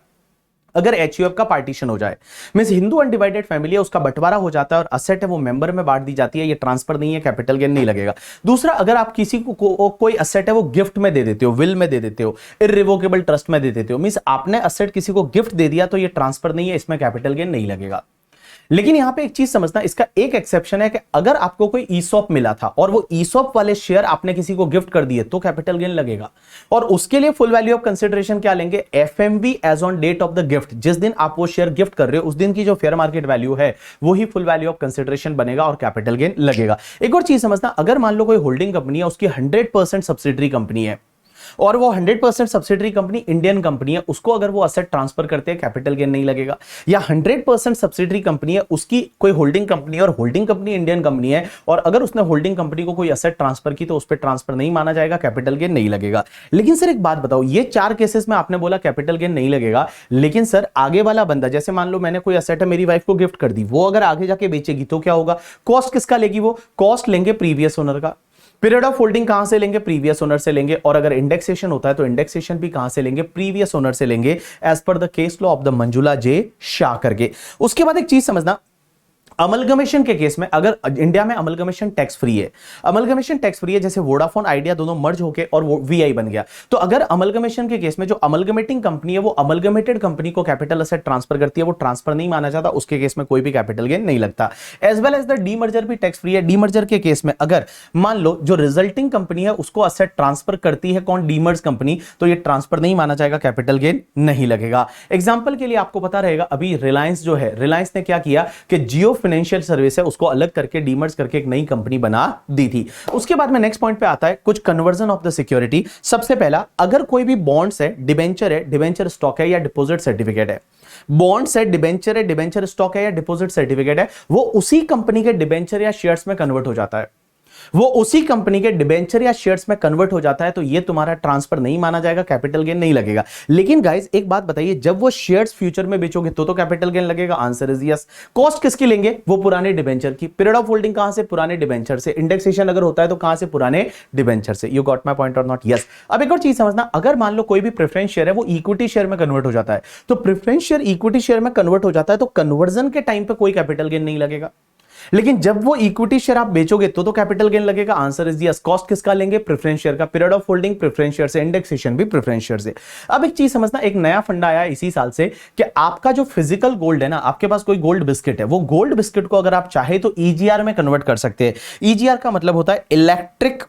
अगर एचयूएफ का पार्टीशन हो जाए, मींस हिंदू अनडिवाइडेड फैमिली है उसका बंटवारा हो जाता है और असेट है वो मेंबर में बांट दी जाती है, ये ट्रांसफर नहीं है, कैपिटल गेन नहीं लगेगा। दूसरा, अगर आप किसी को कोई असेट है वो गिफ्ट में दे देते हो, विल में दे देते हो, इररिवोकेबल ट्रस्ट में दे देते हो, मींस आपने असेट किसी को गिफ्ट दे दिया तो ये ट्रांसफर नहीं है, इसमें कैपिटल गेन नहीं लगेगा। लेकिन यहां पे एक चीज समझना, इसका एक एक्सेप्शन है कि अगर आपको कोई ईसॉप मिला था और वो ईसॉप वाले शेयर आपने किसी को गिफ्ट कर दिए तो कैपिटल गेन लगेगा, और उसके लिए फुल वैल्यू ऑफ कंसिडरेशन क्या लेंगे, FMV as on date of the gift, जिस दिन आप वो शेयर गिफ्ट कर रहे हो उस दिन की जो फेयर मार्केट वैल्यू है वही फुल वैल्यू ऑफ कंसिडरेशन बनेगा और कैपिटल गेन लगेगा। एक और चीज समझना, अगर मान लो कोई होल्डिंग कंपनी है उसकी 100% सब्सिडरी कंपनी है और वो 100% सब्सिडरी कंपनी इंडियन कंपनी है, उसको अगर वो असेट ट्रांसफर करते हैं कैपिटल गेन नहीं लगेगा। या 100% सब्सिडरी कंपनी है, उसकी कोई होल्डिंग कंपनी है और होल्डिंग कंपनी इंडियन कंपनी है, और अगर उसने होल्डिंग कंपनी को कोई असेट ट्रांसफर की तो उस पर ट्रांसफर नहीं माना जाएगा, कैपिटल गेन नहीं लगेगा। लेकिन सर एक बात बताओ, ये 4 केसेस में आपने बोला कैपिटल गेन नहीं लगेगा, लेकिन सर आगे वाला बंदा, जैसे मान लो मैंने कोई असेट है मेरी वाइफ को गिफ्ट कर दी, वो अगर आगे जाके बेचेगी तो क्या होगा, कॉस्ट किसका लेगी, वो कॉस्ट लेंगे प्रीवियस ओनर का, पीरियड ऑफ होल्डिंग कहां से लेंगे, प्रीवियस ओनर से लेंगे, और अगर इंडेक्सेशन होता है तो इंडेक्सेशन भी कहां से लेंगे, प्रीवियस ओनर से लेंगे, as per the case law of the Manjula J Shah करके। उसके बाद एक चीज समझना, अमलगमेशन के केस में अगर इंडिया में अमलगमेशन टैक्स फ्री है, अमलगमेशन टैक्स फ्री है, जैसे वोडाफोन आइडिया दोनों मर्ज होके और वो वीआई बन गया, तो अगर अमलगमेशन के केस में जो अमलगमेटिंग कंपनी है वो अमलगमेटेड कंपनी को कैपिटल असेट ट्रांसफर करती है, वो ट्रांसफर नहीं माना जाता, उसके केस में कोई भी कैपिटल गेन नहीं लगता। As well as the demerger भी टैक्स फ्री है। डीमर्जर के केस में अगर मान लो जो रिजल्टिंग कंपनी है उसको असेट ट्रांसफर करती है कौन, डीमर्ज कंपनी, तो ये ट्रांसफर नहीं माना जाएगा, कैपिटल गेन नहीं लगेगा। एग्जांपल के लिए आपको पता रहेगा, अभी रिलायंस जो है, रिलायंस ने क्या किया कि जियो फाइनेंशियल सर्विस है उसको अलग करके डीमर्ज करके एक नई कंपनी बना दी थी। उसके बाद में नेक्स्ट पॉइंट पे आता है कुछ कन्वर्जन ऑफ द सिक्योरिटी। सबसे पहला, अगर कोई भी बॉन्ड्स है, डिबेंचर स्टॉक है या डिपॉजिट सर्टिफिकेट है, बॉन्ड्स है, डिबेंचर स्टॉक है या डिपॉजिट सर्टिफिकेट है, वो उसी कंपनी के डिबेंचर या शेयर्स में कन्वर्ट हो जाता है, वो उसी कंपनी के डिबेंचर या शेयर्स में कन्वर्ट हो जाता है, तो ये तुम्हारा ट्रांसफर नहीं माना जाएगा, कैपिटल गेन नहीं लगेगा। लेकिन गाइस एक बात बताइए, जब वो शेयर्स फ्यूचर में बेचोगे तो कैपिटल गेन लगेगा, आंसर इज यस। कॉस्ट किसकी लेंगे, वो पुराने डिबेंचर की। पीरियड ऑफ होल्डिंग कहां से, पुराने डिबेंचर से। इंडेक्सेशन अगर होता है तो कहां से, पुराने डिबेंचर से। यू गॉट माय पॉइंट और नॉट, यस। अब एक और चीज समझना, अगर मान लो कोई भी प्रेफरेंस शेयर है वो इक्विटी शेयर में कन्वर्ट हो जाता है, तो प्रेफरेंस शेयर इक्विटी शेयर में कन्वर्ट हो जाता है, तो कन्वर्जन के टाइम पे कोई कैपिटल गेन नहीं लगेगा। लेकिन जब वो इक्विटी शेयर आप बेचोगे तो कैपिटल गेन लगेगा, आंसर इज यस। कॉस्ट किसका लेंगे, प्रेफरेंस शेयर का। Period of holding preference share से, इंडेक्सेशन भी प्रेफरेंस शेयर से। अब एक चीज समझना, एक नया फंडा आया इसी साल से कि आपका जो फिजिकल गोल्ड है ना, आपके पास कोई गोल्ड बिस्किट है, वो गोल्ड बिस्किट को अगर आप चाहे तो ईजीआर में कन्वर्ट कर सकते हैं। ईजीआर का मतलब होता है electric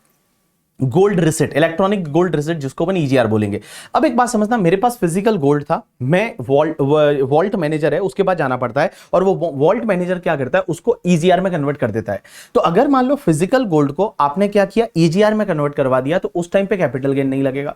gold receipt, electronic gold receipt, जिसको अपन ईजीआर बोलेंगे। अब एक बात समझना, मेरे पास फिजिकल गोल्ड था, मैं वॉल्ट मैनेजर है, उसके बाद जाना पड़ता है, और वो वॉल्ट मैनेजर क्या करता है, उसको ईजीआर में कन्वर्ट कर देता है। तो अगर मान लो फिजिकल गोल्ड को आपने क्या किया, ईजीआर में कन्वर्ट करवा दिया, तो उस टाइम पे कैपिटल गेन नहीं लगेगा।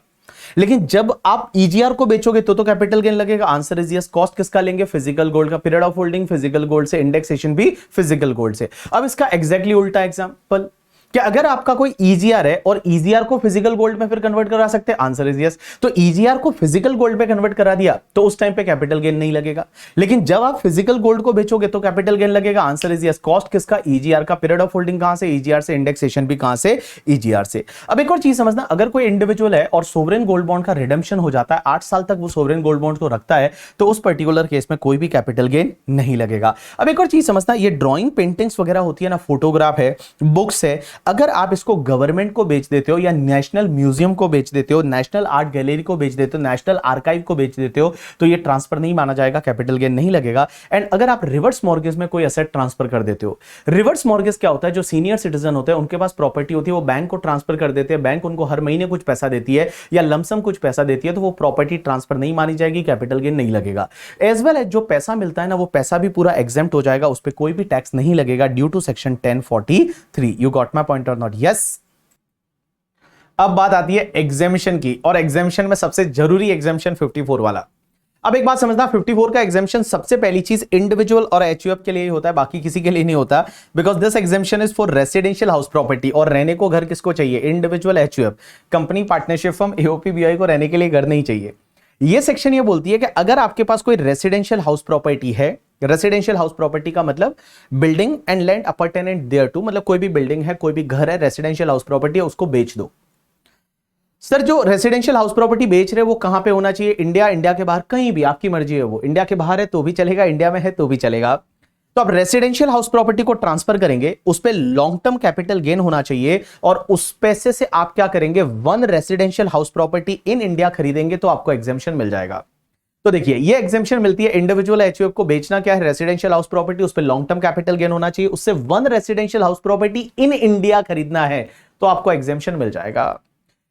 लेकिन जब आप ईजीआर को बेचोगे तो कैपिटल गेन लगेगा, आंसर इज यस। कॉस्ट किसका लेंगे, फिजिकल गोल्ड का। Period of holding physical gold से, इंडेक्सेशन भी फिजिकल गोल्ड से। अब इसका एग्जैक्टली उल्टा एग्जांपल, कि अगर आपका कोई ईजीआर है और ईजीआर को फिजिकल गोल्ड में फिर कन्वर्ट करा सकते हैं, आंसर इज यस। तो ईजीआर को फिजिकल गोल्ड में कन्वर्ट करा दिया तो उस टाइम पे कैपिटल गेन नहीं लगेगा। लेकिन जब आप फिजिकल गोल्ड को बेचोगे तो कैपिटल गेन लगेगा, आंसर इज यस। कॉस्ट किसका, ईजीआर का। पीरियड ऑफ होल्डिंग कहां से, ईजीआर से। इंडेक्सेशन भी कहां से, ईजीआर से। अब एक और चीज समझना, अगर कोई इंडिविजुअल है और सोवरेन गोल्ड बॉन्ड का रिडेम्पशन हो जाता है, 8 साल तक वो सोवरेन गोल्ड बॉन्ड को रखता है, तो उस पर्टिकुलर केस में कोई भी कैपिटल गेन नहीं लगेगा। अब एक और चीज समझना, ये ड्रॉइंग पेंटिंग्स वगैरह होती है ना, फोटोग्राफ है, बुक्स है, अगर आप इसको गवर्नमेंट को बेच देते हो या नेशनल म्यूजियम को बेच देते हो, नेशनल आर्ट गैलरी को बेच देते हो, नेशनल आर्काइव को बेच देते हो, तो ये ट्रांसफर नहीं माना जाएगा, कैपिटल गेन नहीं लगेगा। एंड अगर आप रिवर्स मॉर्गेज में कोई एसेट ट्रांसफर कर देते हो, रिवर्स मॉर्गेज क्या होता है, जो सीनियर सिटीजन होते हैं उनके पास प्रॉपर्टी होती है, वो बैंक को ट्रांसफर कर देते हैं, बैंक उनको हर महीने कुछ पैसा देती है या लमसम कुछ पैसा देती है, तो वो प्रॉपर्टी ट्रांसफर नहीं मानी जाएगी, कैपिटल गेन नहीं लगेगा। एज वेल एज जो पैसा मिलता है ना, वो पैसा भी पूरा एग्जेम्प्ट हो जाएगा, उस पर कोई भी टैक्स नहीं लगेगा due to section 1043। You got my point और नॉट, यस। अब बात आती है एग्जेम्पशन की, और एग्जेम्पशन में सबसे जरूरी एग्जेम्पशन 54 वाला। अब एक बात समझना, 54 का एग्जेम्पशन सबसे पहली चीज इंडिविजुअल और एचयूएफ के लिए ही होता है, बाकी किसी के लिए नहीं होता, because this exemption is for residential house property. और रहने को घर किसको चाहिए, individual, HUF, company, partnership firm, AOP, BI को रहने के लिए घर नहीं चाहिए। ये सेक्शन ये बोलती है कि अगर आपके पास कोई रेसिडेंशियल हाउस प्रॉपर्टी है, रेसिडेंशियल हाउस प्रॉपर्टी का मतलब building and land apartment thereto, मतलब कोई भी बिल्डिंग है, कोई भी घर है, रेसिडेंशियल हाउस प्रॉपर्टी है, उसको बेच दो। सर जो रेसिडेंशियल हाउस प्रॉपर्टी बेच रहे हैं वो कहां पे होना चाहिए, इंडिया, इंडिया के बाहर, कहीं भी, आपकी मर्जी है। वो इंडिया के बाहर है तो भी चलेगा, इंडिया में है तो भी चलेगा। तो आप रेसिडेंशियल हाउस प्रॉपर्टी को ट्रांसफर करेंगे, उस पे लॉन्ग टर्म कैपिटल गेन होना चाहिए, और उस पैसे से आप क्या करेंगे, 1 residential house property in India खरीदेंगे तो आपको एग्जेम्पशन मिल जाएगा। तो देखिए ये एग्जेम्पशन मिलती है, इंडिविजुअल एचयूएफ को बेचना क्या है, रेसिडेंशियल हाउस प्रॉपर्टी, उस पे लॉन्ग टर्म कैपिटल गेन होना चाहिए, उससे 1 residential house property in India खरीदना है तो आपको एग्जेम्पशन मिल जाएगा।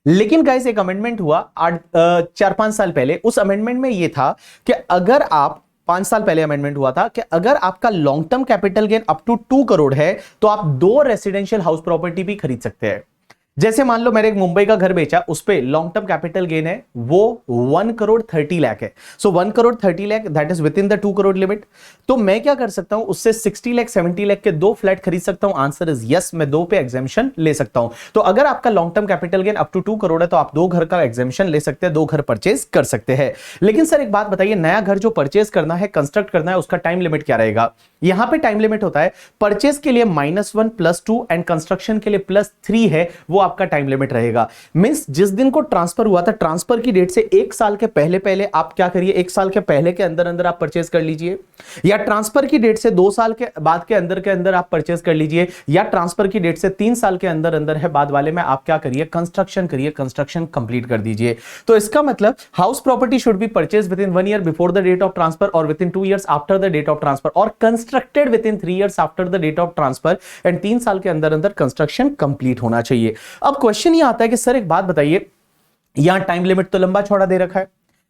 लेकिन गाइस एक अमेंडमेंट हुआ 4-5 साल पहले, उस अमेंडमेंट में यह था कि अगर आप 5 साल पहले अमेंडमेंट हुआ था कि अगर आपका long term capital gain up to 2 crore है तो आप 2 रेसिडेंशियल हाउस प्रॉपर्टी भी खरीद सकते हैं। जैसे मान लो मैंने एक मुंबई का घर बेचा, उस पे लॉन्ग टर्म कैपिटल गेन है वो 1 करोड़ 30 लाख है। सो 1 crore 30 lakh that is with in the 2 crore limit. तो मैं क्या कर सकता हूं, उससे 60 लाख 70 लाख के 2 फ्लैट खरीद सकता हूं, आंसर इज यस। मैं 2 पे एग्जेम्पशन ले सकता हूं। तो अगर आपका long term capital gain up to 2 crore है तो आप 2 घर का एग्जेम्पशन ले सकते हैं, 2 घर परचेज कर सकते हैं। लेकिन सर एक बात बताइए, नया घर जो परचेज करना है, कंस्ट्रक्ट करना है, उसका टाइम लिमिट क्या रहेगा? यहां पे टाइम लिमिट होता है परचेज के लिए -1 +2 एंड कंस्ट्रक्शन के लिए +3 है, वो आपका टाइम लिमिट रहेगा। मींस जिस दिन को ट्रांसफर हुआ था, ट्रांसफर की डेट से 1 साल के पहले पहले आप क्या करिए, 1 साल के पहले के अंदर अंदर आप परचेज कर लीजिए, या ट्रांसफर की डेट से 2 साल के बाद के अंदर आप परचेज कर लीजिए, या ट्रांसफर की डेट से 3 साल के अंदर अंदर है बाद वाले में आप क्या करिए, कंस्ट्रक्शन करिए, कंस्ट्रक्शन कंप्लीट कर दीजिए। तो इसका मतलब house property should be purchase within 1 year before the date of transfer और within 2 years after the date of transfer और constructed within 3 years after the date of transfer and 3 साल के अंदर अंदर construction complete होना चाहिए। अब question ये आता है कि सर एक बात बताइए, यहां टाइम लिमिट तो लंबा चौड़ा दे रखा है,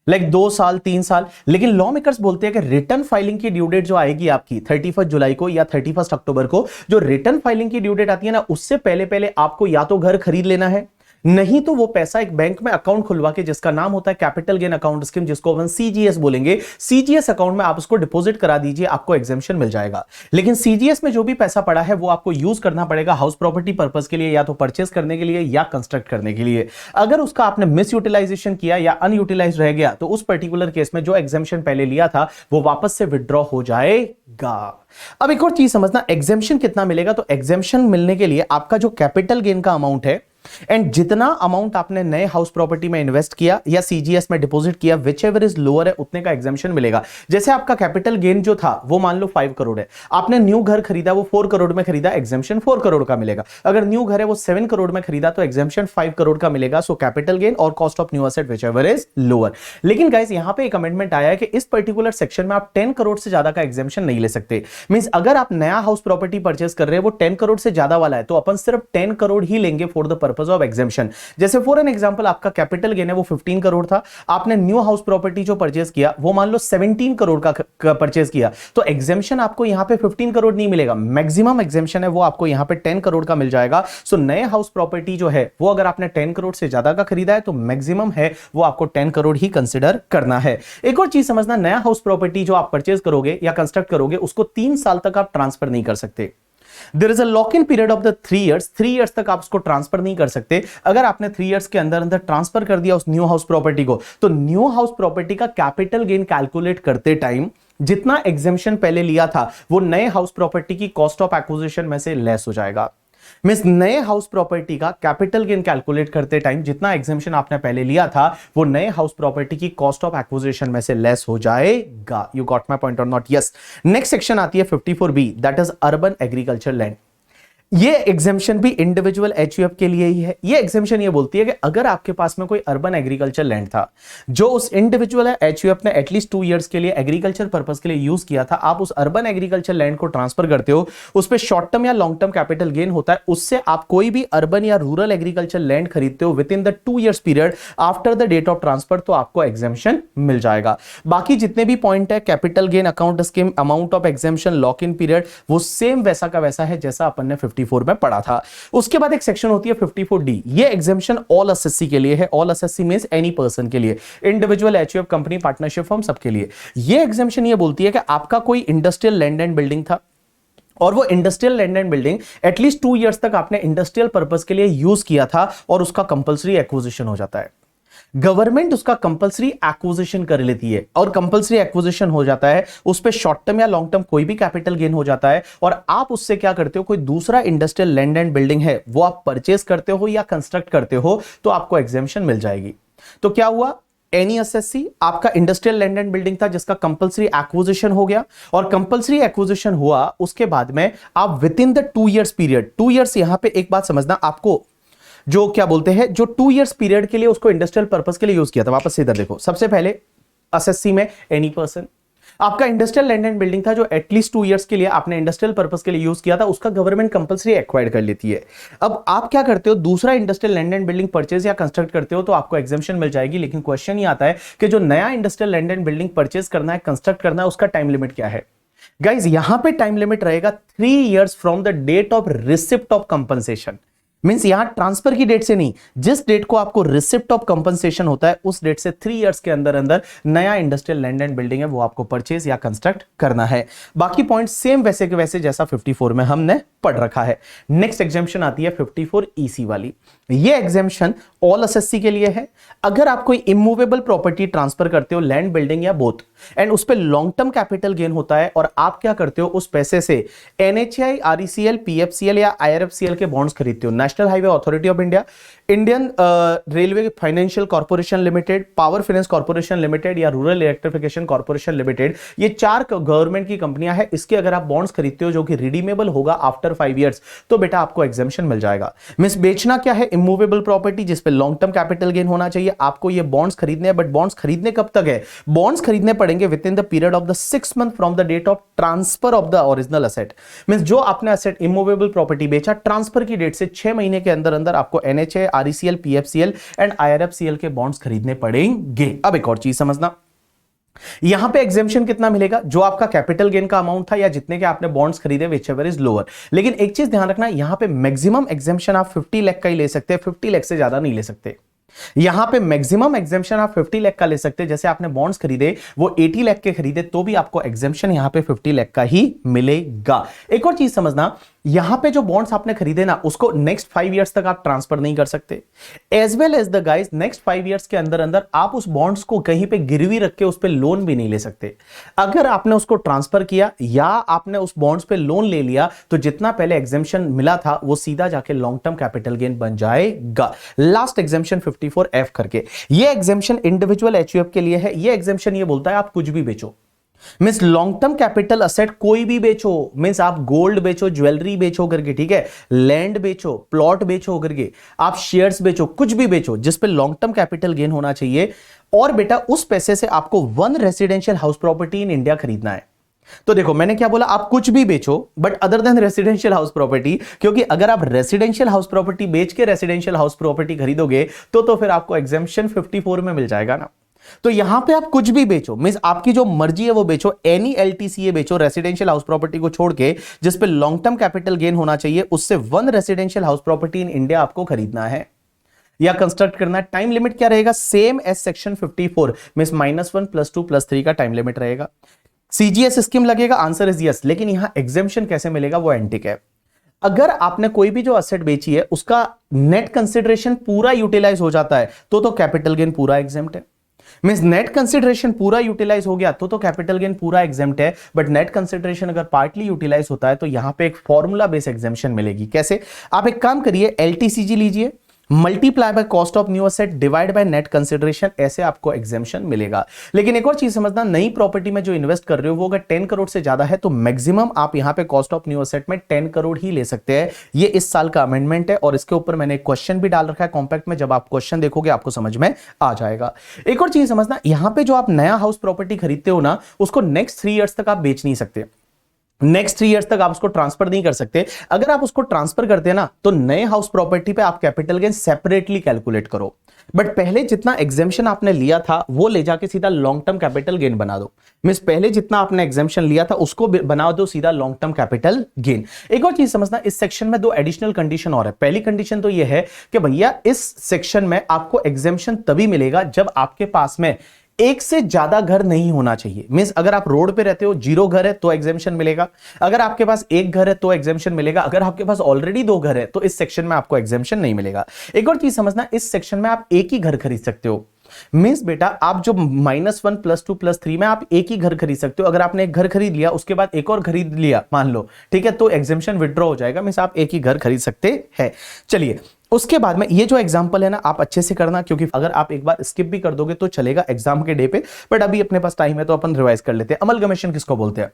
लाइक 2 साल 3 साल, लेकिन लॉ मेकर्स बोलते हैं कि रिटर्न फाइलिंग की ड्यू डेट जो आएगी आपकी 31 जुलाई को या 31 अक्टूबर को, जो रिटर्न फाइलिंग की ड्यू डेट आती है ना, उससे पहले पहले आपको या तो घर खरीद लेना है, नहीं तो वो पैसा एक बैंक में अकाउंट खुलवा के, जिसका नाम होता है कैपिटल गेन अकाउंट स्कीम, जिसको अपन सीजीएस बोलेंगे, सीजीएस अकाउंट में आप उसको डिपॉजिट करा दीजिए, आपको एग्जेम्पशन मिल जाएगा। लेकिन सीजीएस में जो भी पैसा पड़ा है वो आपको यूज करना पड़ेगा हाउस प्रॉपर्टी पर्पस के लिए, या तो परचेस करने के लिए या कंस्ट्रक्ट करने के लिए। अगर उसका आपने मिस यूटिलाइजेशन किया या अनयूटिलाइज रह गया तो उस पर्टिकुलर केस में जो एग्जेम्पशन पहले लिया था वो वापस से विड्रॉ हो जाएगा। अब एक और चीज समझना, एग्जेम्पशन कितना मिलेगा, तो एग्जेम्पशन मिलने के लिए आपका जो कैपिटल गेन का अमाउंट है एंड जितना अमाउंट आपने नए हाउस प्रॉपर्टी में इन्वेस्ट किया या सीजीएस में डिपॉजिट किया, विच एवर इज लोअर है, उतने का एग्जेम्पशन मिलेगा। जैसे आपका कैपिटल गेन जो था वो मान लो 5 करोड़ है, आपने न्यू घर खरीदा, वो 4 करोड़ में खरीदा, एग्जेम्पशन 4 करोड़ का मिलेगा। अगर न्यू घर है वो 7 करोड़ में खरीदा तो एग्जेम्पशन 5 करोड़ का मिलेगा। सो कैपिटल गेन और cost of new asset which ever is lower. लेकिन गाइस यहां पे एक अमेंडमेंट आया है कि इस पर्टिकुलर सेक्शन में आप 10 करोड़ से ज्यादा का एग्जेम्पशन नहीं ले सकते। मींस अगर आप नया हाउस प्रॉपर्टी परचेस कर रहे हैं वो 10 करोड़ से ज्यादा वाला है तो अपन सिर्फ 10 करोड़ ही लेंगे for the purpose of exemption. जैसे फॉर एन एग्जांपल आपका कैपिटल गेन है वो 15 करोड़ था, आपने न्यू हाउस प्रॉपर्टी जो परचेस किया वो मान लो 17 करोड़ का परचेस किया, तो एग्जेम्पशन आपको यहां पे 15 करोड़ नहीं मिलेगा, मैक्सिमम एग्जेम्पशन है वो आपको यहां पे 10 करोड़ का मिल जाएगा। सो नए हाउस प्रॉपर्टी जो है वो अगर आपने 10 करोड़ से ज्यादा का खरीदा है तो मैक्सिमम है वो आपको 10 करोड़ ही कंसिडर करना है। एक और चीज समझना, नया हाउस प्रॉपर्टी जो आप परचेस करोगे या कंस्ट्रक्ट करोगे उसको 3 साल तक आप ट्रांसफर नहीं कर सकते। There is a lock in period of the 3 years, 3 years तक आप उसको ट्रांसफर नहीं कर सकते। अगर आपने 3 इयर्स के अंदर अंदर ट्रांसफर कर दिया उस न्यू हाउस प्रॉपर्टी को, तो न्यू हाउस प्रॉपर्टी का कैपिटल गेन कैलकुलेट करते टाइम जितना एग्जेम्पशन पहले लिया था वो नए हाउस प्रॉपर्टी की कॉस्ट ऑफ एक्विजिशन में से लेस हो जाएगा। मींस नए हाउस प्रॉपर्टी का कैपिटल गेन कैलकुलेट करते टाइम जितना एग्जेम्पशन आपने पहले लिया था वो नए हाउस प्रॉपर्टी की कॉस्ट ऑफ एक्विजिशन में से लेस हो जाएगा। यू गॉट माय पॉइंट और नॉट? यस। नेक्स्ट सेक्शन आती है 54B, that is urban agriculture land. ये एग्जेम्पशन भी इंडिविजुअल एचयूएफ के लिए ही है। ये एग्जेम्पशन ये बोलती है कि अगर आपके पास में कोई अर्बन एग्रीकल्चर लैंड था जो उस इंडिविजुअल एचयूएफ ने एटलीस्ट 2 इयर्स के लिए एग्रीकल्चर पर्पस के लिए यूज किया था, आप उस अर्बन एग्रीकल्चर लैंड को ट्रांसफर करते हो, उस पर शॉर्ट टर्म या लॉन्ग टर्म कैपिटल गेन होता है, उससे आप कोई भी अर्बन या रूरल एग्रीकल्चर लैंड खरीदते हो within the 2 years period after the date of transfer, तो आपको एग्जेम्पशन मिल जाएगा। बाकी जितने भी पॉइंट है, capital gain account scheme, amount of exemption, lock in period, वो सेम वैसा का वैसा है जैसा अपन ने 54 में पढ़ा था। उसके बाद एक सेक्शन होती है 54D, ये एग्जेम्पशन ऑल एसएससी के लिए है। All SSC means any person के लिए, individual, HUF, company, partnership firm, सबके लिए। ये एग्जेम्पशन ये बोलती है कि आपका कोई इंडस्ट्रियल लैंड एंड बिल्डिंग था और वो industrial land and building at least 2 years तक आपने इंडस्ट्रियल पर्पस के लिए यूज किया था और उसका कंपल्सरी एक्विजिशन हो जाता है। गवर्नमेंट उसका कंपल्सरी एक्विजिशन कर लेती है और कंपल्सरी एक्विजिशन हो जाता है, उस पे शॉर्ट टर्म या लॉन्ग टर्म कोई भी कैपिटल गेन हो जाता है और आप उससे क्या करते हो, कोई दूसरा इंडस्ट्रियल लैंड एंड बिल्डिंग है वो आप परचेस करते हो या कंस्ट्रक्ट करते हो तो आपको एग्जेम्पशन मिल जाएगी। तो क्या हुआ, एनी एसएससी आपका इंडस्ट्रियल लैंड एंड बिल्डिंग था जिसका कंपल्सरी एक्विजिशन हो गया और कंपल्सरी एक्विजिशन हुआ, उसके बाद में आप with in the 2 years period, 2 years यहां पे एक बात समझना, आपको जो क्या बोलते हैं, जो 2 इयर्स पीरियड के लिए उसको इंडस्ट्रियल पर्पस के लिए यूज किया था, वापस से इधर देखो, सबसे पहले एसएससी में एनी पर्सन, आपका इंडस्ट्रियल लैंड एंड बिल्डिंग था जो एटलीस्ट 2 इयर्स के लिए आपने इंडस्ट्रियल पर्पस के लिए यूज किया था, उसका गवर्नमेंट कंपल्सरी एक्वायर्ड कर लेती है। अब आप क्या करते हो, दूसरा industrial land and building purchase या कंस्ट्रक्ट करते हो तो आपको एग्जेम्पशन मिल जाएगी। लेकिन क्वेश्चन ये आता है कि जो नया industrial land and building purchase करना है, कंस्ट्रक्ट करना है, उसका टाइम लिमिट क्या है? गाइज यहां पे टाइम लिमिट रहेगा 3 years from the date of receipt of compensation. Means यहां ट्रांसफर की डेट से नहीं, जिस डेट को आपको रिसिप्ट ऑफ कंपनसेशन होता है उस डेट से 3 इयर्स के अंदर अंदर नया इंडस्ट्रियल लैंड एंड बिल्डिंग है वो आपको परचेज या कंस्ट्रक्ट करना है। बाकी पॉइंट सेम वैसे के वैसे जैसा 54 में हमने पढ़ रखा है। नेक्स्ट एग्जेम्पशन आती है 54EC वाली। ये एग्जेम्पशन ऑल एसएससी के लिए है। अगर आप कोई इमूवेबल प्रॉपर्टी ट्रांसफर करते हो, लैंड, बिल्डिंग या बोथ, एंड उस पे लॉन्ग टर्म कैपिटल गेन होता है और आप क्या करते हो, उस पैसे से NHI, RECL, PFCL या IRFCL के बॉन्ड्स खरीदते हो, national highway authority of India, Indian railway financial corporation limited, power finance corporation limited या रूरल इलेक्ट्रिफिकेशन कॉर्पोरेशन लिमिटेड, ये 4 गवर्नमेंट की कंपनियां हैं। इसके अगर आप बॉन्ड्स खरीदते हो जो कि रिडीमेबल होगा आफ्टर 5 इयर्स, तो बेटा आपको एग्जेम्पशन मिल जाएगा। मींस बेचना क्या है? इमूवेबल प्रॉपर्टी जिस पे लॉन्ग टर्म कैपिटल गेन होना चाहिए। आपको ये बॉन्ड्स खरीदने हैं, बट बॉन्ड्स खरीदने कब तक है? बॉन्ड्स खरीदने पड़ेंगे within the period of the 6 month from the date of transfer of the original asset. Means जो आपने असेट इमूवेबल प्रॉपर्टी बेचा, ट्रांसफर की डेट से 6 महीने के अंदर अंदर आपको एनएचए, आरईसीएल, पीएफसीएल एंड आईआरएफसीएल के बॉन्ड्स खरीदने पड़ेंगे। अब एक और चीज समझना, यहां पे एग्जेम्पशन कितना मिलेगा? जो आपका कैपिटल गेन का अमाउंट था या जितने के आपने बॉन्ड्स खरीदे, विच एवर इज लोअर। लेकिन एक चीज ध्यान रखना, यहां पे मैक्सिमम एग्जेम्पशन आप 50 लाख का ही ले सकते हैं, 50 लाख से ज्यादा नहीं ले सकते। यहां पे मैक्सिमम एग्जेम्पशन आप 50 लाख का ले सकते हैं। जैसे आपने बॉन्ड्स खरीदे, वो 80 लाख के खरीदे, तो भी आपको एग्जेम्पशन यहां पे 50 लाख का ही मिलेगा। एक और चीज समझना, यहां पे जो बॉन्ड्स आपने खरीदे ना, उसको नेक्स्ट 5 इयर्स तक आप ट्रांसफर नहीं कर सकते। As well as the guys, next 5 years के अंदर अंदर आप उस बॉन्ड्स को कहीं पे गिरवी रख के उस पे लोन भी नहीं ले सकते। अगर आपने उसको ट्रांसफर किया या आपने उस बॉन्ड्स पे लोन ले लिया, तो जितना पहले एग्जेम्पशन मिला था वो सीधा जाके लॉन्ग टर्म कैपिटल गेन बन जाएगा। लास्ट एग्जेम्पशन 54F करके, ये एग्जेम्पशन इंडिविजुअल एचयूएफ के लिए है। ये एग्जेम्पशन ये बोलता है आप कुछ भी बेचो, means long term capital asset कोई भी बेचो, मींस आप गोल्ड बेचो, ज्वेलरी बेचो करके, ठीक है, लैंड बेचो, प्लॉट बेचो करके, आप शेयर्स बेचो, कुछ भी बेचो जिस पे लॉन्ग टर्म कैपिटल गेन होना चाहिए। और बेटा उस पैसे से आपको 1 residential house property in India खरीदना है। तो देखो मैंने क्या बोला, आप कुछ भी बेचो but other than residential house property, क्योंकि अगर आप रेसिडेंशियल हाउस प्रॉपर्टी बेच के रेसिडेंशियल हाउस प्रॉपर्टी खरीदोगे तो फिर आपको एग्जेम्पशन 54 में मिल जाएगा ना। तो यहां पे आप कुछ भी बेचो, मींस आपकी जो मर्जी है वो बेचो, एनी एलटीसीए बेचो रेसिडेंशियल हाउस प्रॉपर्टी को छोड़ के, जिस पे लॉन्ग टर्म कैपिटल गेन होना चाहिए, उससे 1 residential house property in India आपको खरीदना है या कंस्ट्रक्ट करना है। टाइम लिमिट क्या रहेगा? सेम एज सेक्शन 54, मींस -1 +2 +3 का टाइम लिमिट रहेगा। सीजीएस स्कीम लगेगा, आंसर इज यस। लेकिन यहां एग्जेम्पशन कैसे मिलेगा वो एंटिक है। अगर आपने कोई भी जो असेट बेची है उसका नेट कंसिडरेशन पूरा यूटिलाइज हो जाता है तो कैपिटल गेन पूरा एग्जेम्प्ट है। मींस नेट कंसिडरेशन पूरा यूटिलाइज हो गया तो कैपिटल गेन पूरा एग्जेम्प्ट है। बट नेट कंसिडरेशन अगर पार्टली यूटिलाइज होता है तो यहां पे एक फॉर्मूला बेस एग्जेम्पशन मिलेगी। कैसे? आप एक काम करिए, एलटीसीजी लीजिए, multiply by cost of new asset divide by net consideration, ऐसे आपको एग्जेम्पशन मिलेगा। लेकिन एक और चीज समझना, नई प्रॉपर्टी में जो इन्वेस्ट कर रहे हो वो अगर 10 करोड़ से ज्यादा है तो मैक्सिमम आप यहां पे कॉस्ट ऑफ न्यू असेट में 10 करोड़ ही ले सकते हैं। ये इस साल का अमेंडमेंट है और इसके ऊपर मैंने एक क्वेश्चन भी डाल रखा है कॉम्पैक्ट में। जब आप क्वेश्चन देखोगे आपको समझ में आ जाएगा। एक और चीज समझना, यहां पे जो आप नया हाउस प्रॉपर्टी खरीदते हो ना, उसको नेक्स्ट 3 इयर्स तक आप बेच नहीं सकते, नेक्स्ट 3 इयर्स तक आप उसको ट्रांसफर नहीं कर सकते। अगर आप उसको ट्रांसफर करते हैं ना, तो नए हाउस प्रॉपर्टी पे आप कैपिटल गेन सेपरेटली कैलकुलेट करो। बट पहले जितना एग्जेम्पशन आपने लिया था वो ले जाके सीधा लॉन्ग टर्म कैपिटल गेन बना दो। मींस पहले जितना आपने एग्जेम्पशन लिया था उसको बना दो सीधा लॉन्ग टर्म कैपिटल गेन। एक और चीज समझना, इस सेक्शन में 2 एडिशनल कंडीशन और है। पहली कंडीशन तो ये है कि भैया इस सेक्शन में आपको एग्जेम्पशन तभी मिलेगा जब आपके पास में एक से ज्यादा घर नहीं होना चाहिए। मींस अगर आप रोड पे रहते हो, 0 घर है तो एग्जेम्पशन मिलेगा। अगर आपके पास 1 घर है तो एग्जेम्पशन मिलेगा। अगर आपके पास ऑलरेडी 2 घर है तो इस सेक्शन में आपको एग्जेम्पशन नहीं मिलेगा। एक और चीज समझना, इस सेक्शन में आप एक ही घर खरीद सकते हो। मींस बेटा आप जो -1 +2 +3 में आप एक ही घर खरीद सकते हो। अगर आपने एक घर खरीद लिया उसके बाद एक और खरीद लिया मान लो, ठीक है, तो एग्जेम्पशन विड्रॉ हो जाएगा। मींस आप एक ही घर खरीद सकते हैं। चलिए उसके बाद में ये जो एग्जांपल है ना, आप अच्छे से करना, क्योंकि अगर आप एक बार स्किप भी कर दोगे तो चलेगा एग्जाम के डे पे। बट अभी अपने पास टाइम है तो अपन रिवाइज कर लेते हैं। अमलगमेशन किसको बोलते हैं?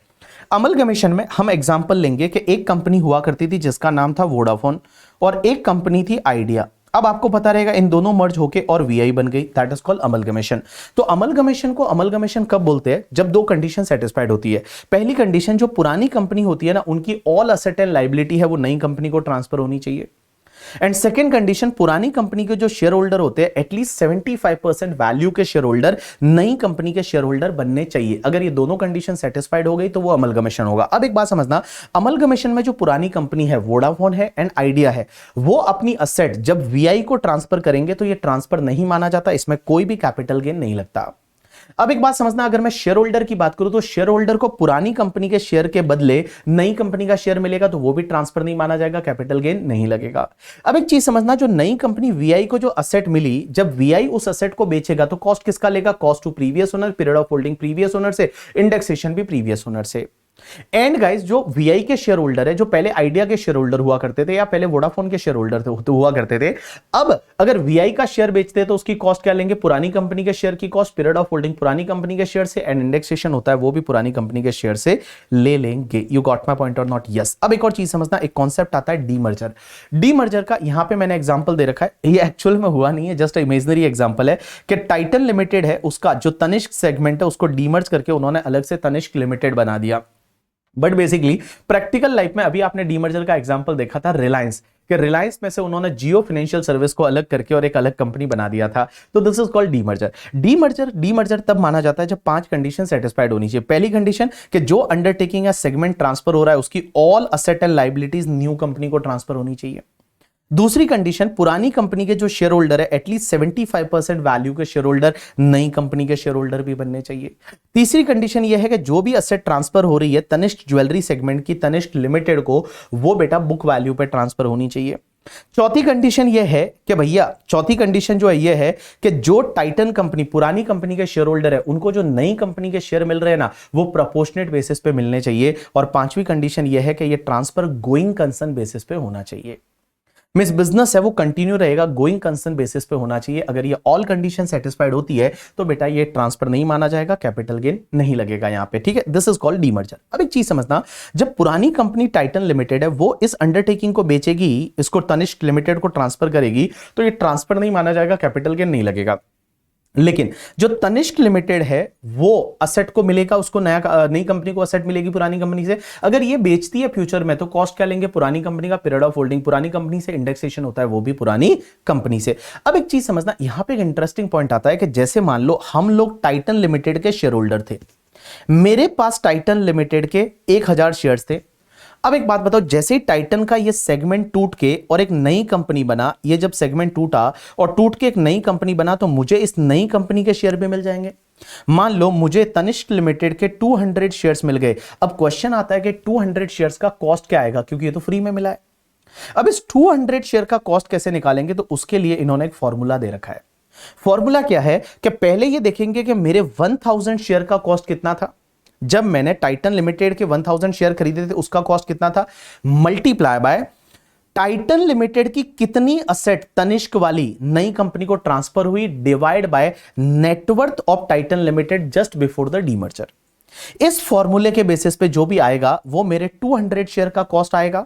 अमलगमेशन में हम एग्जांपल लेंगे कि एक कंपनी हुआ करती थी जिसका नाम था वोडाफोन और एक कंपनी थी आइडिया। अब आपको पता रहेगा इन दोनों मर्ज होके और वीआई बन गई, दैट इज कॉल्ड अमलगमेशन। तो अमलगमेशन को अमलगमेशन कब बोलते हैं? जब 2 कंडीशन सेटिस्फाइड होती है। पहली कंडीशन, जो पुरानी कंपनी होती है ना, उनकी ऑल असेट एंड लायबिलिटी है वो नई कंपनी को ट्रांसफर होनी चाहिए। एंड सेकेंड कंडीशन, पुरानी कंपनी के जो शेयर होल्डर होते हैं एटलीस्ट 75% वैल्यू के शेयर होल्डर नई कंपनी के शेयर होल्डर बनने चाहिए। अगर ये दोनों कंडीशन सेटिस्फाइड हो गई तो वो अमलगमेशन होगा। अब एक बात समझना, अमलगमेशन में जो पुरानी कंपनी है, वोडाफोन है एंड आइडिया है, वो अपनी असेट जब वीआई को ट्रांसफर करेंगे तो ये ट्रांसफर नहीं माना जाता, इसमें कोई भी कैपिटल गेन नहीं लगता। अब एक बात समझना, अगर मैं शेयर होल्डर की बात करूं तो शेयर होल्डर को पुरानी कंपनी के शेयर के बदले नई कंपनी का शेयर मिलेगा तो वो भी ट्रांसफर नहीं माना जाएगा, कैपिटल गेन नहीं लगेगा। अब एक चीज समझना, जो नई कंपनी वीआई को जो असेट मिली, जब वीआई उस असेट को बेचेगा तो कॉस्ट किसका लेगा? Cost to previous owner, period of holding previous owner से, इंडेक्सेशन भी प्रीवियस ओनर से। एंड गाइस जो वीआई के शेयर होल्डर है, जो पहले आइडिया के शेयर होल्डर हुआ करते थे या पहले वोडाफोन के शेयर होल्डर थे तो हुआ करते थे, अब अगर वीआई का शेयर बेचते हैं तो उसकी कॉस्ट क्या लेंगे, पुरानी कंपनी के शेयर की कॉस्ट, पीरियड ऑफ होल्डिंग पुरानी कंपनी के शेयर से, एंड इंडेक्सेशन होता है वो भी पुरानी कंपनी के शेयर से ले लेंगे। यू गॉट माय पॉइंट और नॉट? यस। अब एक और चीज समझना, एक कॉन्सेप्ट आता है डीमर्जर। डीमर्जर का यहां पे मैंने एग्जांपल दे रखा है, ये एक्चुअल में हुआ नहीं है, जस्ट इमेजिनरी एग्जांपल है कि टाइटन लिमिटेड है, उसका जो तनिष्क सेगमेंट है उसको डीमर्ज करके उन्होंने अलग से तनिष्क लिमिटेड बना दिया। बट बेसिकली प्रैक्टिकल लाइफ में अभी आपने डीमर्जर का एग्जांपल देखा था रिलायंस, कि रिलायंस में से उन्होंने जियो फाइनेंशियल सर्विस को अलग करके और एक अलग कंपनी बना दिया था। तो this is called demerger. Demerger तब माना जाता है जब 5 कंडीशन सेटिस्फाइड होनी चाहिए। पहली कंडीशन कि जो अंडरटेकिंग या सेगमेंट ट्रांसफर हो रहा है उसकी all asset and liabilities new company को ट्रांसफर होनी चाहिए। दूसरी कंडीशन, पुरानी कंपनी के जो शेयर होल्डर है एटलीस्ट 75% वैल्यू के शेयर होल्डर नई कंपनी के शेयर होल्डर भी बनने चाहिए। तीसरी कंडीशन यह है कि जो भी असेट ट्रांसफर हो रही है तनिष्क ज्वेलरी सेगमेंट की, तनिष्क लिमिटेड को, वो बेटा बुक वैल्यू पे ट्रांसफर होनी चाहिए। चौथी कंडीशन यह है कि भैया, चौथी कंडीशन जो है यह है कि जो टाइटन कंपनी पुरानी कंपनी के शेयर होल्डर है उनको जो नई कंपनी के शेयर मिल रहे हैं ना वो प्रोपोर्शनेट बेसिस पे मिलने चाहिए। और पांचवी कंडीशन यह है कि यह ट्रांसफर गोइंग कंसर्न बेसिस पे होना चाहिए। मिस बिजनेस है वो कंटिन्यू रहेगा, गोइंग कंसर्न बेसिस पे होना चाहिए। अगर ये ऑल कंडीशन सेटिस्फाइड होती है तो बेटा ये ट्रांसफर नहीं माना जाएगा, कैपिटल गेन नहीं लगेगा यहां पे, ठीक है। This is called demerger. अब एक चीज समझना, जब पुरानी कंपनी टाइटन लिमिटेड है वो इस अंडरटेकिंग को बेचेगी, इसको तनिष्क लिमिटेड को ट्रांसफर करेगी, तो ये ट्रांसफर नहीं माना जाएगा, कैपिटल गेन नहीं लगेगा। लेकिन जो तनिष्क लिमिटेड है वो असेट को मिलेगा, उसको नई कंपनी को असेट मिलेगी पुरानी कंपनी से। अगर ये बेचती है फ्यूचर में तो कॉस्ट क्या लेंगे, पुरानी कंपनी का, पीरियड ऑफ होल्डिंग पुरानी कंपनी से, इंडेक्सेशन होता है वो भी पुरानी कंपनी से। अब एक चीज समझना, यहां पे एक इंटरेस्टिंग पॉइंट आता है कि जैसे मान लो हम लोग टाइटन लिमिटेड के शेयर होल्डर थे, मेरे पास टाइटन लिमिटेड के 1000 शेयर्स थे। अब एक बात बताओ, जैसे ही टाइटन का ये सेगमेंट टूट के और एक नई कंपनी बना, ये जब सेगमेंट टूटा और टूट के एक नई कंपनी बना तो मुझे इस नई कंपनी के शेयर भी मिल जाएंगे। मान लो मुझे तनिष्क लिमिटेड के 200 शेयर्स मिल गए। अब क्वेश्चन आता है कि 200 शेयर्स का कॉस्ट क्या आएगा, क्योंकि ये तो फ्री में मिला है। अब इस 200 शेयर का कॉस्ट कैसे निकालेंगे, तो उसके लिए इन्होंने एक फॉर्मूला दे रखा है। फॉर्मूला क्या है कि पहले ये देखेंगे कि मेरे 1000 शेयर का कॉस्ट कितना था, जब मैंने टाइटन लिमिटेड के 1000 शेयर खरीदे थे उसका कॉस्ट कितना था, मल्टीप्लाई बाय टाइटन लिमिटेड की कितनी असेट तनिष्क वाली नई कंपनी को ट्रांसफर हुई, divide by net worth of Titan limited just before the demerger. इस फॉर्मूले के बेसिस पे जो भी आएगा वो मेरे 200 शेयर का कॉस्ट आएगा।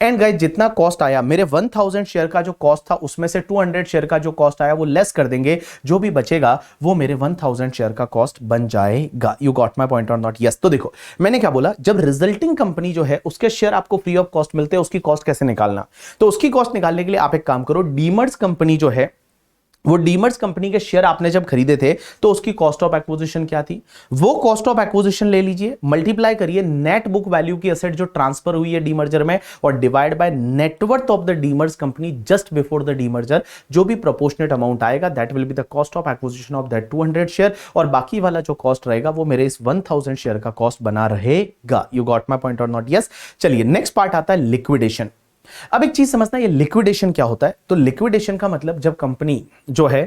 एंड गाइस जितना कॉस्ट आया, मेरे 1000 शेयर का जो कॉस्ट था उसमें से 200 शेयर का जो कॉस्ट आया वो लेस कर देंगे, जो भी बचेगा वो मेरे 1000 शेयर का कॉस्ट बन जाएगा। यू गॉट माय पॉइंट और नॉट? यस। तो देखो मैंने क्या बोला, जब रिजल्टिंग कंपनी जो है उसके शेयर आपको फ्री ऑफ कॉस्ट मिलते हैं, उसकी कॉस्ट कैसे निकालना, तो उसकी कॉस्ट निकालने के लिए आप एक काम करो, डीमर्ज कंपनी जो है वो डीमर्ज कंपनी के शेयर आपने जब खरीदे थे तो उसकी कॉस्ट ऑफ एक्विजिशन क्या थी, वो कॉस्ट ऑफ एक्विजिशन ले लीजिए, मल्टीप्लाई करिए नेट बुक वैल्यू की असेट जो ट्रांसफर हुई है डीमर्जर में, और divide by net worth of the demerge company just before the demerger. जो भी प्रोपोर्शनेट अमाउंट आएगा that will be the cost of acquisition of that 200 share, और बाकी वाला जो कॉस्ट रहेगा वो मेरे इस 1000 शेयर का कॉस्ट बना रहेगा। यू गॉट माय पॉइंट और नॉट? यस। चलिए नेक्स्ट पार्ट आता है लिक्विडेशन। अब एक चीज समझना, ये लिक्विडेशन क्या होता है, तो लिक्विडेशन का मतलब जब कंपनी जो है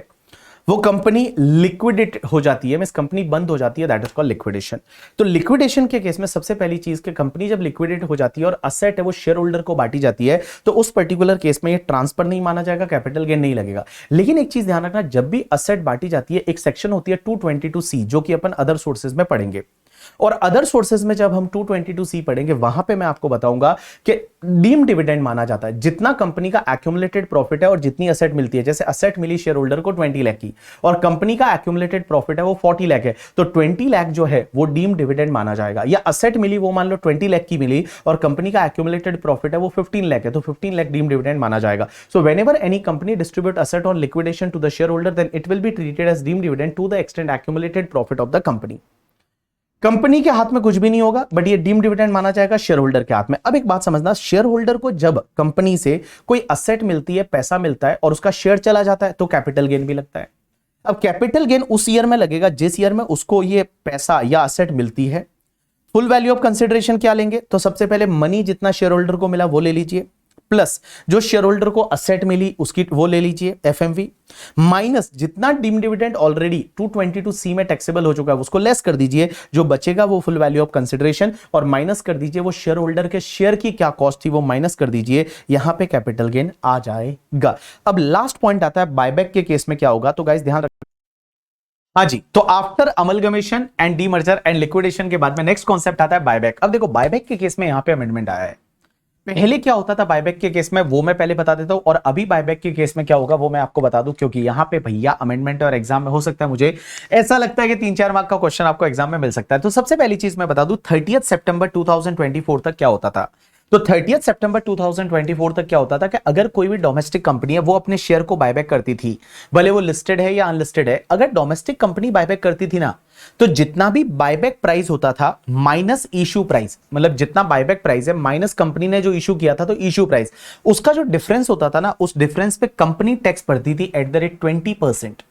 वो कंपनी लिक्विडेट हो जाती है, मींस कंपनी बंद हो जाती है, दैट इज कॉल्ड लिक्विडेशन। तो लिक्विडेशन के केस में सबसे पहली चीज कि कंपनी जब लिक्विडेट हो जाती है और असेट है वो शेयर होल्डर को बांटी जाती है, तो उस पर्टिकुलर केस में ये ट्रांसफर नहीं माना जाएगा, कैपिटल गेन नहीं लगेगा। लेकिन एक चीज ध्यान रखना, जब भी असेट बांटी जाती है एक सेक्शन होती है 222C जो कि अपन अदर सोर्सेज में पढ़ेंगे, और अदर सोर्सेज में जब हम 222C पढ़ेंगे वहां पे मैं आपको बताऊंगा कि डीम डिविडेंड माना जाता है जितना कंपनी का एक्यूमुलेटेड प्रॉफिट है और जितनी असेट मिलती है। जैसे असेट मिली शेयर होल्डर को 20 लाख की और कंपनी का एक्यूमुलेटेड प्रॉफिट है वो 40 लाख है, तो 20 लाख जो है वो डीम डिविडेंड माना जाएगा। या असेट मिली वो मान लो 20 लाख की मिली और कंपनी का एक्यूमुलेटेड प्रॉफिट है वो 15 लाख है, तो 15 लाख डीम डिविडेंड माना जाएगा। So whenever any company distribute asset on liquidation to the shareholder then it will be treated as deem dividend to the extent accumulated profit of the company. Company के हाथ में कुछ भी नहीं होगा, but ये डीम डिविडेंड माना जाएगा शेयर होल्डर के हाथ में। अब एक बात समझना, शेयर होल्डर को जब कंपनी से कोई असेट मिलती है, पैसा मिलता है और उसका शेयर चला जाता है तो कैपिटल गेन भी लगता है। अब कैपिटल गेन उस ईयर में लगेगा जिस ईयर में उसको ये पैसा या असेट मिलती है। फुल वैल्यू ऑफ कंसिडरेशन क्या लेंगे, तो सबसे पहले मनी जितना शेयर होल्डर को मिला वो ले लीजिए, प्लस जो शेयर होल्डर को असेट मिली उसकी वो ले लीजिए एफएमवी, माइनस जितना डीम डिविडेंड ऑलरेडी 222C में टैक्सेबल हो चुका है उसको लेस कर दीजिए, जो बचेगा वो फुल वैल्यू ऑफ कंसिडरेशन, और माइनस कर दीजिए वो शेयर होल्डर के शेयर की क्या कॉस्ट थी वो माइनस कर दीजिए, यहां पे कैपिटल गेन आ जाएगा। अब लास्ट पॉइंट आता है बायबैक के केस में क्या होगा, तो गाइस ध्यान रखिए। हाँ जी, तो after amalgamation and demerger and liquidation के बाद में नेक्स्ट कॉन्सेप्ट आता है बायबैक। अब देखो बायबैक के केस में यहां पे अमेंडमेंट आया है। पहले क्या होता था बायबैक के केस में वो मैं पहले बता देता हूं, और अभी बायबैक के केस में क्या होगा वो मैं आपको बता दूं, क्योंकि यहां पे भैया अमेंडमेंट और एग्जाम में हो सकता है, मुझे ऐसा लगता है कि 3-4 मार्क का क्वेश्चन आपको एग्जाम में मिल सकता है। तो सबसे पहली चीज मैं बता दूं 30 सितंबर 2024 तक क्या होता था। तो 30 सितंबर 2024 तक क्या होता था कि अगर कोई भी डोमेस्टिक कंपनी है वो अपने शेयर को बायबैक करती थी, भले वो लिस्टेड है या अनलिस्टेड है, अगर डोमेस्टिक कंपनी बायबैक करती थी ना, तो जितना भी बायबैक प्राइस होता था माइनस इशू प्राइस, मतलब जितना बायबैक प्राइस है माइनस कंपनी ने जो इशू किया था तो इशू प्राइस, उसका जो डिफरेंस होता था ना, उस डिफरेंस पे कंपनी टैक्स भरती थी एट द रेट 20%,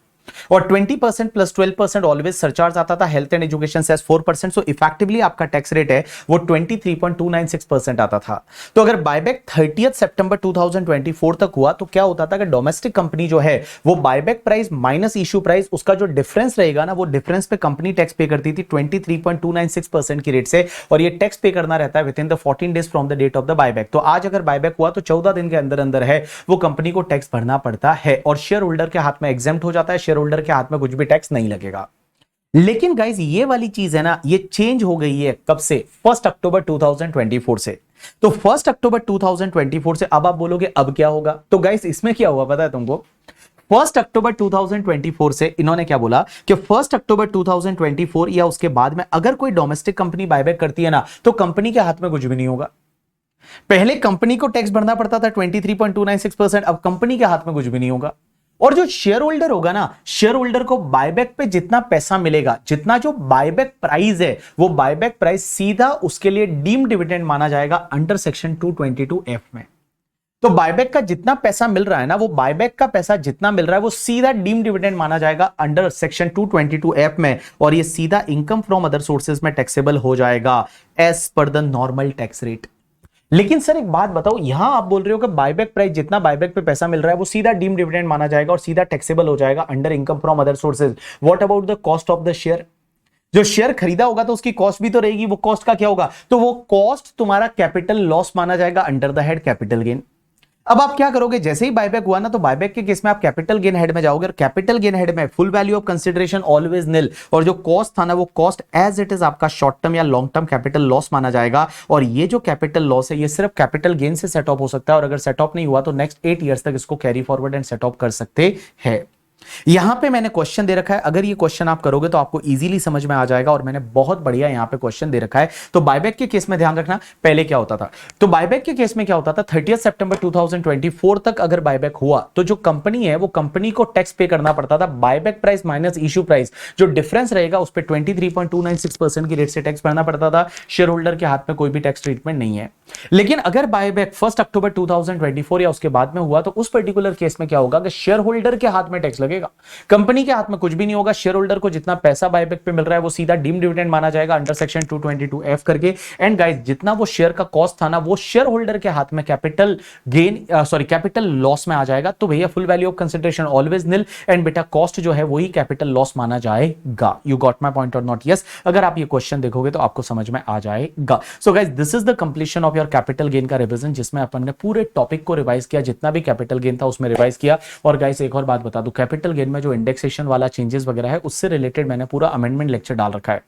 और 20% प्लस 12% ऑलवेज सरचार्ज आता था, health and education cess 4%, so effectively आपका टैक्स रेट है वो 23.296% आता था। तो अगर बायबैक 30 सितंबर 2024 तक हुआ तो क्या होता था कि डोमेस्टिक कंपनी जो है वो buyback price minus issue price, उसका जो डिफरेंस रहेगा ना, वो डिफरेंस पे कंपनी टैक्स पे करती थी 23.296% की रेट से, और ये टैक्स पे करना रहता है within the 14 days from the date of the buyback. तो आज अगर बायबैक हुआ तो 14 दिन के अंदर अंदर है वो कंपनी को टैक्स भरना पड़ता है, और शेयर होल्डर के हाथ में एग्जेम्प्ट हो जाता है, शेयर होल्डर के हाथ में कुछ भी टैक्स नहीं लगेगा। लेकिन गाइस ये वाली चीज है ना, ये चेंज हो गई है कब से, 1 अक्टूबर 2024 से। तो 1 अक्टूबर 2024 से अब आप बोलोगे अब क्या होगा, तो गाइस इसमें क्या हुआ पता है तुमको, 1 अक्टूबर 2024 से इन्होंने क्या बोला कि 1 अक्टूबर 2024 या उसके बाद में अगर कोई डोमेस्टिक कंपनी बायबैक करती है ना, तो कंपनी के हाथ में कुछ भी नहीं होगा। पहले कंपनी को टैक्स भरना पड़ता था 23.296%, अब कंपनी के हाथ में कुछ भी नहीं होगा। और जो शेयर होल्डर होगा ना, शेयर होल्डर को बायबैक पे जितना पैसा मिलेगा, जितना जो बायबैक प्राइस है, वो बायबैक प्राइस सीधा उसके लिए डीम डिविडेंड माना जाएगा अंडर सेक्शन 222F में। तो बायबैक का जितना पैसा मिल रहा है ना, वो बायबैक का पैसा जितना मिल रहा है वो सीधा डीम डिविडेंड माना जाएगा अंडर सेक्शन 222F में, और ये सीधा इनकम फ्रॉम अदर सोर्सेज में टैक्सेबल हो जाएगा as per the normal tax rate. लेकिन सर एक बात बताओ, यहां आप बोल रहे हो कि बायबैक प्राइस जितना बायबैक पे पैसा मिल रहा है वो सीधा डीम डिविडेंड माना जाएगा और सीधा टैक्सेबल हो जाएगा under income from other sources. What about the cost of the share, जो शेयर खरीदा होगा तो उसकी कॉस्ट भी तो रहेगी, वो कॉस्ट का क्या होगा, तो वो कॉस्ट तुम्हारा कैपिटल लॉस माना जाएगा under the head capital gain. अब आप क्या करोगे, जैसे ही बायबैक हुआ ना, तो बायबैक के केस में आप कैपिटल गेन हेड में जाओगे, और कैपिटल गेन हेड में full value of consideration always nil, और जो कॉस्ट था ना वो कॉस्ट एज इट इज आपका शॉर्ट टर्म या लॉन्ग टर्म कैपिटल लॉस माना जाएगा। और ये जो कैपिटल लॉस है ये सिर्फ कैपिटल गेन से सेट ऑफ हो सकता है, और अगर सेट ऑफ नहीं हुआ तो नेक्स्ट 8 ईयर्स तक इसको carry forward and set of कर सकते हैं। यहां पे मैंने क्वेश्चन दे रखा है, अगर ये क्वेश्चन आप करोगे तो आपको इजीली समझ में आ जाएगा, और मैंने बहुत बढ़िया यहां पे क्वेश्चन दे रखा है। तो बायबैक के केस में ध्यान रखना पहले क्या होता था, तो बायबैक के केस में क्या होता था 30 सितंबर 2024 तक अगर बायबैक हुआ तो जो कंपनी है वो कंपनी को टैक्स पे करना पड़ता था buyback price minus issue price, जो डिफरेंस रहेगा उस पर 23.296% की रेट से टैक्स भरना पड़ता था। शेयर होल्डर के हाथ में कोई भी टैक्स ट्रीटमेंट नहीं है। लेकिन अगर बायबैक 1 अक्टूबर 2024 या उसके बाद में हुआ तो उस पर्टिकुलर केस में क्या होगा कि शेयर होल्डर के हाथ में टैक्स लगेगा, कंपनी के हाथ में कुछ भी नहीं होगा। शेयर होल्डर को जितना पैसा बायबैक पे मिल रहा है वो सीधा डीम डिविडेंड माना जाएगा अंडर सेक्शन 222F करके। एंड गाइस जितना वो शेयर का कॉस्ट था ना वो शेयर होल्डर के हाथ में कैपिटल गेन कैपिटल लॉस में आ जाएगा। तो भैया full value of consideration always nil, and बेटा कॉस्ट जो है वही कैपिटल लॉस माना जाएगा। यू गॉट माय पॉइंट और नॉट? यस, अगर आप ये क्वेश्चन देखोगे तो आपको समझ में आ जाएगा। So guys this is the completion of your capital gain का रिवीजन, जिसमें अपन ने पूरे टॉपिक को रिवाइज किया, जितना भी कैपिटल गेन था उसमें रिवाइज किया। और गाइस एक और बात बता दूं, कैपिटल गेन में जो इंडेक्सेशन वाला चेंजेस वगैरह है उससे रिलेटेड मैंने पूरा अमेंडमेंट लेक्चर डाल रखा है।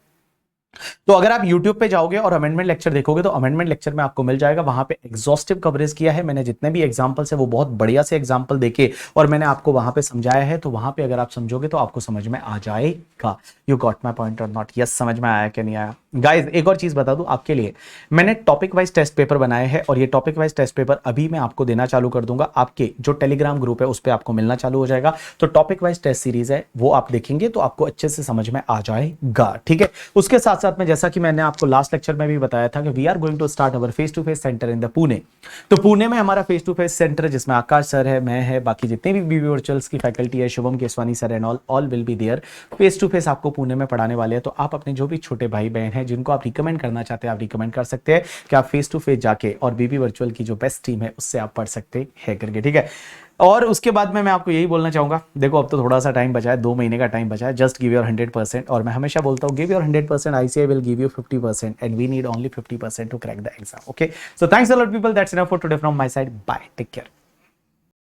तो अगर आप YouTube पे जाओगे और अमेंडमेंट लेक्चर देखोगे तो अमेंडमेंट लेक्चर में आपको मिल जाएगा, वहां पे एग्जॉस्टिव कवरेज किया है मैंने, जितने भी एग्जांपल्स है वो बहुत बढ़िया से एग्जांपल देके और मैंने आपको वहां पे समझाया है। तो वहां पे अगर आप समझोगे तो आपको समझ में आ जाएगा। यू गॉट माय पॉइंट और नॉट? यस, समझ में आया कि नहीं आया? गाइज एक और चीज बता दूं आपके लिए, मैंने टॉपिक वाइज टेस्ट पेपर बनाए हैं और ये टॉपिक वाइज टेस्ट पेपर अभी मैं आपको देना चालू कर दूंगा। आपके जो टेलीग्राम ग्रुप है उस पर आपको मिलना चालू हो जाएगा। तो टॉपिक वाइज टेस्ट सीरीज है वो आप देखेंगे तो आपको अच्छे से समझ में आ जाएगा। ठीक है, उसके साथ साथ में जैसा कि मैंने आपको लास्ट लेक्चर में भी बताया था कि we are going to start our face to face centre in the Pune. तो पुणे में हमारा फेस टू फेस सेंटर है जिसमें आकाश सर है, मैं है, बाकी जितने भी बीबी वर्चुअल्स की फैकल्टी है, Shubham Keswani sir and all will be there. Face to face आपको पुणे में पढ़ाने वाले हैं। तो आप अपने जो भी छोटे भाई बहन हैं हैं जिनको आप रिकमेंड करना चाहते हैं, आप रिकमेंड कर सकते हैं कि आप फेस टू फेस जाके और बीपी वर्चुअल की जो बेस्ट टीम है उससे आप पढ़ सकते हैं करके, ठीक है। और उसके बाद में मैं आपको यही बोलना चाहूंगा, देखो अब तो थोड़ा सा टाइम बचा है, 2 महीने का टाइम बचा है, जस्ट गिव योर 100%। और मैं हमेशा बोलता हूँ give your 100%, ICAI will give you 50% and we need only 50% to crack the exam. Okay, so thanks a lot people, that's enough for today from my side, bye, take care.